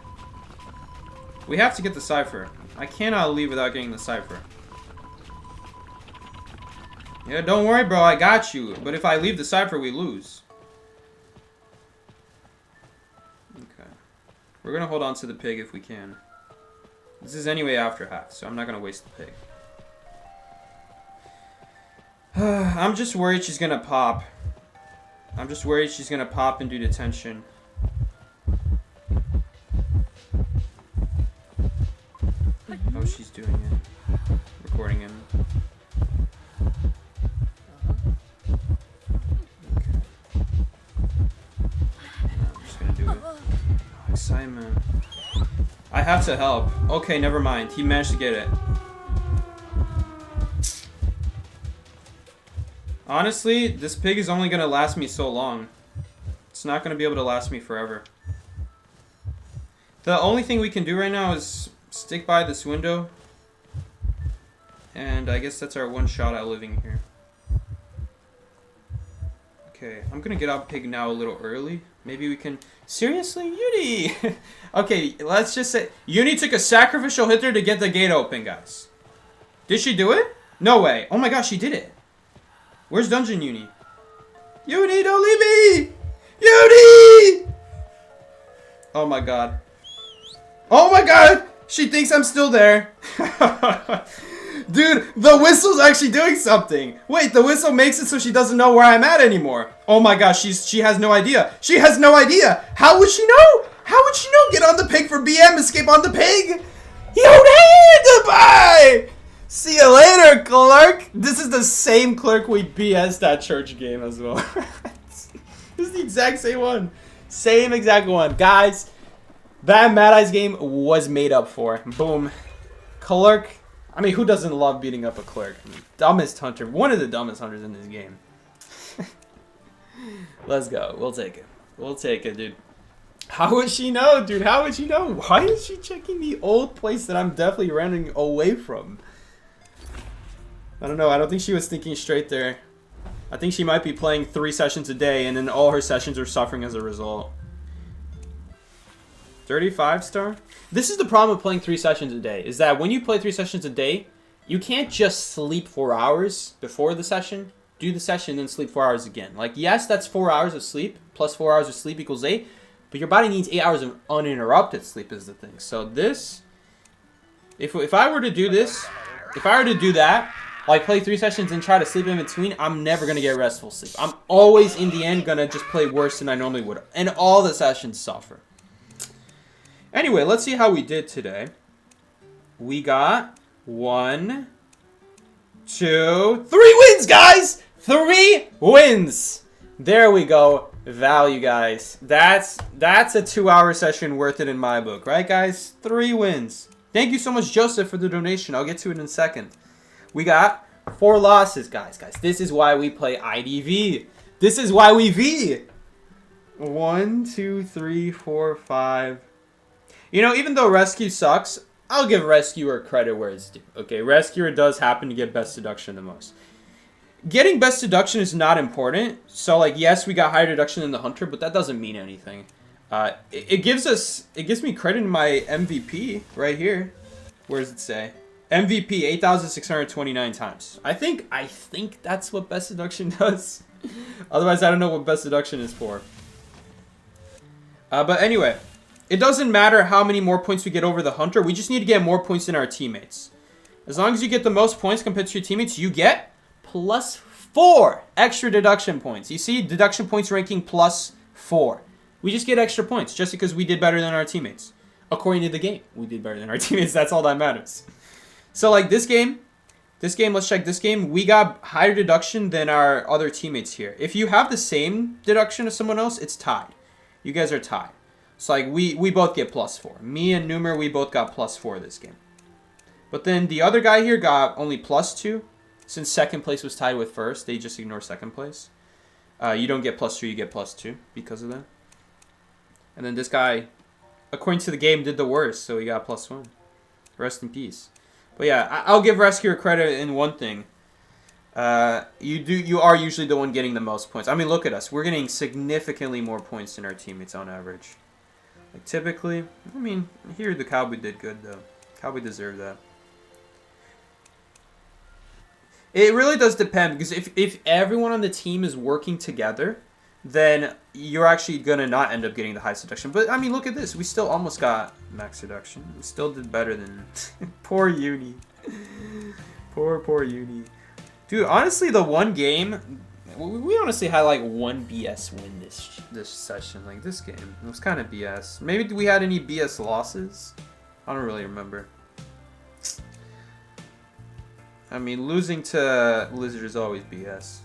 We have to get the cipher. I cannot leave without getting the cipher. Yeah, don't worry, bro. I got you. But if I leave the cipher, we lose. Okay. We're going to hold on to the pig if we can. This is anyway after half, so I'm not going to waste the pig. I'm just worried she's going to pop. I'm just worried she's gonna pop and do detention. Oh, she's doing it. Recording him. Okay. I'm just gonna do it. Oh, excitement. I have to help. Okay, never mind. He managed to get it. Honestly, this pig is only going to last me so long. It's not going to be able to last me forever. The only thing we can do right now is stick by this window. And I guess that's our one shot at living here. Okay, I'm going to get out pig now a little early. Maybe we can... Seriously, Uni! Okay, let's just say... Uni took a sacrificial hit there to get the gate open, guys. Did she do it? No way. Oh my gosh, she did it. Where's Dungeon Uni? Uni, don't leave me! Uni! Oh my god. Oh my god! She thinks I'm still there. Dude, the whistle's actually doing something. Wait, the whistle makes it so she doesn't know where I'm at anymore. Oh my gosh, she has no idea. She has no idea. How would she know? How would she know? Get on the pig for BM, escape on the pig. Yo, goodbye! See you later, Clerk! This is the same Clerk we BS that church game as well. This is the exact same one. Same exact one. Guys, that Mad Eyes game was made up for. Boom. Clerk. I mean, who doesn't love beating up a Clerk? I mean, dumbest hunter. One of the dumbest hunters in this game. Let's go. We'll take it. We'll take it, dude. How would she know, dude? How would she know? Why is she checking the old place that I'm definitely running away from? I don't know. I don't think she was thinking straight there. I think she might be playing 3 sessions a day, and then all her sessions are suffering as a result. 35 star? This is the problem with playing 3 sessions a day, is that when you play 3 sessions a day, you can't just sleep 4 hours before the session, do the session, then sleep 4 hours again. Like, yes, that's 4 hours of sleep, plus 4 hours of sleep equals 8, but your body needs 8 hours of uninterrupted sleep is the thing. So this, if I were to do this, if I were to do that, like play 3 sessions and try to sleep in between, I'm never going to get restful sleep. I'm always, in the end, going to just play worse than I normally would. And all the sessions suffer. Anyway, let's see how we did today. We got 1, 2, 3 wins, guys! 3 wins! There we go. Value, guys. That's a 2-hour session worth it in my book. Right, guys? 3 wins. Thank you so much, Joseph, for the donation. I'll get to it in a second. We got 4 losses, guys. This is why we play IDV. This is why we V. 1, 2, 3, 4, 5. You know, even though Rescue sucks, I'll give Rescuer credit where it's due. Okay, Rescuer does happen to get Best Deduction the most. Getting Best Deduction is not important. So, like, yes, we got higher deduction than the Hunter, but that doesn't mean anything. It gives me credit in my MVP right here. Where does it say? MVP 8,629 times. I think that's what Best Deduction does. Otherwise, I don't know what Best Deduction is for. But anyway, it doesn't matter how many more points we get over the Hunter. We just need to get more points than our teammates. As long as you get the most points compared to your teammates, you get +4 extra deduction points. You see, deduction points ranking +4. We just get extra points just because we did better than our teammates. According to the game, we did better than our teammates. That's all that matters. So, like, this game, let's check this game. We got higher deduction than our other teammates here. If you have the same deduction as someone else, it's tied. You guys are tied. So, like, we both get +4. Me and Numer, we both got +4 this game. But then the other guy here got only +2. Since second place was tied with first, they just ignore second place. You don't get +3, you get +2 because of that. And then this guy, according to the game, did the worst, so he got +1. Rest in peace. But yeah, I'll give Rescuer credit in one thing. You are usually the one getting the most points. I mean, look at us. We're getting significantly more points than our teammates on average. Like, typically, I mean, here the Cowboy did good, though. Cowboy deserved that. It really does depend, because if everyone on the team is working together, then you're actually going to not end up getting the highest deduction. But, I mean, look at this. We still almost got max deduction. We still did better than... Poor Uni. Poor Uni. Dude, honestly, the one game... We honestly had, like, 1 BS win this session. Like, this game. It was kind of BS. Maybe we had any BS losses? I don't really remember. I mean, losing to Lizard is always BS.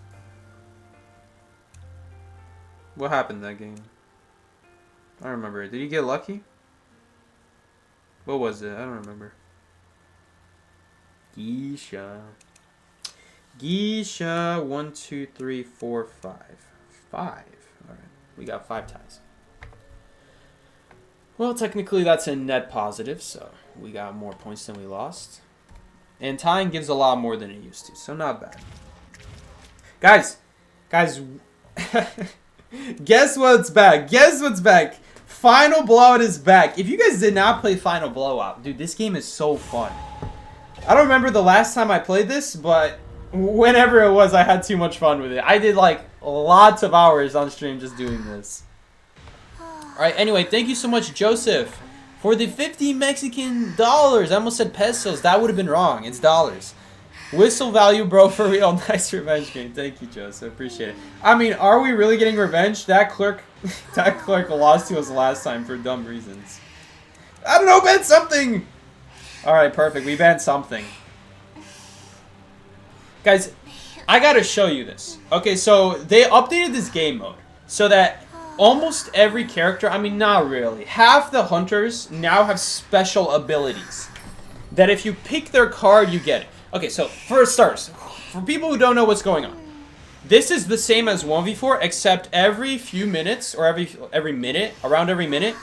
What happened that game? I don't remember. Did he get lucky? What was it? I don't remember. Geisha. Geisha. 1, 2, 3, 4, 5. 5. Alright. We got 5 ties. Well, technically that's a net positive, so we got more points than we lost. And tying gives a lot more than it used to, so not bad. Guys, guess what's back? Guess what's back? Final Blowout is back. If you guys did not play Final Blowout, dude, this game is so fun. I don't remember the last time I played this, but whenever it was, I had too much fun with it. I did, like, lots of hours on stream just doing this. Alright, anyway, thank you so much, Joseph, for the 50 Mexican dollars. I almost said pesos. That would have been wrong. It's dollars. Whistle value, bro, for real. Nice revenge game. Thank you, Joseph. Appreciate it. I mean, are we really getting revenge? That clerk lost to us last time for dumb reasons. I don't know, ban something! Alright, perfect. We banned something. Guys, I gotta show you this. Okay, so they updated this game mode so that almost every character, I mean, not really, half the hunters now have special abilities that if you pick their card, you get it. Okay, so for starters, for people who don't know what's going on, this is the same as 1v4, except every few minutes, or every minute, around every minute,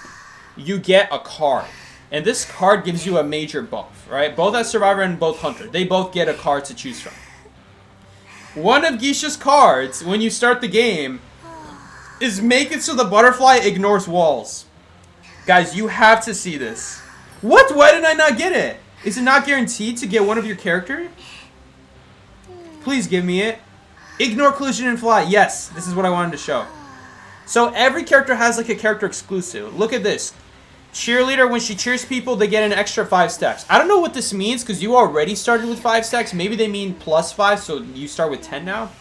you get a card. And this card gives you a major buff, right? Both as Survivor and both Hunter. They both get a card to choose from. One of Geisha's cards, when you start the game, is make it so the butterfly ignores walls. Guys, you have to see this. What? Why did I not get it? Is it not guaranteed to get one of your character? Please give me it. Ignore collision and fly. Yes, this is what I wanted to show. So every character has like a character exclusive. Look at this. Cheerleader, when she cheers people, they get an extra 5 stacks. I don't know what this means because you already started with 5 stacks. Maybe they mean +5, so you start with 10 now.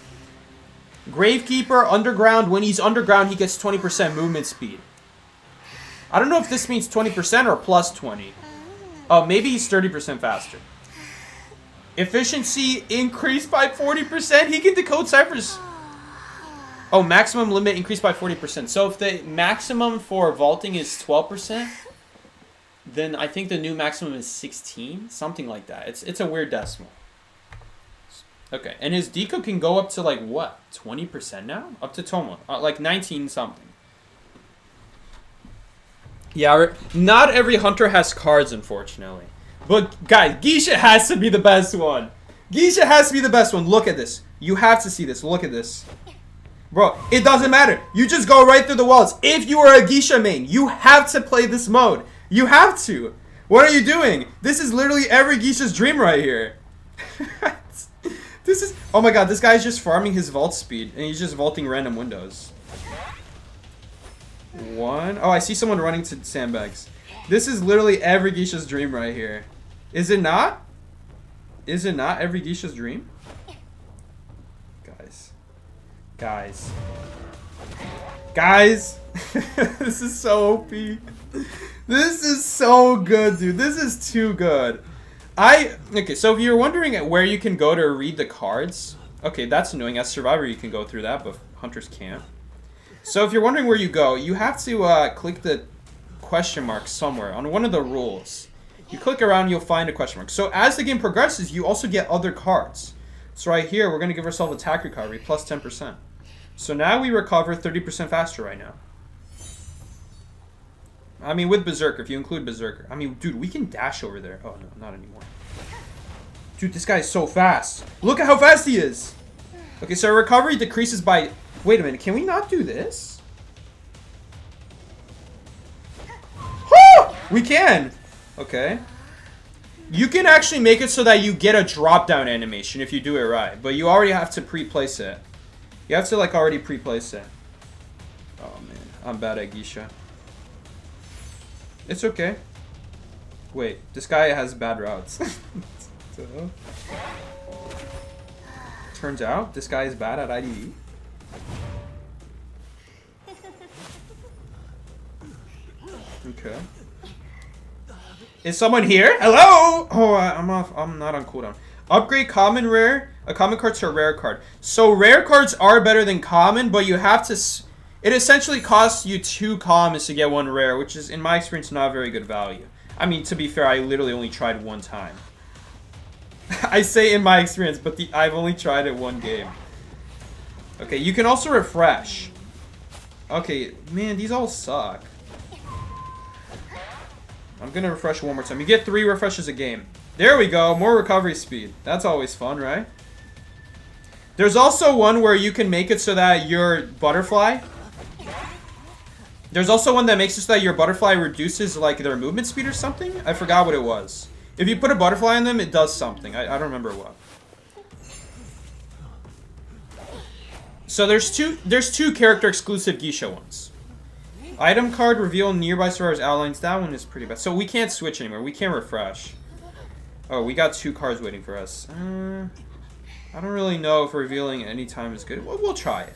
Gravekeeper, underground. When he's underground, he gets 20% movement speed. I don't know if this means 20% or +20. Oh, maybe he's 30% faster. Efficiency increased by 40%. He can decode ciphers. Oh, maximum limit increased by 40%. So if the maximum for vaulting is 12%, then I think the new maximum is 16, something like that. It's a weird decimal. Okay, and his deco can go up to like what? 20% now? Up to Tomo, like 19 something. Yeah, not every hunter has cards, unfortunately. But guys, Geisha has to be the best one. Geisha has to be the best one. Look at this. You have to see this. Look at this. Bro, it doesn't matter. You just go right through the walls. If you are a Geisha main, you have to play this mode. You have to. What are you doing? This is literally every Geisha's dream right here. This is... Oh my god, this guy's just farming his vault speed. And he's just vaulting random windows. One. Oh, I see someone running to sandbags. This is literally every Geisha's dream right here. Is it not? Is it not every Geisha's dream? Guys. Guys. This is so OP. This is so good, dude. This is too good. Okay, so if you're wondering where you can go to read the cards, okay, that's annoying. As Survivor, you can go through that, but Hunters can't. So if you're wondering where you go, you have to click the question mark somewhere on one of the rules. You click around, you'll find a question mark. So as the game progresses, you also get other cards. So right here, we're going to give ourselves attack recovery, plus 10%. So now we recover 30% faster right now. I mean, with Berserker, if you include Berserker. I mean, dude, we can dash over there. Oh, no, not anymore. Dude, this guy is so fast. Look at how fast he is. Okay, so our recovery decreases by... Wait a minute, can we not do this? We can. Okay. You can actually make it so that you get a drop-down animation if you do it right. But you already have to pre-place it. You have to, like, already pre-place it. Oh, man. I'm bad at Geisha. It's okay. Wait, this guy has bad routes. So, turns out, this guy is bad at IDE. Okay. Is someone here? Hello? Oh, I'm off. I'm not on cooldown. Upgrade common rare. A common card to a rare card. So rare cards are better than common, but you have to... It essentially costs you 2 commons to get 1 rare, which is, in my experience, not very good value. I mean, to be fair, I literally only tried 1 time. I say in my experience, but I've only tried it 1 game. Okay, you can also refresh. Okay, man, these all suck. I'm gonna refresh 1 more time. You get 3 refreshes a game. There we go, more recovery speed. That's always fun, right? There's also one where you can make it so that your butterfly... There's also one that makes it so that your butterfly reduces, like, their movement speed or something. I forgot what it was. If you put a butterfly on them, it does something. I don't remember what. So there's two character exclusive Geisha ones. Item card reveal nearby survivors' outlines. That one is pretty bad. So we can't switch anymore. We can't refresh. Oh, we got 2 cards waiting for us. I don't really know if revealing any time is good. We'll try it.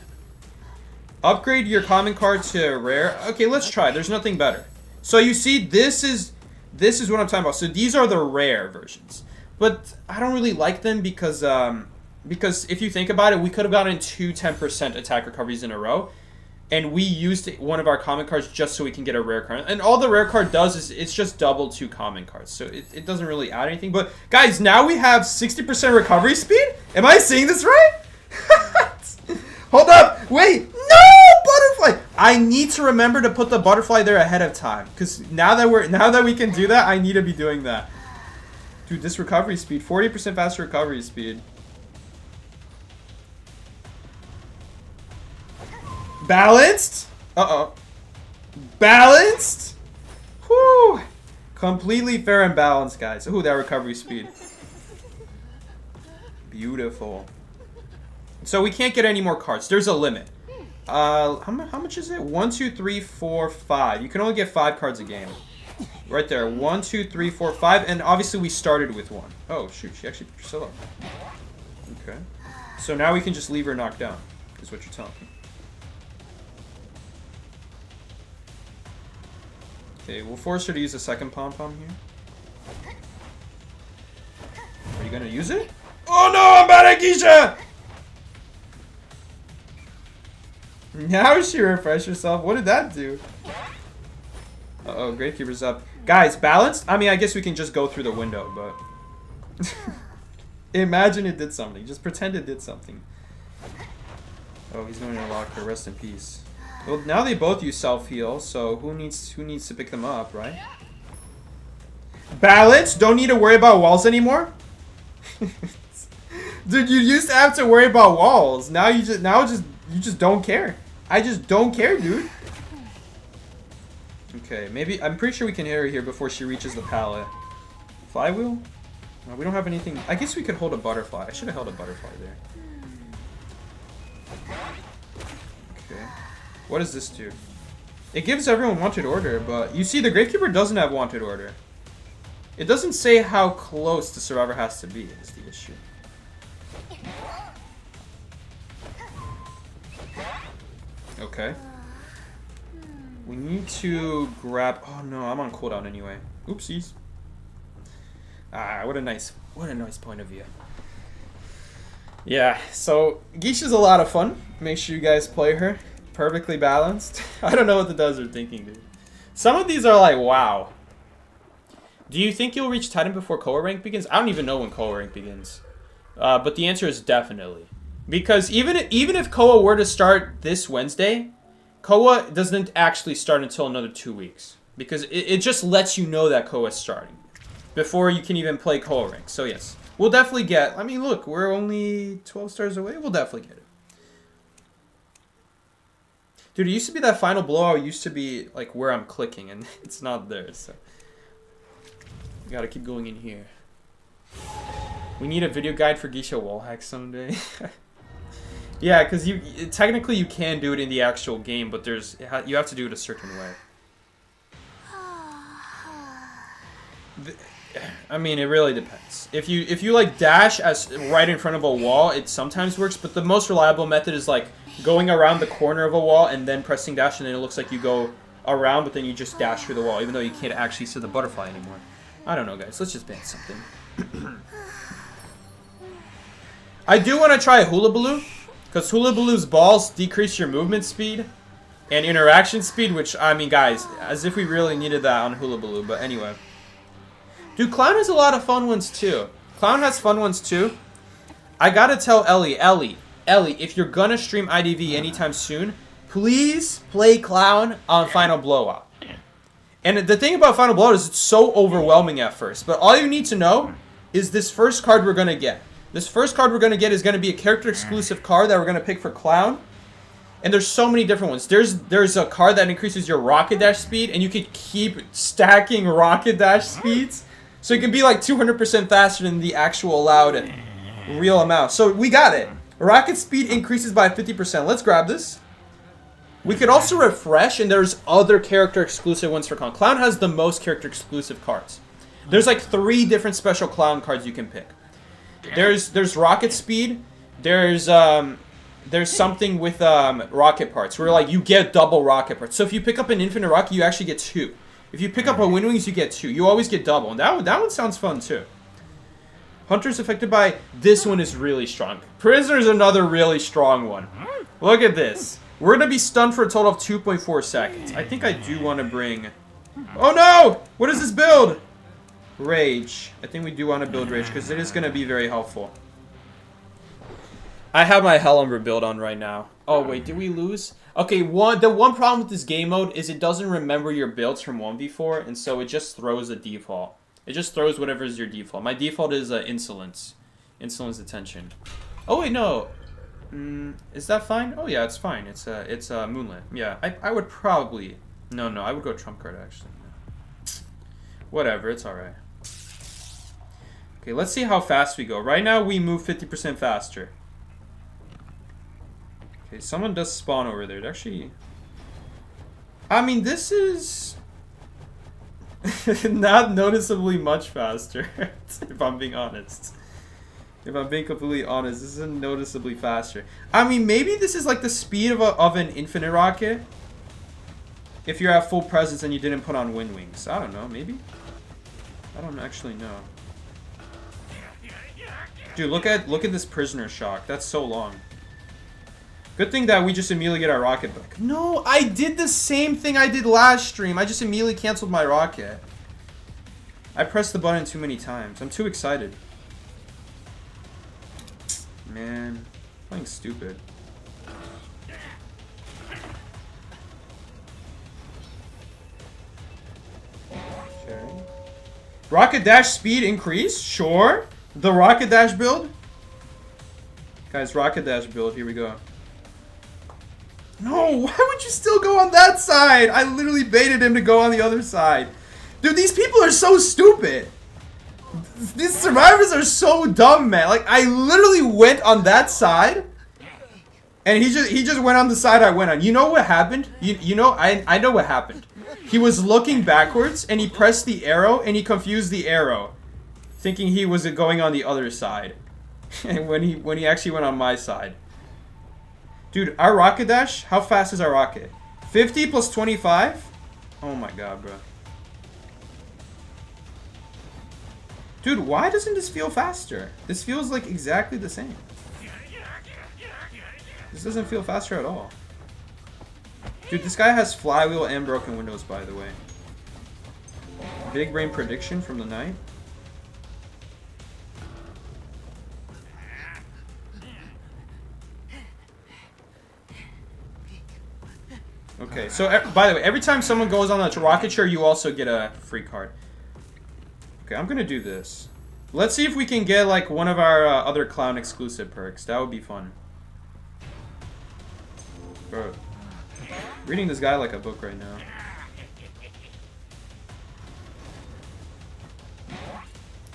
Upgrade your common card to rare. Okay, let's try. There's nothing better. So you see, this is what I'm talking about. So these are the rare versions. But I don't really like them because if you think about it, we could have gotten 2 10% attack recoveries in a row. And we used one of our common cards just so we can get a rare card. And all the rare card does is it's just double 2 common cards. So it doesn't really add anything. But guys, now we have 60% recovery speed? Am I seeing this right? Hold up. Wait. No! Butterfly! I need to remember to put the butterfly there ahead of time. Because now that we can do that, I need to be doing that. Dude, this recovery speed. 40% faster recovery speed. Balanced? Uh-oh. Balanced? Completely fair and balanced, guys. Ooh, that recovery speed. Beautiful. So we can't get any more cards. There's a limit. How much is it? 1, 2, 3, 4, 5. You can only get 5 cards a game. Right there. 1, 2, 3, 4, 5. And obviously we started with 1. Oh, shoot. She actually picked herself up. Okay. So now we can just leave her knocked down, is what you're telling me. Okay, we'll force her to use a second pom-pom here. Are you gonna use it? Oh no, I'm bad at Geisha! Now she refreshed herself. What did that do? Uh-oh, Gamekeeper's up. Guys, balanced? I mean, I guess we can just go through the window, but... Imagine it did something. Just pretend it did something. Oh, he's going to lock her. Rest in peace. Well, now they both use self-heal, so who needs to pick them up, right? Balance? Don't need to worry about walls anymore? Dude, you used to have to worry about walls. Now you just don't care. I just don't care, dude. Okay, maybe I'm pretty sure we can hit her here before she reaches the pallet. Flywheel? No, we don't have anything. I guess we could hold a butterfly. I should have held a butterfly there. Okay. What does this do? It gives everyone wanted order, but you see the Gamekeeper doesn't have wanted order. It doesn't say how close the survivor has to be, is the issue. Okay. We need to grab... Oh no, I'm on cooldown anyway. Oopsies. Ah, what a nice point of view. Yeah, so Geisha's a lot of fun. Make sure you guys play her. Perfectly balanced. I don't know what the devs are thinking, dude. Some of these are like, wow. Do you think you'll reach Titan before COA rank begins? I don't even know when COA rank begins. But the answer is definitely. Because even if COA were to start this Wednesday, COA doesn't actually start until another 2 weeks. Because it just lets you know that COA is starting before you can even play COA rank. So yes, we'll definitely get... I mean, look, we're only 12 stars away. We'll definitely get it. Dude, it used to be that final blowout used to be like where I'm clicking, and it's not there, so... We gotta keep going in here. We need a video guide for Geisha wall hack someday. Yeah, because technically you can do it in the actual game, but you have to do it a certain way. I mean, it really depends. If you like dash as right in front of a wall, it sometimes works, but the most reliable method is like going around the corner of a wall and then pressing dash, and then it looks like you go around, but then you just dash through the wall, even though you can't actually see the butterfly anymore. I don't know, guys. Let's just ban something. I do want to try Hula Baloo, because Hula Baloo's balls decrease your movement speed and interaction speed, which, I mean, guys, as if we really needed that on Hula Baloo, but anyway. Dude, Clown has a lot of fun ones, too. Clown has fun ones, too. I gotta tell Ellie, if you're gonna stream IDV anytime soon, please play Clown on Final Blowout. And the thing about Final Blowout is it's so overwhelming at first, but all you need to know is this first card we're gonna get. This first card we're gonna get is gonna be a character-exclusive card that we're gonna pick for Clown. And there's so many different ones. There's a card that increases your rocket dash speed, and you can keep stacking rocket dash speeds. So it can be like 200% faster than the actual allowed real amount. So we got it. Rocket speed increases by 50%. Let's grab this. We could also refresh, and there's other character-exclusive ones for Clown. Clown has the most character-exclusive cards. There's like 3 different special Clown cards you can pick. There's rocket speed. There's something with rocket parts where like you get double rocket parts. So if you pick up an infinite rocket, you actually get 2. If you pick up a wind wings, you get 2. You always get double, and that one sounds fun too. Hunter's affected by this one is really strong. Prisoner's another really strong one. Look at this. We're gonna be stunned for a total of 2.4 seconds. I think I do want to bring. Oh no! What is this build? Rage. I think we do want to build Rage because it is going to be very helpful. I have my Hellumber build on right now. Oh wait, did we lose? Okay, the one problem with this game mode is it doesn't remember your builds from 1v4, and so it just throws a default. It just throws whatever is your default. My default is Insolence. Insolence Detention. Oh wait, no. Is that fine? Oh yeah, it's fine. It's Moonlit. Yeah, I would probably... No, I would go Trump card actually. Whatever, it's alright. Okay, let's see how fast we go. Right now, we move 50% faster. Okay, someone does spawn over there. It actually... I mean, this is... not noticeably much faster, if I'm being honest. If I'm being completely honest, this isn't noticeably faster. I mean, maybe this is like the speed of an infinite rocket. If you're at full presence and you didn't put on wind wings. I don't know, maybe? I don't actually know. Dude, look at this prisoner shock. That's so long. Good thing that we just immediately get our rocket back. No, I did the same thing I did last stream. I just immediately canceled my rocket. I pressed the button too many times. I'm too excited. Man, playing stupid. Okay. Rocket dash speed increase? Sure. The rocket dash build? Guys, rocket dash build. Here we go. No, why would you still go on that side? I literally baited him to go on the other side. Dude, these people are so stupid. These survivors are so dumb, man. Like, I literally went on that side. And he just went on the side I went on. You know what happened? You know, I know what happened. He was looking backwards and he pressed the arrow and he confused the arrow. Thinking he was going on the other side. And when he actually went on my side. Dude, our rocket dash, how fast is our rocket? 50 plus 25? Oh my god, bro. Dude, why doesn't this feel faster? This feels like exactly the same. This doesn't feel faster at all. Dude, this guy has flywheel and broken windows, by the way. Big brain prediction from the night. Okay, so by the way, every time someone goes on a rocket chair, you also get a free card. Okay, I'm gonna do this. Let's see if we can get like one of our other clown exclusive perks. That would be fun. Bro, reading this guy like a book right now.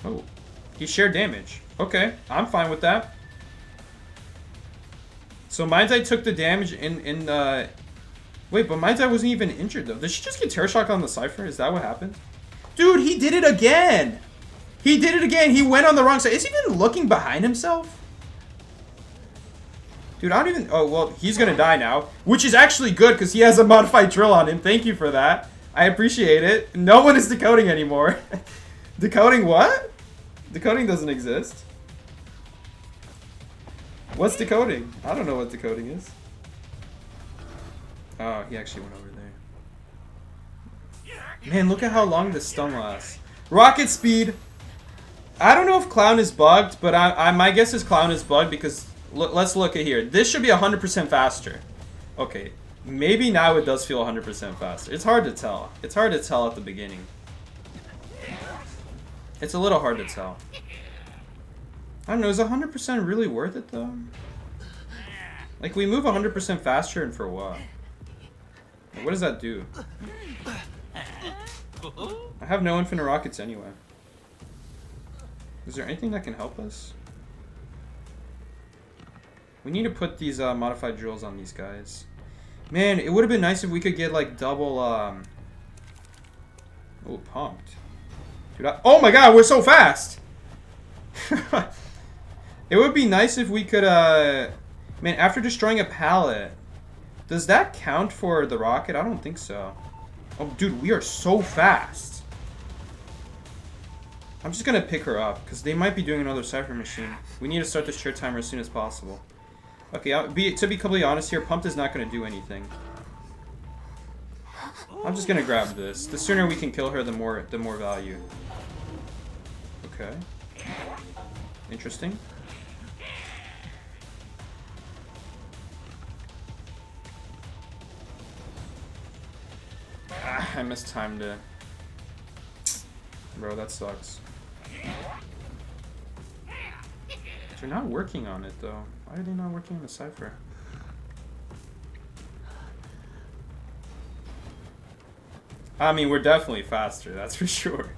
Oh, he shared damage. Okay, I'm fine with that. So Mind's Eye took the damage in wait, but Mind's Eye wasn't even injured though. Did she just get terror shock on the Cypher? Is that what happened? Dude, he did it again! He did it again! He went on the wrong side. Is he even looking behind himself? Dude, I don't even... Oh, well, he's gonna die now. Which is actually good, because he has a modified drill on him. Thank you for that. I appreciate it. No one is decoding anymore. Decoding what? Decoding doesn't exist. What's decoding? I don't know what decoding is. Oh, he actually went over there. Man, look at how long this stun lasts. Rocket speed. I don't know if Clown is bugged, but my guess is Clown is bugged because let's look at here. This should be 100% faster. Okay, maybe now it does feel 100% faster. It's hard to tell. It's hard to tell at the beginning. It's a little hard to tell. I don't know, is 100% really worth it though? Like, we move 100% faster and for what? What does that do? I have no infinite rockets anyway. Is there anything that can help us? We need to put these modified drills on these guys. Man, it would have been nice if we could get like double oh, pumped. Dude, oh my god, we're so fast! It would be nice if we could man, after destroying a pallet, does that count for the rocket? I don't think so. Oh, dude, we are so fast. I'm just gonna pick her up, because they might be doing another Cypher machine. We need to start this chair timer as soon as possible. Okay, to be completely honest here, Pumped is not gonna do anything. I'm just gonna grab this. The sooner we can kill her, the more value. Okay. Interesting. I mistimed it. Bro, that sucks. They're not working on it, though. Why are they not working on the Cypher? I mean, we're definitely faster, that's for sure.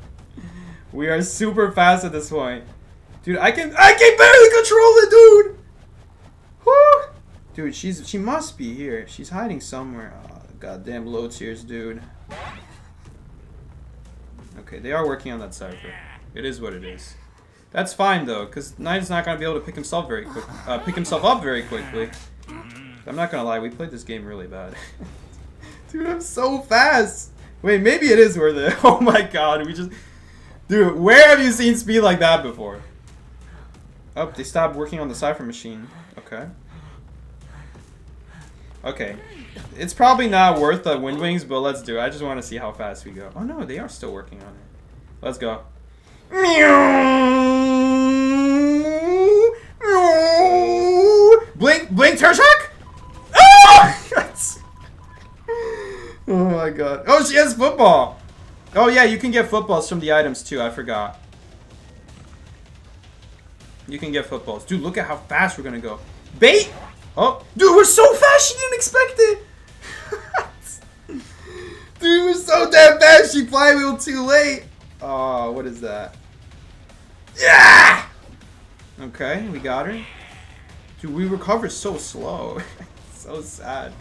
We are super fast at this point. Dude, I can barely control it, dude! Woo! Dude, she must be here. She's hiding somewhere. Oh, goddamn low tiers, dude. Okay, they are working on that cipher. It is what it is. That's fine though, because Knight's not gonna be able to pick himself up very quickly. I'm not gonna lie, we played this game really bad. Dude, I'm so fast. Wait, maybe it is worth it. Oh my god, dude, where have you seen speed like that before? Oh, they stopped working on the cipher machine. Okay. Okay. It's probably not worth the wind wings, but let's do it. I just want to see how fast we go. Oh no, they are still working on it. Let's go. Blink, Tershak! Oh! Oh my god. Oh, she has football! Oh yeah, you can get footballs from the items too, I forgot. You can get footballs. Dude, look at how fast we're gonna go. Bait! Oh, dude, we're so fast, she didn't expect it! Dude, we're so damn fast, she flywheeled too late! Oh, what is that? Yeah! Okay, we got her. Dude, we recover so slow. So sad.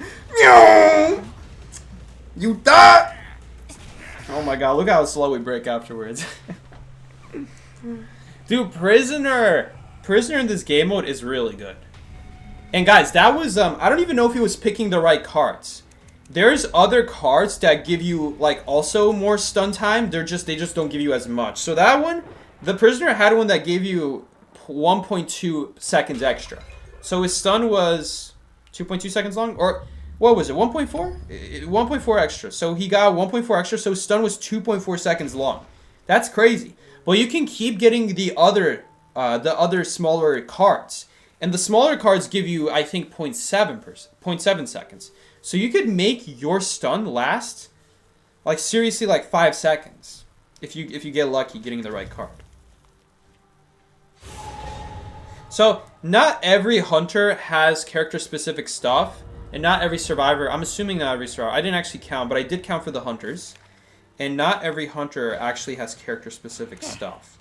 You thought? Oh my god, look how slow we break afterwards. Dude, Prisoner in this game mode is really good. And guys, that was, I don't even know if he was picking the right cards. There's other cards that give you, like, also more stun time. They just don't give you as much. So that one, the Prisoner had one that gave you 1.2 seconds extra. So his stun was 2.2 seconds long, or what was it, 1.4? 1.4 extra. So he got 1.4 extra, so his stun was 2.4 seconds long. That's crazy. But you can keep getting the other smaller cards. And the smaller cards give you, I think, 0.7 seconds. So you could make your stun last, like, seriously, like 5 seconds. If you get lucky getting the right card. So, not every hunter has character-specific stuff. And not every survivor, I'm assuming not every survivor. I didn't actually count, but I did count for the hunters. And not every hunter actually has character-specific stuff.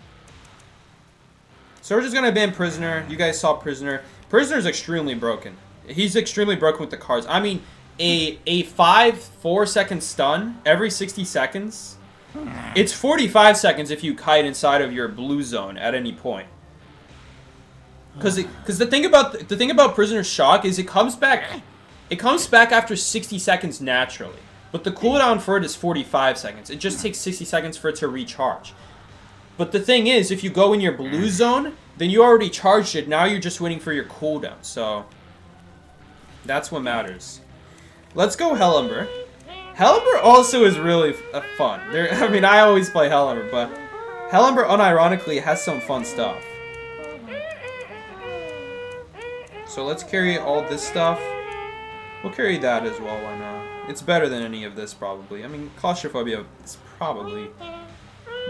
So we're just going to ban Prisoner. You guys saw Prisoner. Prisoner's extremely broken. He's extremely broken with the cards. I mean, a 4 second stun every 60 seconds. It's 45 seconds if you kite inside of your blue zone at any point. Because the thing about Prisoner's Shock is it comes back after 60 seconds naturally. But the cooldown for it is 45 seconds. It just takes 60 seconds for it to recharge. But the thing is, if you go in your blue zone, then you already charged it. Now you're just waiting for your cooldown. So, that's what matters. Let's go Hellember. Hellember also is really fun. I mean, I always play Hellember, but Hellember unironically has some fun stuff. So let's carry all this stuff. We'll carry that as well, why not? It's better than any of this, probably. I mean, claustrophobia is probably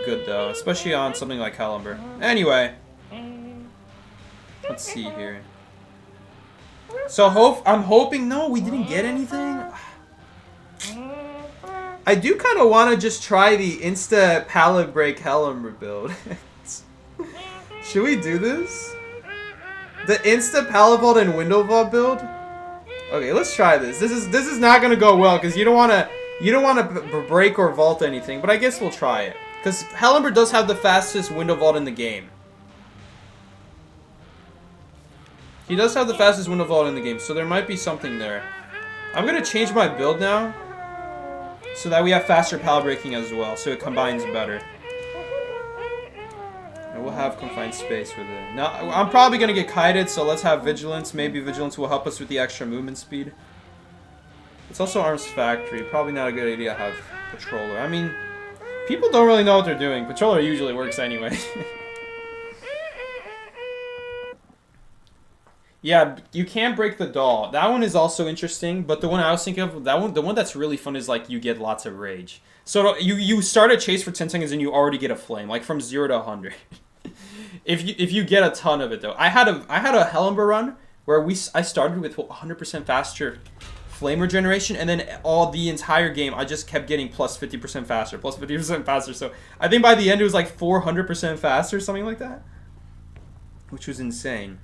good, though. Especially on something like Hellember. Anyway. Let's see here. So, I'm hoping... No, we didn't get anything? I do kind of want to just try the Insta Pallet Break Hellember build. Should we do this? The Insta Pallet Vault and Window Vault build? Okay, let's try this. This is not gonna go well because you don't wanna break or vault anything. But I guess we'll try it because Hellember does have the fastest window vault in the game. He does have the fastest window vault in the game, so there might be something there. I'm gonna change my build now so that we have faster pallet breaking as well, so it combines better. And we'll have confined space with it. Now, I'm probably going to get kited, so let's have Vigilance. Maybe Vigilance will help us with the extra movement speed. It's also Arms Factory. Probably not a good idea to have Patroller. I mean, people don't really know what they're doing. Patroller usually works anyway. Yeah, you can't break the doll. That one is also interesting, but the one I was thinking of, the one that's really fun is like you get lots of rage. So you start a chase for 10 seconds and you already get a flame, like from 0 to 100. If you get a ton of it though. I had a Hellember run where I started with 100% faster flame regeneration, and then all the entire game I just kept getting plus 50% faster, plus 50% faster. So I think by the end it was like 400% faster, something like that, which was insane.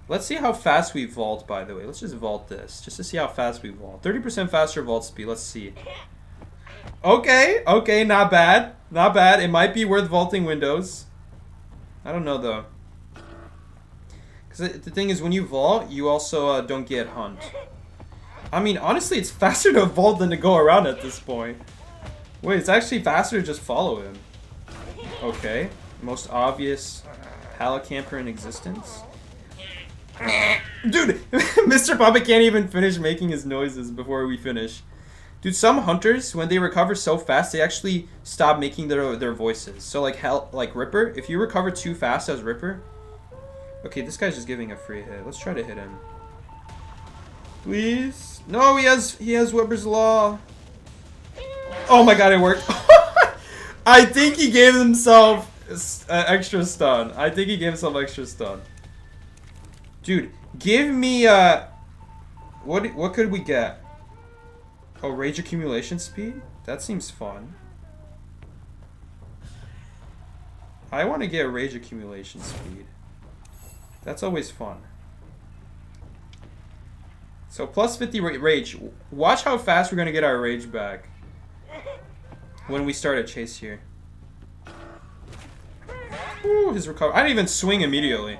Let's see how fast we vault, by the way. Let's just vault this, just to see how fast we vault. 30% faster vault speed, let's see. Okay, okay, not bad. Not bad. It might be worth vaulting windows. I don't know, though. Because the thing is, when you vault, you also don't get hunt. I mean, honestly, it's faster to vault than to go around at this point. Wait, it's actually faster to just follow him. Okay. Most obvious camper in existence. Dude, Mr. Puppet can't even finish making his noises before we finish. Dude, some hunters, when they recover so fast, they actually stop making their voices. So like Ripper, if you recover too fast as Ripper. Okay, this guy's just giving a free hit. Let's try to hit him. Please. No, he has Weber's Law. Oh my god, it worked. I think he gave himself extra stun. I think he gave himself extra stun. Dude, give me what could we get? Oh, rage accumulation speed? That seems fun. I want to get rage accumulation speed. That's always fun. So plus 50 rage. Watch how fast we're going to get our rage back when we start a chase here. Ooh, his recovery. I didn't even swing immediately.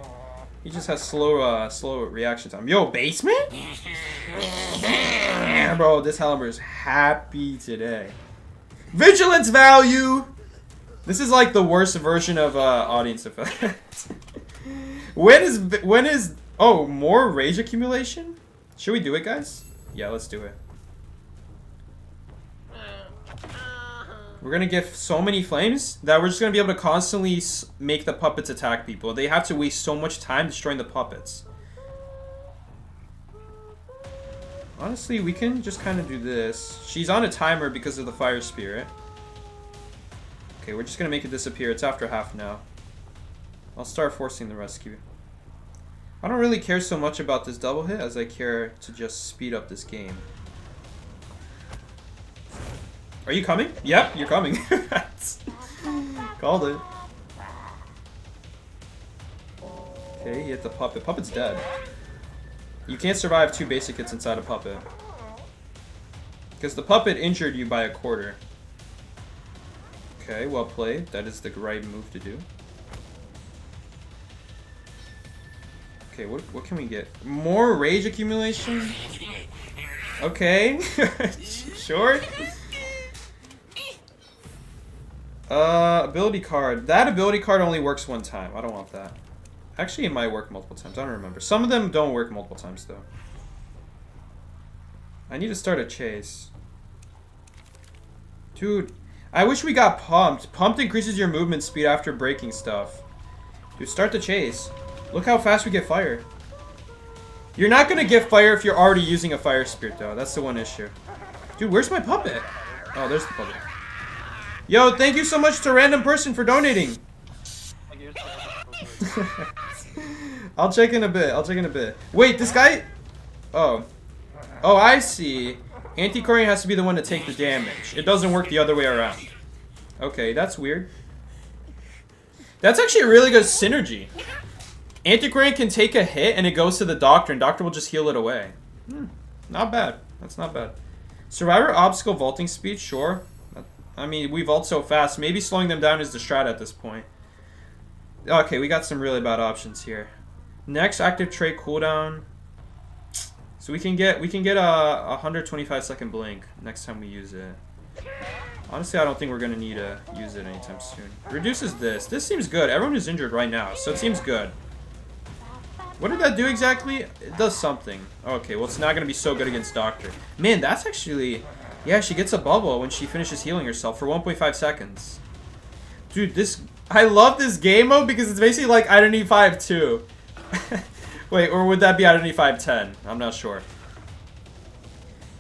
He just has slow reaction time. Yo, basement? Bro, this Helmer is happy today. Vigilance value! This is like the worst version of audience effect. When is oh, more rage accumulation? Should we do it, guys? Yeah, let's do it. We're gonna get so many flames that we're just gonna be able to constantly make the puppets attack people. They have to waste so much time destroying the puppets. Honestly, we can just kind of do this. She's on a timer because of the fire spirit. Okay, we're just gonna make it disappear. It's after half now. I'll start forcing the rescue. I don't really care so much about this double hit as I care to just speed up this game. Are you coming? Yep, you're coming. Called it. Okay, he hit the puppet. Puppet's dead. You can't survive 2 basic hits inside a puppet. Because the puppet injured you by a quarter. Okay, well played. That is the right move to do. Okay, what can we get? More rage accumulation? Okay. Sure. Ability card. That ability card only works one time. I don't want that. Actually, it might work multiple times. I don't remember. Some of them don't work multiple times, though. I need to start a chase. Dude, I wish we got pumped. Pumped increases your movement speed after breaking stuff. Dude, start the chase. Look how fast we get fire. You're not gonna get fire if you're already using a fire spirit, though. That's the one issue. Dude, where's my puppet? Oh, there's the puppet. Yo, thank you so much to random person for donating. I'll check in a bit. I'll check in a bit. Wait, this guy... Oh. Oh, I see. Anti-Corian has to be the one to take the damage. It doesn't work the other way around. Okay, that's weird. That's actually a really good synergy. Anti-Corian can take a hit and it goes to the doctor and doctor will just heal it away. Not bad. That's not bad. Survivor obstacle vaulting speed, sure. I mean, we vault so fast. Maybe slowing them down is the strat at this point. Okay, we got some really bad options here. Next active trait cooldown. So we can get a 125 second blink next time we use it. Honestly, I don't think we're gonna need to use it anytime soon. Reduces this. This seems good. Everyone is injured right now, so it seems good. What did that do exactly? It does something. Okay, well it's not gonna be so good against Doctor. Man, that's actually... Yeah, she gets a bubble when she finishes healing herself for 1.5 seconds. Dude, this... I love this game mode because it's basically like Identity 5-2. Wait, or would that be Identity 5-10? I'm not sure.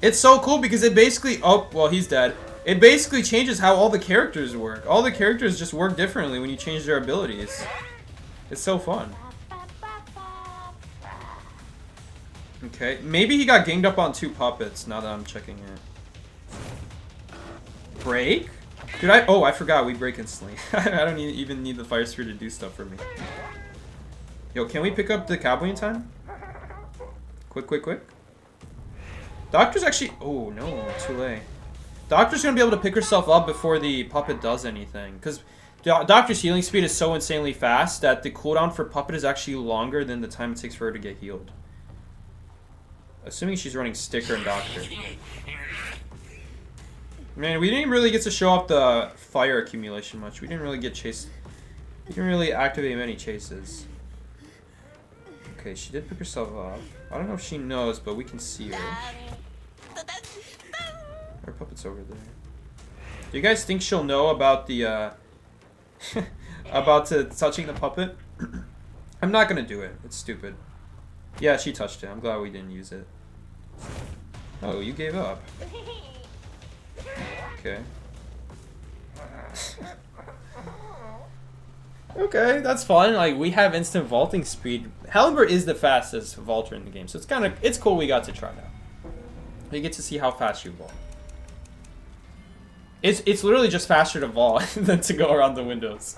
It's so cool because it basically... Oh, well, he's dead. It basically changes how all the characters work. All the characters just work differently when you change their abilities. It's so fun. Okay, maybe he got ganged up on 2 puppets now that I'm checking it. Break? Dude, I forgot we break instantly. I don't even need the fire sphere to do stuff for me. Yo, can we pick up the cowboy in time? Quick, quick, quick. Doctor's actually... Oh, no, too late. Doctor's gonna be able to pick herself up before the puppet does anything. Because Doctor's healing speed is so insanely fast that the cooldown for puppet is actually longer than the time it takes for her to get healed. Assuming she's running sticker and doctor. Man, we didn't really get to show off the fire accumulation much. We didn't really get chased. We didn't really activate many chases. Okay, she did pick herself up. I don't know if she knows, but we can see her. Her puppet's over there. Do you guys think she'll know about the, about touching the puppet? I'm not gonna do it. It's stupid. Yeah, she touched it. I'm glad we didn't use it. Oh, you gave up. Okay. Okay, that's fun. Like, we have instant vaulting speed. Hellenberg is the fastest vaulter in the game, so it's cool we got to try that. We get to see how fast you vault. It's literally just faster to vault than to go around the windows.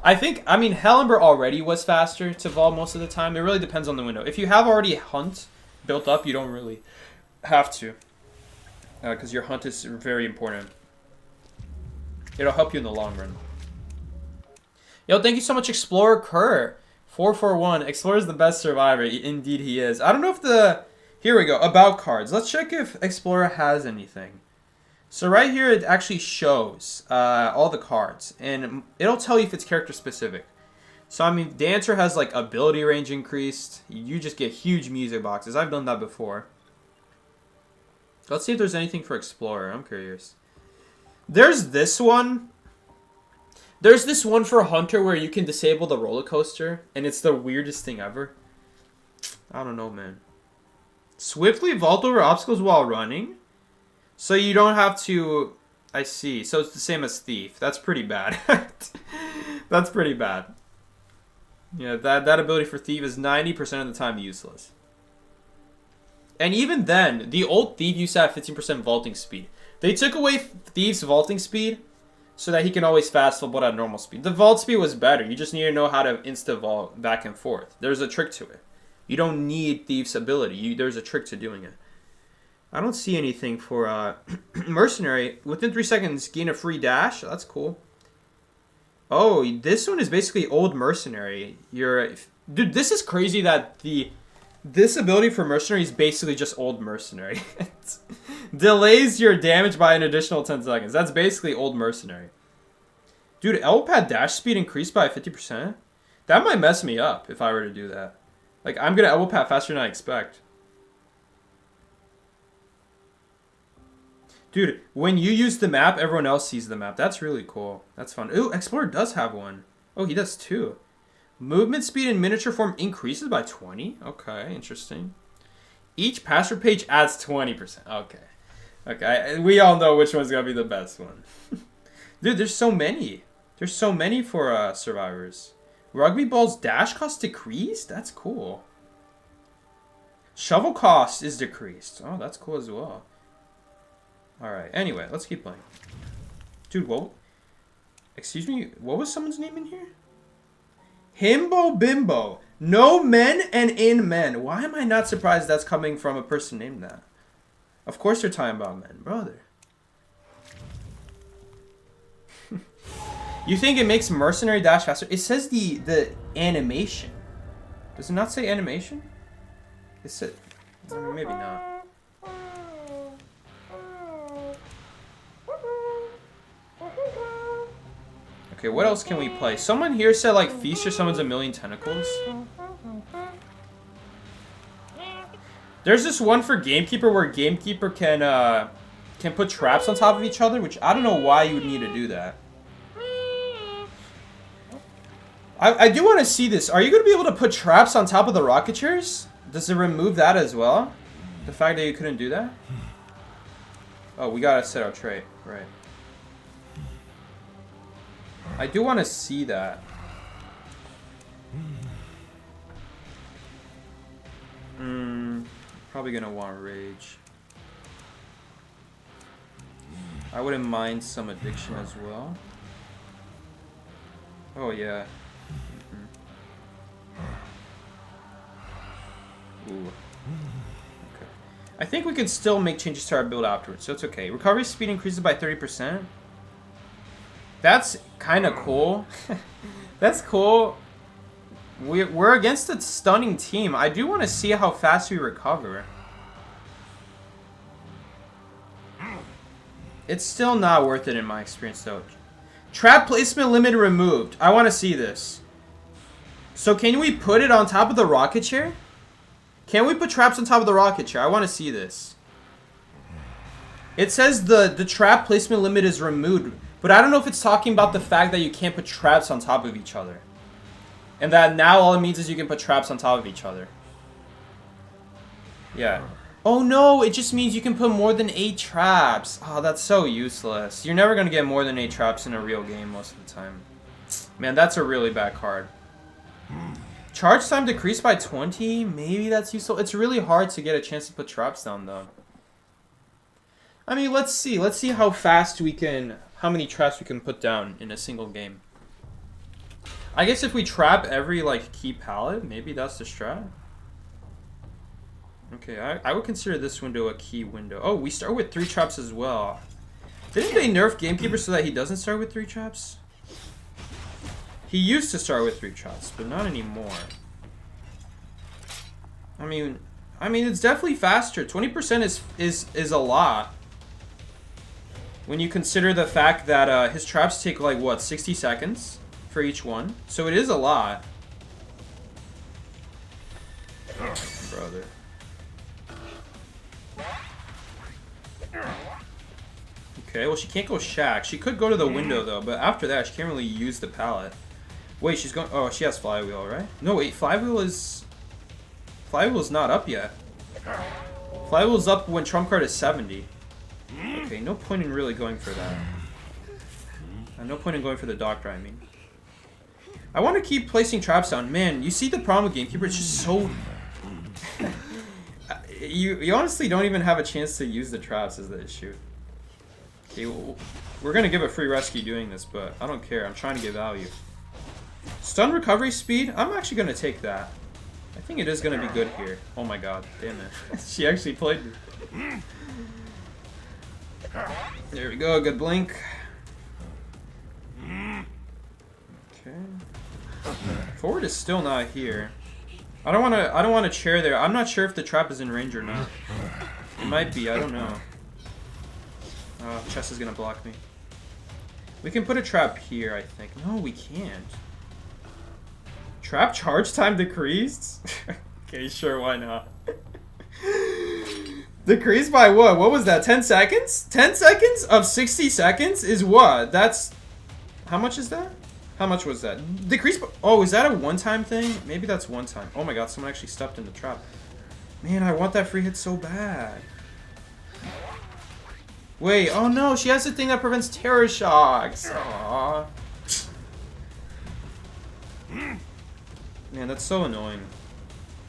I mean, Hellenberg already was faster to vault most of the time. It really depends on the window. If you have already Hunt built up, you don't really have to. Because your Hunt is very important. It'll help you in the long run. Yo, thank you so much, Explorer Kerr. 441. Explorer is the best survivor. Indeed, he is. I don't know if the... Here we go. About cards. Let's check if Explorer has anything. So right here, it actually shows all the cards. And it'll tell you if it's character specific. So, I mean, Dancer has, like, ability range increased. You just get huge music boxes. I've done that before. Let's see if there's anything for Explorer. I'm curious. There's this one. There's this one for Hunter where you can disable the roller coaster. And it's the weirdest thing ever. I don't know, man. Swiftly vault over obstacles while running? So you don't have to... I see. So it's the same as Thief. That's pretty bad. That's pretty bad. Yeah, that ability for Thief is 90% of the time useless. And even then, the old Thief used to have 15% vaulting speed. They took away Thief's vaulting speed so that he can always fast vault at normal speed. The vault speed was better. You just need to know how to insta-vault back and forth. There's a trick to it. You don't need Thief's ability. There's a trick to doing it. I don't see anything for Mercenary. Within 3 seconds, gain a free dash. That's cool. Oh, this one is basically old Mercenary. Dude, this is crazy that this ability for Mercenary is basically just old Mercenary. Delays your damage by an additional 10 seconds. That's basically old Mercenary. Dude, Elpad dash speed increased by 50%? That might mess me up if I were to do that. Like, I'm gonna elbow pat faster than I expect. Dude, when you use the map, everyone else sees the map. That's really cool. That's fun. Ooh, Explorer does have one. Oh, he does too. Movement speed in miniature form increases by 20? Okay, interesting. Each password page adds 20%. Okay. Okay, we all know which one's gonna be the best one. Dude, there's so many. There's so many for survivors. Rugby ball's dash cost decreased? That's cool. Shovel cost is decreased. Oh, that's cool as well. Alright, anyway, let's keep playing. Dude, what? Excuse me, what was someone's name in here? Himbo Bimbo. No men and in men. Why am I not surprised that's coming from a person named that? Of course they're talking about men, brother. You think it makes Mercenary dash faster? It says the animation. Does it not say animation? It said... Maybe not. Okay, what else can we play? Someone here said, like, Feast or summons a million tentacles. There's this one for Gamekeeper where Gamekeeper can put traps on top of each other, which I don't know why you would need to do that. I do want to see this. Are you going to be able to put traps on top of the rocket chairs? Does it remove that as well? The fact that you couldn't do that? Oh, we got to set our trait. Right. I do want to see that. Probably gonna want rage. I wouldn't mind some addiction as well. Oh yeah. Ooh. Okay. I think we can still make changes to our build afterwards, so it's okay. Recovery speed increases by 30%. That's kind of cool. That's cool. We're against a stunning team. I do want to see how fast we recover. It's still not worth it in my experience, though. Trap placement limit removed. I want to see this. So can we put it on top of the rocket chair? Can we put traps on top of the rocket chair? I want to see this. It says the trap placement limit is removed, but I don't know if it's talking about the fact that you can't put traps on top of each other. And that now all it means is you can put traps on top of each other. Yeah. Oh no, it just means you can put more than 8 traps. Oh, that's so useless. You're never going to get more than 8 traps in a real game most of the time. Man, that's a really bad card. Charge time decreased by 20? Maybe that's useful. It's really hard to get a chance to put traps down, though. I mean, let's see. Let's see how fast we can... How many traps we can put down in a single game. I guess if we trap every, like, key pallet, maybe that's the strat. Okay, I would consider this window a key window. Oh, we start with 3 traps as well. Didn't they nerf Gamekeeper so that he doesn't start with 3 traps? He used to start with 3 traps, but not anymore. I mean it's definitely faster. 20% is a lot. When you consider the fact that his traps take like what, 60 seconds for each one. So it is a lot. Brother. Okay, well she can't go shack. She could go to the window though, but after that she can't really use the pallet. Wait, she's going... Oh, she has flywheel, right? No, wait, flywheel is not up yet. Flywheel's up when trump card is 70. Okay, no point in really going for that. No point in going for the doctor, I mean. I want to keep placing traps down. Man, you see the problem with Gamekeeper? It's just so... you honestly don't even have a chance to use the traps as the issue. Okay, well, we're going to give a free rescue doing this, but I don't care. I'm trying to get value. Stun recovery speed? I'm actually going to take that. I think it is going to be good here. Oh my god, damn it. She actually played me. There we go, good blink. Okay. Forward is still not here. I don't want to chair there. I'm not sure if the trap is in range or not. It might be, I don't know. Chest is going to block me. We can put a trap here, I think. No, we can't. Trap charge time decreased? Okay, sure, why not? Decreased by what? What was that? 10 seconds? 10 seconds of 60 seconds is what? That's... How much is that? How much was that? Decreased by... Oh, is that a one-time thing? Maybe that's one time. Oh my god, someone actually stepped in the trap. Man, I want that free hit so bad. Wait, oh no, she has the thing that prevents terror shocks. Aww. Man, that's so annoying.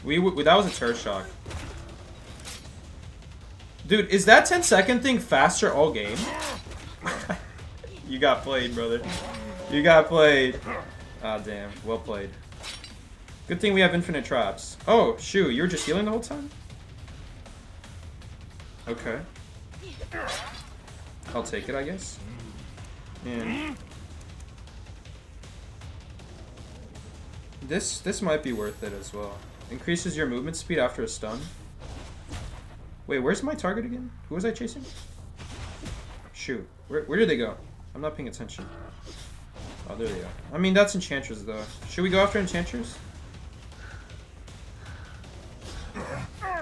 That was a terror shock. Dude, is that 10-second thing faster all game? You got played, brother. You got played. Ah, damn. Well played. Good thing we have infinite traps. Oh, shoot. You were just healing the whole time? Okay. I'll take it, I guess. And this might be worth it as well. Increases your movement speed after a stun. Wait, where's my target again? Who was I chasing? Shoot. Where did they go? I'm not paying attention. Oh, there they go. I mean, that's Enchantress, though. Should we go after Enchantress?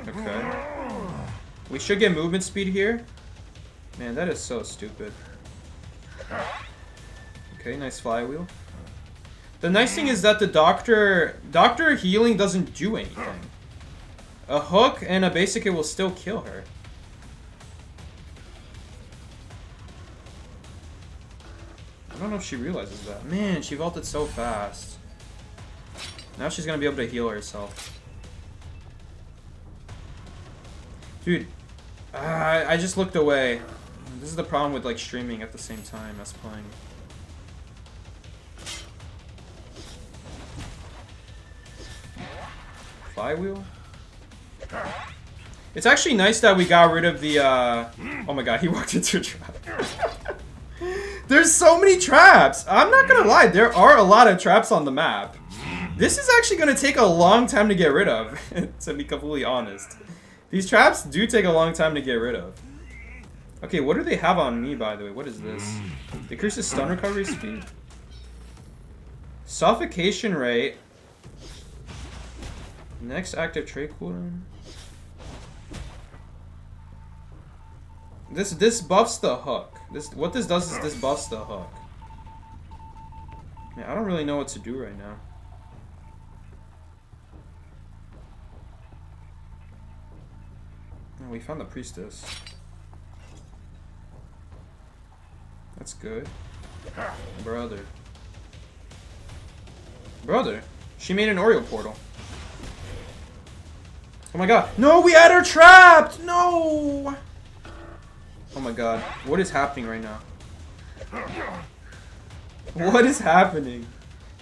Okay. We should get movement speed here. Man, that is so stupid. Okay, nice flywheel. The nice thing is that the Doctor healing doesn't do anything. A hook and a basic hit will still kill her. I don't know if she realizes that. Man, she vaulted so fast. Now she's gonna be able to heal herself. Dude, I just looked away. This is the problem with like streaming at the same time as playing. Flywheel? It's actually nice that we got rid of the, oh my god, he walked into a trap. There's so many traps! I'm not gonna lie, there are a lot of traps on the map. This is actually gonna take a long time to get rid of, to be completely honest. These traps do take a long time to get rid of. Okay, what do they have on me, by the way? What is this? Decreases stun recovery speed? Suffocation rate. Next active trait cooldown. This buffs the hook. What this does is this buffs the hook. Man, I don't really know what to do right now. Oh, we found the priestess. That's good. Brother. Brother. She made an Oreo portal. Oh my god. No, we had her trapped! No! Oh my god. What is happening right now? What is happening?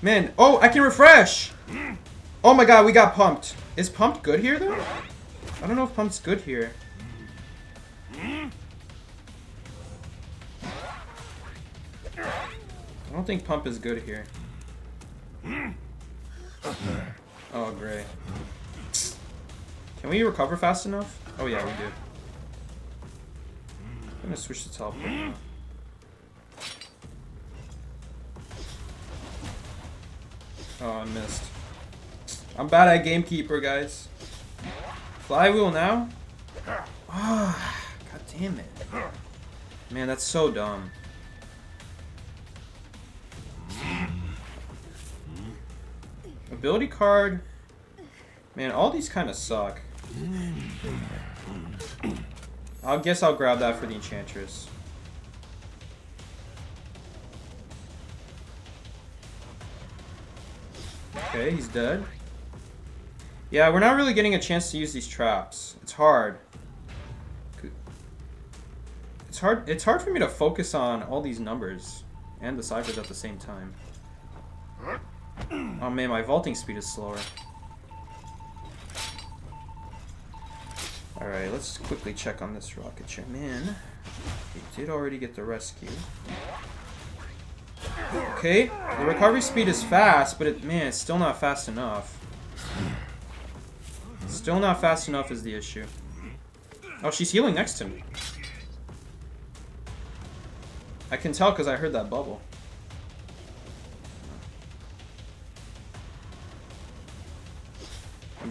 Man. Oh, I can refresh! Oh my god, we got pumped. Is pumped good here, though? I don't know if pump's good here. I don't think pump is good here. Oh, great. Can we recover fast enough? Oh yeah, we did. I'm gonna switch to teleport now. Oh, I missed. I'm bad at Gamekeeper, guys. Flywheel now? Ah, god damn it. Man, that's so dumb. Ability card. Man, all these kind of suck. I guess I'll grab that for the Enchantress. Okay, he's dead. Yeah, we're not really getting a chance to use these traps. It's hard. It's hard for me to focus on all these numbers and the ciphers at the same time. Oh man, my vaulting speed is slower. Alright, let's quickly check on this rocket ship. Man, we did already get the rescue. Okay, the recovery speed is fast, but man, it's still not fast enough. Still not fast enough is the issue. Oh, she's healing next to me. I can tell because I heard that bubble.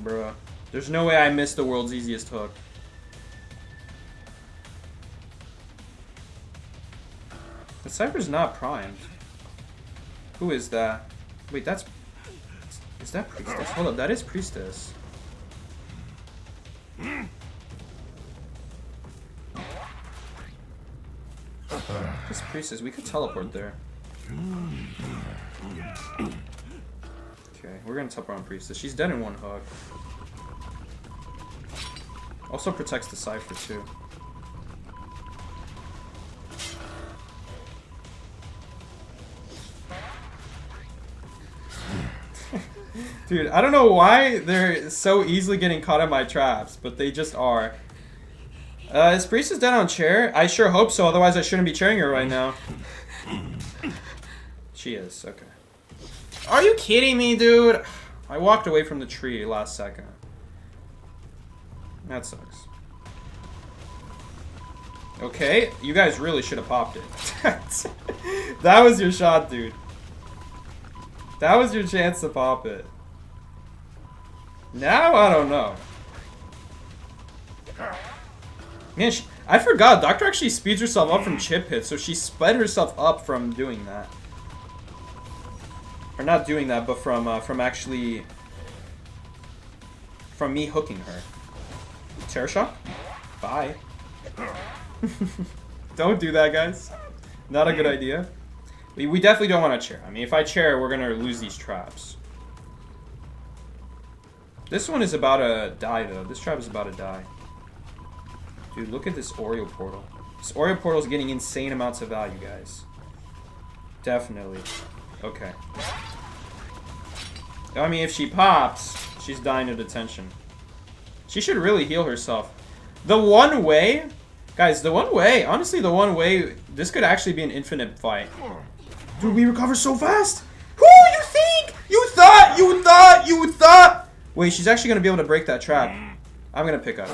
Bruh. There's no way I missed the world's easiest hook. The Cypher's not primed. Who is that? Wait, that's... Is that Priestess? Hold up, that is Priestess. This Priestess, we could teleport there. Okay, we're gonna teleport on Priestess. She's dead in one hook. Also protects the Cypher too. Dude, I don't know why they're so easily getting caught in my traps, but they just are. Is Priestess dead on chair? I sure hope so, otherwise I shouldn't be chairing her right now. She is, okay. Are you kidding me, dude? I walked away from the tree last second. That sucks. Okay, you guys really should have popped it. That was your shot, dude. That was your chance to pop it. Now, I don't know. Man, I forgot. Doctor actually speeds herself up from chip hits, so she sped herself up from doing that. Or not doing that, but from actually... From me hooking her. Terror Shock? Bye. Don't do that, guys. Not a good idea. We definitely don't want to chair. I mean, if I chair, we're going to lose these traps. This one is about to die, though. This trap is about to die. Dude, look at this Oreo portal. This Oreo portal is getting insane amounts of value, guys. Definitely. Okay. I mean, if she pops, she's dying of detention. She should really heal herself. The one way... Guys, the one way... Honestly, the one way... This could actually be an infinite fight. Dude, we recover so fast! Who you think? You thought! Wait, she's actually going to be able to break that trap. I'm going to pick up.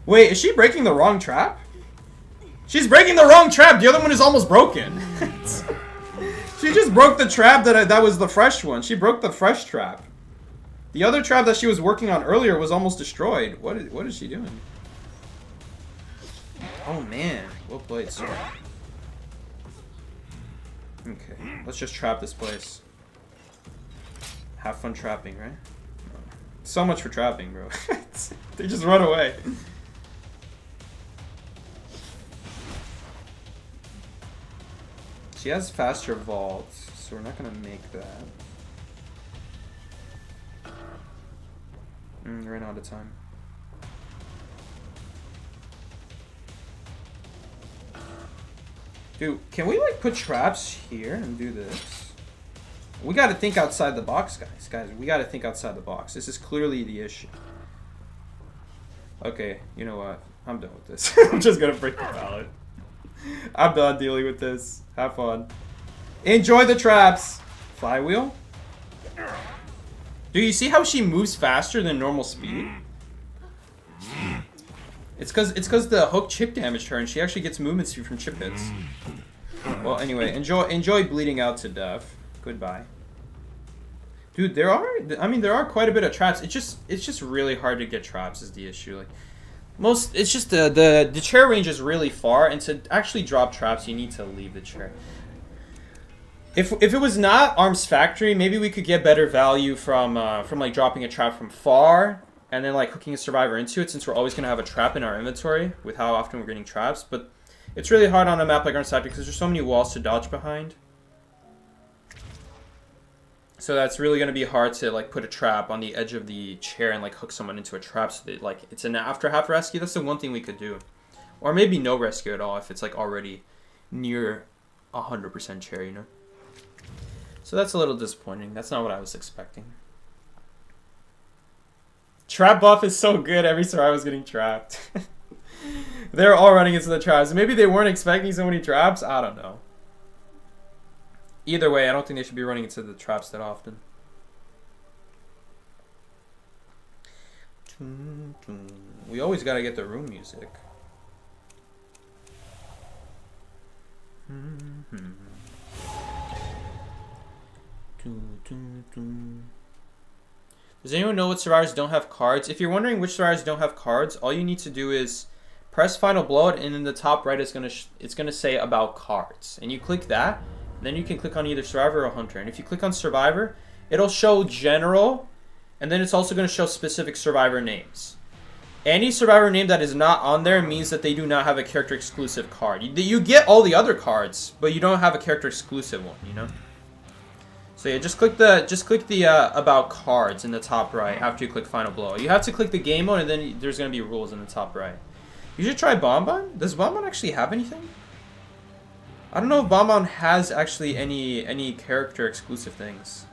Wait, is she breaking the wrong trap? She's breaking the wrong trap! The other one is almost broken. She just broke the trap that was the fresh one. She broke the fresh trap. The other trap that she was working on earlier was almost destroyed. What is she doing? Oh man, well played, sir. Okay, let's just trap this place. Have fun trapping, right? So much for trapping, bro. They just run away. She has faster vaults, so we're not gonna make that. Ran out of time. Dude, can we like put traps here and do this? We gotta think outside the box, guys. Guys, we gotta think outside the box. This is clearly the issue. Okay, you know what? I'm done with this. I'm just gonna break the pallet. I'm done dealing with this. Have fun. Enjoy the traps. Flywheel? Do you see how she moves faster than normal speed? It's cause the hook chip damaged her and she actually gets movement speed from chip hits. Well, anyway, enjoy bleeding out to death. Goodbye. Dude, there are quite a bit of traps. It's just really hard to get traps is the issue. Like it's just the chair range is really far, and to actually drop traps you need to leave the chair. If it was not Arms Factory, maybe we could get better value from like dropping a trap from far and then like hooking a survivor into it, since we're always gonna have a trap in our inventory with how often we're getting traps. But it's really hard on a map like Arms Factory because there's so many walls to dodge behind. So that's really gonna be hard to like put a trap on the edge of the chair and like hook someone into a trap so that like it's an after half rescue. That's the one thing we could do, or maybe no rescue at all if it's like already near 100% chair, you know. So that's a little disappointing. That's not what I was expecting. Trap buff is so good. Every survivor was getting trapped. They're all running into the traps. Maybe they weren't expecting so many traps. I don't know. Either way, I don't think they should be running into the traps that often. We always gotta get the room music. Does anyone know what survivors don't have cards? If you're wondering which survivors don't have cards, all you need to do is press Final Blowout, and in the top right it's gonna say about cards, and you click that. Then you can click on either Survivor or Hunter. And if you click on Survivor, it'll show General, and then it's also going to show specific Survivor names. Any Survivor name that is not on there means that they do not have a character exclusive card. You get all the other cards, but you don't have a character exclusive one, you know? So yeah, just click the About Cards in the top right after you click Final Blow. You have to click the game mode, and then there's going to be rules in the top right. You should try Bonbon. Does Bonbon actually have anything? I don't know if Bonbon has actually any character exclusive things.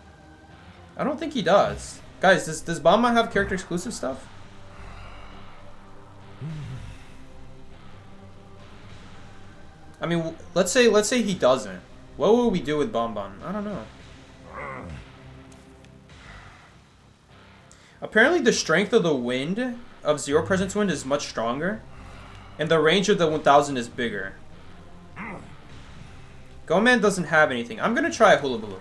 I don't think he does. Guys, does Bonbon have character exclusive stuff? I mean, let's say he doesn't. What will we do with Bonbon? I don't know. Apparently the strength of the wind, of Zero Presence Wind, is much stronger. And the range of the 1000 is bigger. Goman doesn't have anything. I'm gonna try a Hula Baloo.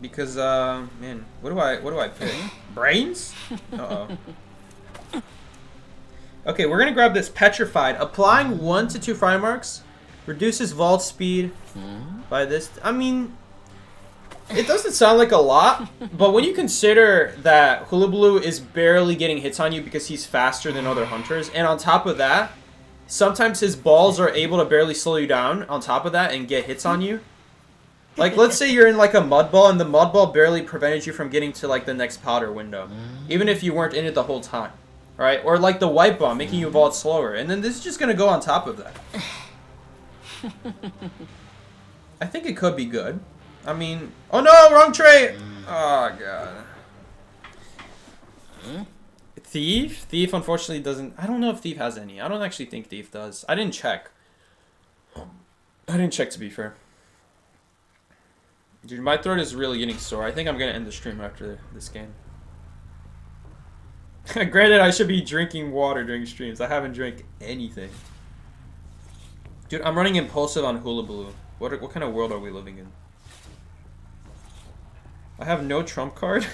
Because man, what do I pick? Brains? Uh-oh. Okay, we're gonna grab this Petrified. Applying 1 to 2 fry marks reduces vault speed by this. I mean, it doesn't sound like a lot, but when you consider that Hula Baloo is barely getting hits on you because he's faster than other hunters, and on top of that, sometimes his balls are able to barely slow you down on top of that and get hits on you. Like, let's say you're in like a mud ball and the mud ball barely prevented you from getting to like the next powder window, even if you weren't in it the whole time, right? Or like the white ball making you vault slower, and then this is just gonna go on top of that. I think it could be good. I mean, oh no, wrong tray! Oh god. Thief? Thief unfortunately doesn't. I don't know if Thief has any. I don't actually think Thief does. I didn't check. I didn't check, to be fair. Dude, my throat is really getting sore. I think I'm gonna end the stream after this game. Granted, I should be drinking water during streams. I haven't drank anything. Dude, I'm running impulsive on Hula Baloo. What kind of world are we living in? I have no trump card?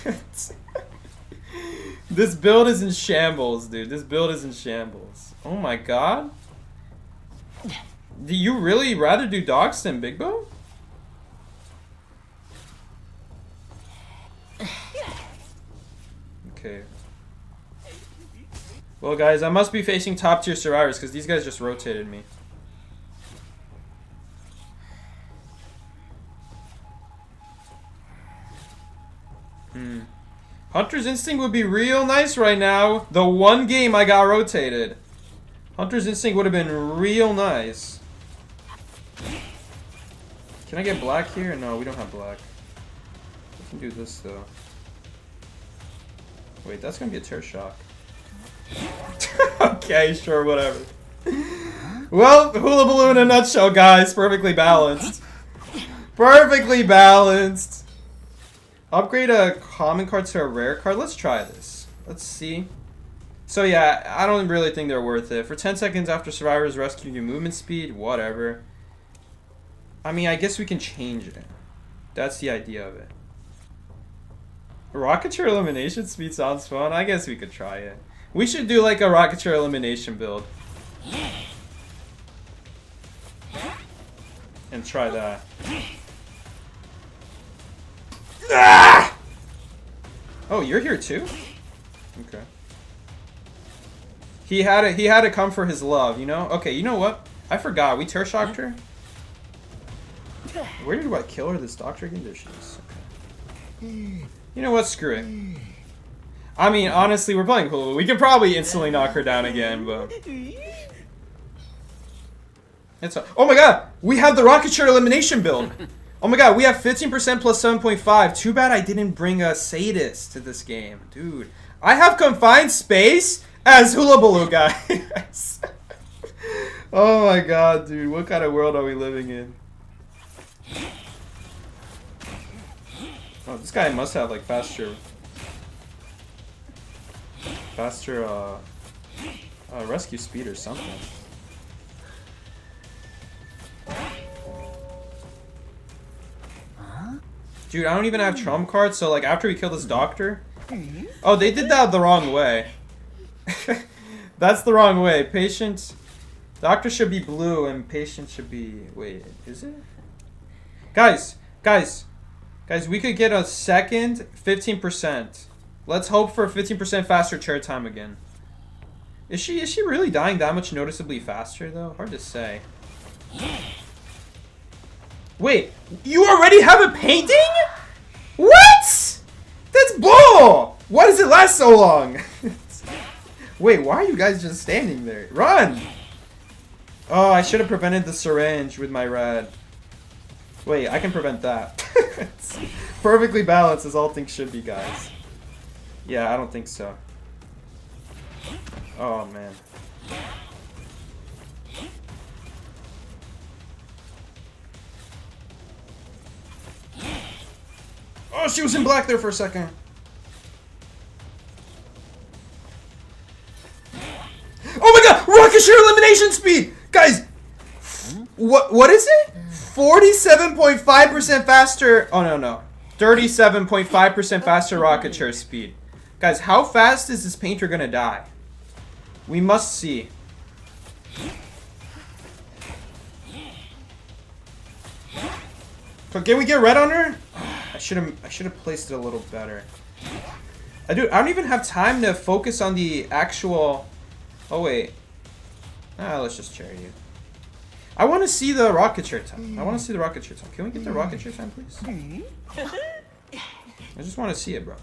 This build is in shambles, dude. This build is in shambles. Oh my god. Do you really rather do Dogs than Big Bow? Okay. Well, guys, I must be facing top tier survivors because these guys just rotated me. Hunter's Instinct would be real nice right now. The one game I got rotated. Hunter's Instinct would have been real nice. Can I get black here? No, we don't have black. We can do this though. Wait, that's gonna be a tear shock. Okay, sure, whatever. Well, Hula Baloo in a nutshell, guys. Perfectly balanced. Perfectly balanced. Upgrade a common card to a rare card. Let's try this. Let's see. So yeah, I don't really think they're worth it. For 10 seconds after survivors rescue your movement speed, whatever. I mean, I guess we can change it. That's the idea of it. Rocketeer elimination speed sounds fun. I guess we could try it. We should do like a Rocketeer elimination build. And try that. Ah! Oh, you're here too? Okay. He had to come for his love, you know? Okay, you know what? I forgot. We tear shocked her. Where did I kill her? This doctor conditions. Okay. You know what? Screw it. I mean, honestly, we're playing Hulu. We could probably instantly knock her down again, but it's oh my god! We have the Rocketeer elimination build. Oh my god, we have 15% plus 7.5. Too bad I didn't bring a sadist to this game. Dude, I have confined space as Hula Baloo, guys. Oh my god, dude. What kind of world are we living in? Oh, this guy must have like faster rescue speed or something. Dude, I don't even have trump cards, so like after we kill this doctor. Oh, they did that the wrong way. That's the wrong way. Patient, doctor should be blue and patient should be. Wait, is it? Guys, we could get a second 15%. Let's hope for 15% faster chair time again. Is she really dying that much noticeably faster though? Hard to say. Wait, you already have a painting? What? That's bull! Why does it last so long? Wait, why are you guys just standing there? Run! Oh, I should have prevented the syringe with my red. Wait, I can prevent that. It's perfectly balanced as all things should be, guys. Yeah, I don't think so. Oh, man. Oh, she was in black there for a second. Oh my god! Rocketeer elimination speed! Guys! What is it? 47.5% faster. Oh, no. 37.5% faster Rocketeer speed. Guys, how fast is this painter gonna die? We must see. So can we get red on her? I should have placed it a little better. I don't even have time to focus on the actual. Oh wait. Let's just cherry you. I want to see the rocket chair time. I want to see the rocket chair time. Can we get the rocket chair time, please? I just want to see it, bro.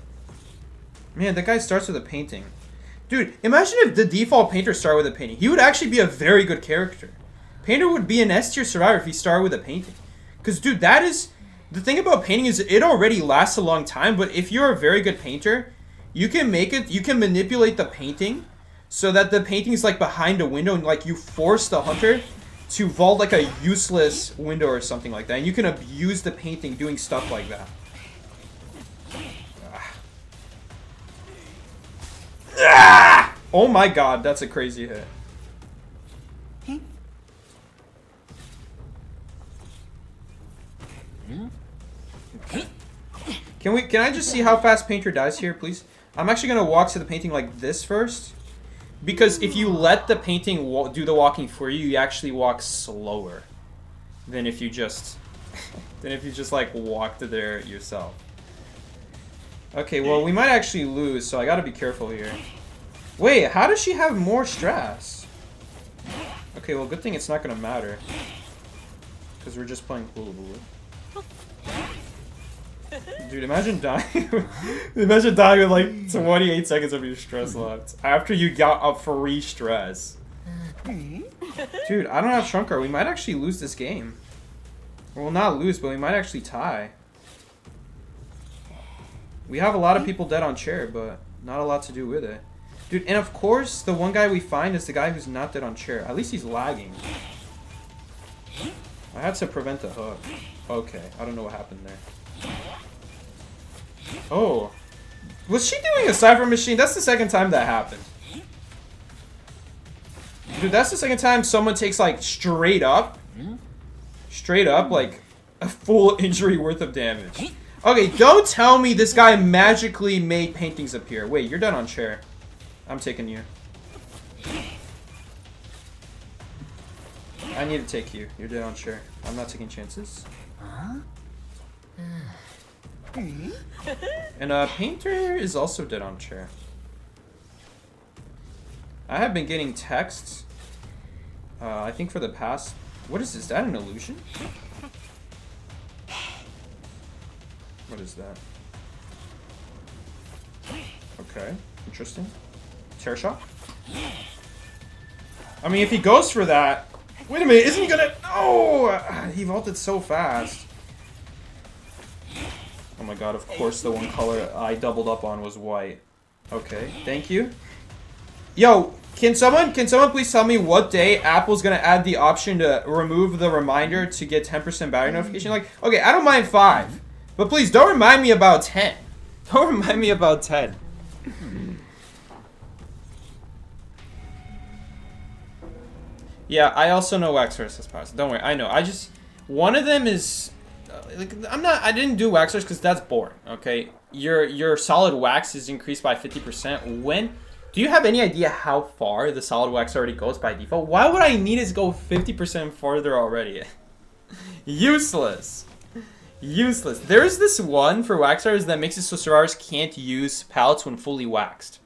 Man, that guy starts with a painting. Dude, imagine if the default painter started with a painting. He would actually be a very good character. Painter would be an S tier survivor if he started with a painting. Because, dude, that is... The thing about painting is it already lasts a long time, but if you're a very good painter, you can make it... You can manipulate the painting so that the painting is, like, behind a window, and, like, you force the hunter to vault, like, a useless window or something like that. And you can abuse the painting doing stuff like that. Ah! Oh my god, that's a crazy hit. Can I just see how fast Painter dies here, please? I'm actually gonna walk to the painting like this first. Because if you let the painting do the walking for you, you actually walk slower than if you just like walk to there yourself. Okay, well, we might actually lose, so I gotta be careful here. Wait, how does she have more stress? Okay, well, good thing it's not gonna matter. Because we're just playing Hulu. Dude, imagine dying. Imagine dying with like 28 seconds of your stress left. After you got a free stress. Dude, I don't have Shrunker. We might actually lose this game. Well, not lose, but we might actually tie. We have a lot of people dead on chair, but not a lot to do with it. Dude, and of course, the one guy we find is the guy who's not dead on chair. At least he's lagging. I had to prevent the hook. Okay, I don't know what happened there. Oh. Was she doing a Cypher Machine? That's the second time that happened. Dude, that's the second time someone takes, like, straight up, like, a full injury worth of damage. Okay, don't tell me this guy magically made paintings appear. Wait, you're dead on chair. I'm taking you. I need to take you. You're dead on chair. I'm not taking chances. And Painter is also dead on chair. I have been getting texts. I think for the past... What is this? Is that an illusion? What is that? Okay, interesting. Tear shock? I mean, if he goes for that... Wait a minute, isn't he gonna... Oh! He vaulted so fast. Oh my god, of course the one color I doubled up on was white. Okay, thank you. Yo, can someone please tell me what day Apple's gonna add the option to remove the reminder to get 10% battery notification? Like, okay, I don't mind 5. But please, don't remind me about 10. Don't remind me about 10. Yeah, I also know Wax versus Powers. Don't worry, I know. I just... One of them is... like, I didn't do Wax because that's boring, okay? Your solid wax is increased by 50%. When... Do you have any idea how far the solid wax already goes by default? Why would I need it to go 50% farther already? Useless. Useless. There's this one for waxers that makes it so survivors can't use pallets when fully waxed.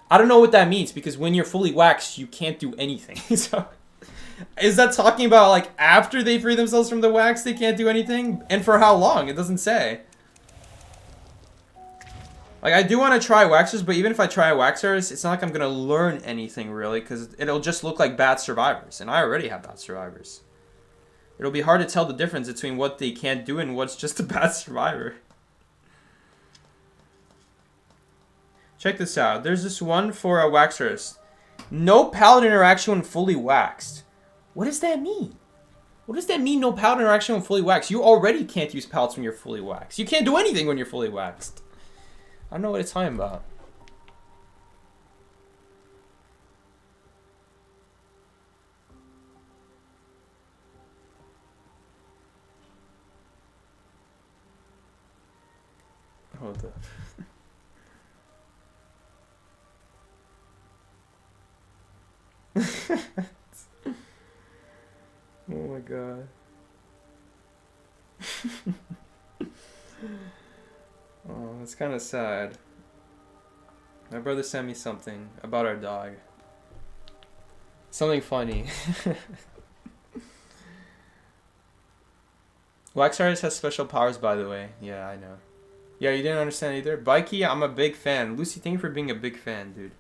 I don't know what that means because when you're fully waxed, you can't do anything. So, is that talking about like after they free themselves from the wax, they can't do anything? And for how long? It doesn't say. Like, I do want to try waxers, but even if I try waxers, it's not like I'm going to learn anything really because it'll just look like bad survivors. And I already have bad survivors. It'll be hard to tell the difference between what they can't do and what's just a bad survivor. Check this out. There's this one for a waxers. No pallet interaction when fully waxed. What does that mean? What does that mean, no pallet interaction when fully waxed? You already can't use pallets when you're fully waxed. You can't do anything when you're fully waxed. I don't know what it's talking about. Hold up. Oh my god. Oh, that's kind of sad. My brother sent me something about our dog. Something funny. Waxarus has special powers, by the way. Yeah, I know. Yeah, you didn't understand either? Bikey, I'm a big fan. Lucy, thank you for being a big fan, dude.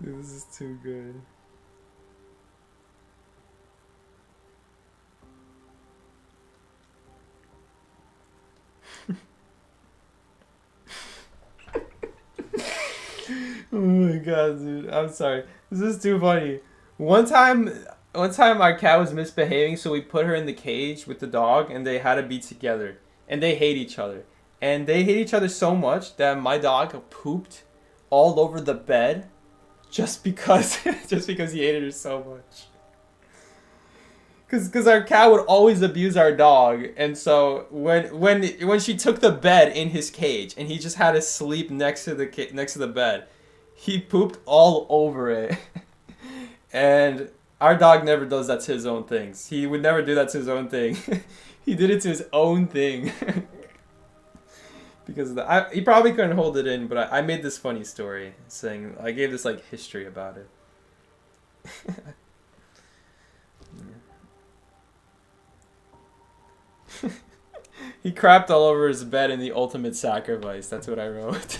This is too good. Oh my god, dude. I'm sorry. This is too funny. One time our cat was misbehaving, so we put her in the cage with the dog, and they had to be together. And they hate each other. And they hate each other so much that my dog pooped all over the bed just because just because he hated her so much. Cause our cat would always abuse our dog, and so when she took the bed in his cage and he just had to sleep next to the bed, he pooped all over it. And our dog never does that to his own things. He would never do that to his own thing. He did it to his own thing. Because he probably couldn't hold it in, but I made this funny story saying I gave this like history about it. He crapped all over his bed in the ultimate sacrifice. That's what I wrote.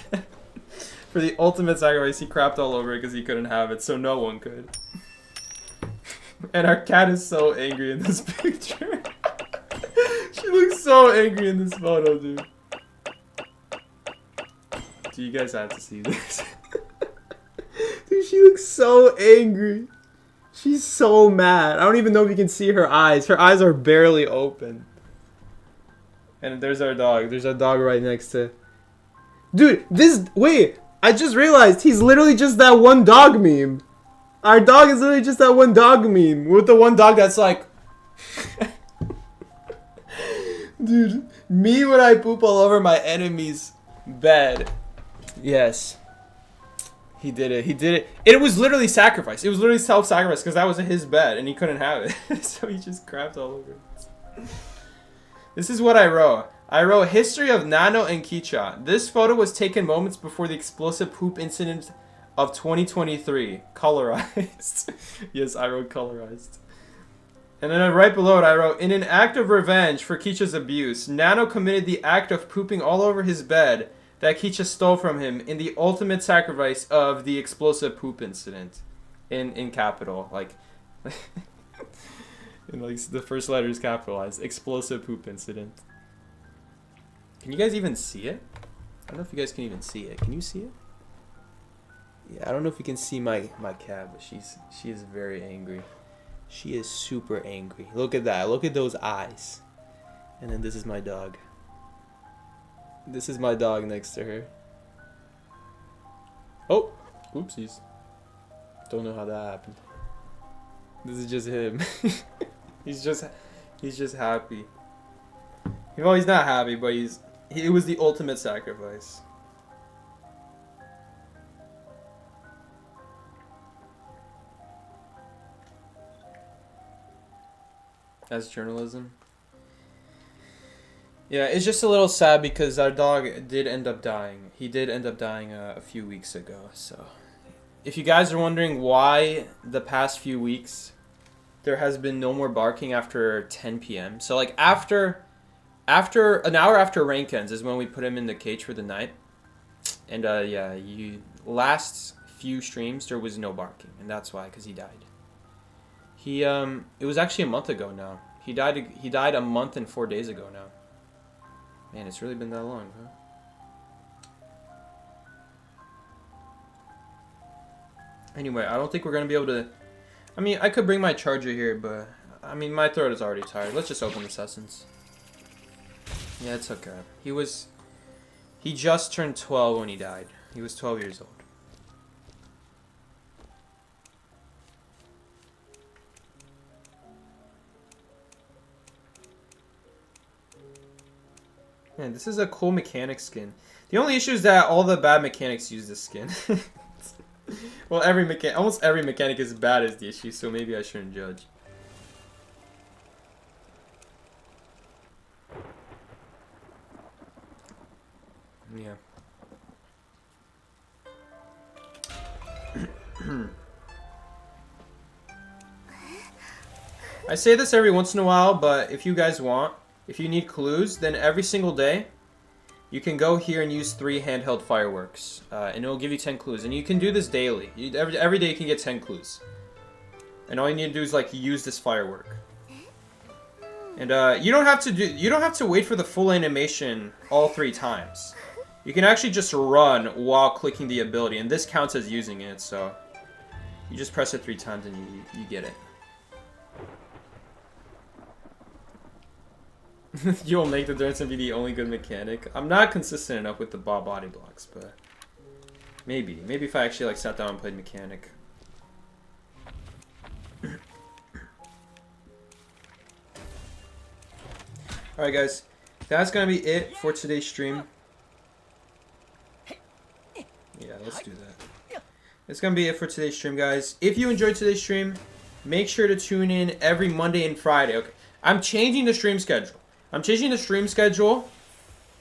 For the ultimate sacrifice, he crapped all over it because he couldn't have it, so no one could. And our cat is so angry in this picture. She looks so angry in this photo, dude. Do you guys have to see this? Dude, she looks so angry. She's so mad. I don't even know if you can see her eyes. Her eyes are barely open. And there's our dog. There's our dog right next to... Dude, wait. I just realized he's literally just that one dog meme. Our dog is literally just that one dog meme. With the one dog that's like... Dude, me when I poop all over my enemy's bed. Yes. He did it. He did it. It was literally sacrifice. It was literally self-sacrifice because that was his bed and he couldn't have it. So he just crapped all over it. This is what I wrote. I wrote history of Nano and Kicha. This photo was taken moments before the explosive poop incident of 2023. Colorized. Yes, I wrote colorized. And then right below it, I wrote, in an act of revenge for Kicha's abuse, Nano committed the act of pooping all over his bed that Kicha stole from him in the ultimate sacrifice of the explosive poop incident. In capital. Like... And like the first letter is capitalized. Explosive poop incident. Can you guys even see it? I don't know if you guys can even see it. Can you see it? Yeah, I don't know if you can see my cat, but she is very angry. She is super angry. Look at that. Look at those eyes. And then this is my dog. This is my dog next to her. Oh, oopsies. Don't know how that happened. This is just him. He's just happy. Well, he's not happy, but it was the ultimate sacrifice. That's journalism. Yeah, it's just a little sad because our dog did end up dying. He did end up dying a few weeks ago, so... If you guys are wondering why the past few weeks there has been no more barking after 10 p.m. So like after an hour after rank ends is when we put him in the cage for the night. And yeah, last few streams there was no barking, and that's why, because he died. It was actually a month ago now. He died a month and 4 days ago now. Man, it's really been that long, huh? Anyway, I don't think we're going to be able to... I mean, I could bring my charger here, but... I mean, my throat is already tired. Let's just open this essence. Yeah, it's okay. He just turned 12 when he died. He was 12 years old. Man, this is a cool mechanic skin. The only issue is that all the bad mechanics use this skin. Well, almost every mechanic is bad is the issue, so maybe I shouldn't judge. Yeah. I say this every once in a while, but if you guys want, if you need clues, then every single day, you can go here and use 3 handheld fireworks, and it'll give you 10 clues. And you can do this daily. Every day you can get 10 clues. And all you need to do is like use this firework. And you don't have to wait for the full animation all 3 times. You can actually just run while clicking the ability, and this counts as using it. So you just press it 3 times and you get it. You'll make the difference and be the only good mechanic. I'm not consistent enough with the body blocks, but maybe if I actually like sat down and played mechanic. Alright guys, that's gonna be it for today's stream. Yeah, let's do that. It's gonna be it for today's stream, guys. If you enjoyed today's stream, make sure to tune in every Monday and Friday. Okay, I'm changing the stream schedule.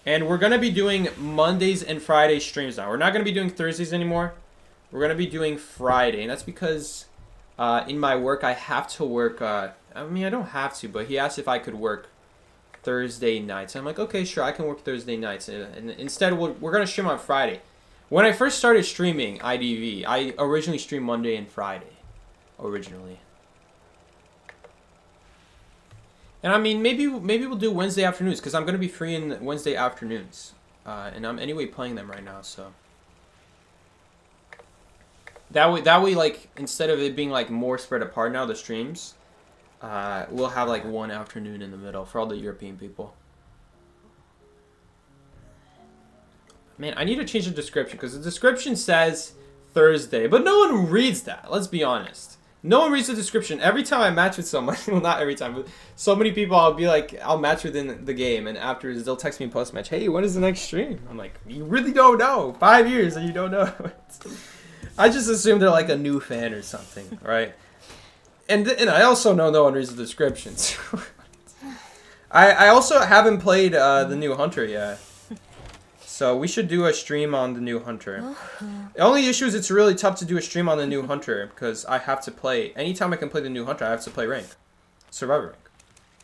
And we're gonna be doing Mondays and Friday streams now. We're not gonna be doing Thursdays anymore. We're gonna be doing Friday, and that's because in my work I have to work. I mean, I don't have to, but he asked if I could work Thursday nights. I'm like, okay, sure, I can work Thursday nights, and instead we're gonna stream on Friday. When I first started streaming IDV, I originally streamed Monday and Friday, originally. And I mean, maybe we'll do Wednesday afternoons, because I'm gonna be free in Wednesday afternoons, and I'm anyway playing them right now, so that way, like instead of it being like more spread apart now, the streams, we'll have like one afternoon in the middle for all the European people. Man, I need to change the description, because the description says Thursday, but no one reads that. Let's be honest. No one reads the description. Every time I match with someone, well, not every time, but so many people, I'll match within the game, and afterwards they'll text me post-match, hey, when is the next stream? I'm like, you really don't know. 5 years and you don't know. I just assume they're like a new fan or something, right? And I also know no one reads the descriptions. I also haven't played the new Hunter yet. So we should do a stream on the new Hunter. The only issue is it's really tough to do a stream on the new Hunter because I have to play. Anytime I can play the new Hunter, I have to play rank. Survivor rank.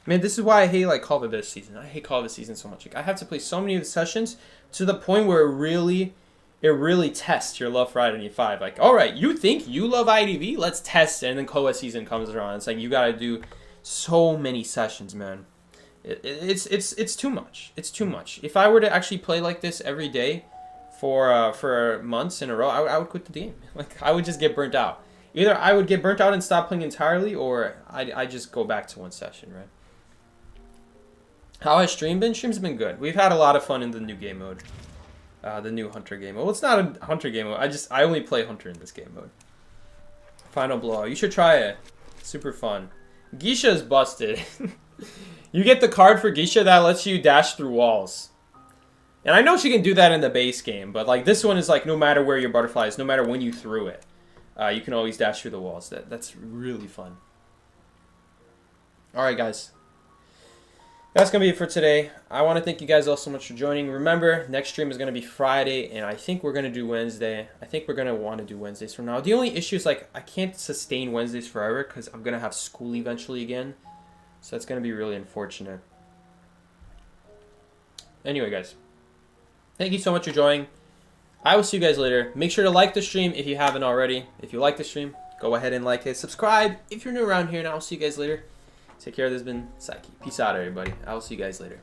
Man, this is why I hate like Call of this season. I hate Call of the season so much. Like, I have to play so many of the sessions to the point where it really tests your love for IDV 5. Like, alright, you think you love IDV? Let's test it. And then COA season comes around. It's like you gotta do so many sessions, man. It's too much. It's too much. If I were to actually play like this every day for months in a row, I would quit the game. Like, I would just get burnt out. Either I would get burnt out and stop playing entirely, or I just go back to one session, right? How has stream been? Stream's been good. We've had a lot of fun in the new game mode. The new Hunter game mode. Well, it's not a Hunter game mode. I only play Hunter in this game mode. Final Blow. You should try it. Super fun. Geisha is busted. You get the card for Geisha that lets you dash through walls. And I know she can do that in the base game, but like this one is like no matter where your butterfly is, no matter when you threw it, you can always dash through the walls. That's really fun. Alright guys. That's going to be it for today. I want to thank you guys all so much for joining. Remember, next stream is going to be Friday, and I think we're going to do Wednesday. I think we're going to want to do Wednesdays from now. The only issue is like I can't sustain Wednesdays forever because I'm going to have school eventually again. So that's going to be really unfortunate. Anyway, guys. Thank you so much for joining. I will see you guys later. Make sure to like the stream if you haven't already. If you like the stream, go ahead and like it. Subscribe if you're new around here, and I will see you guys later. Take care. This has been Psyche. Peace out, everybody. I will see you guys later.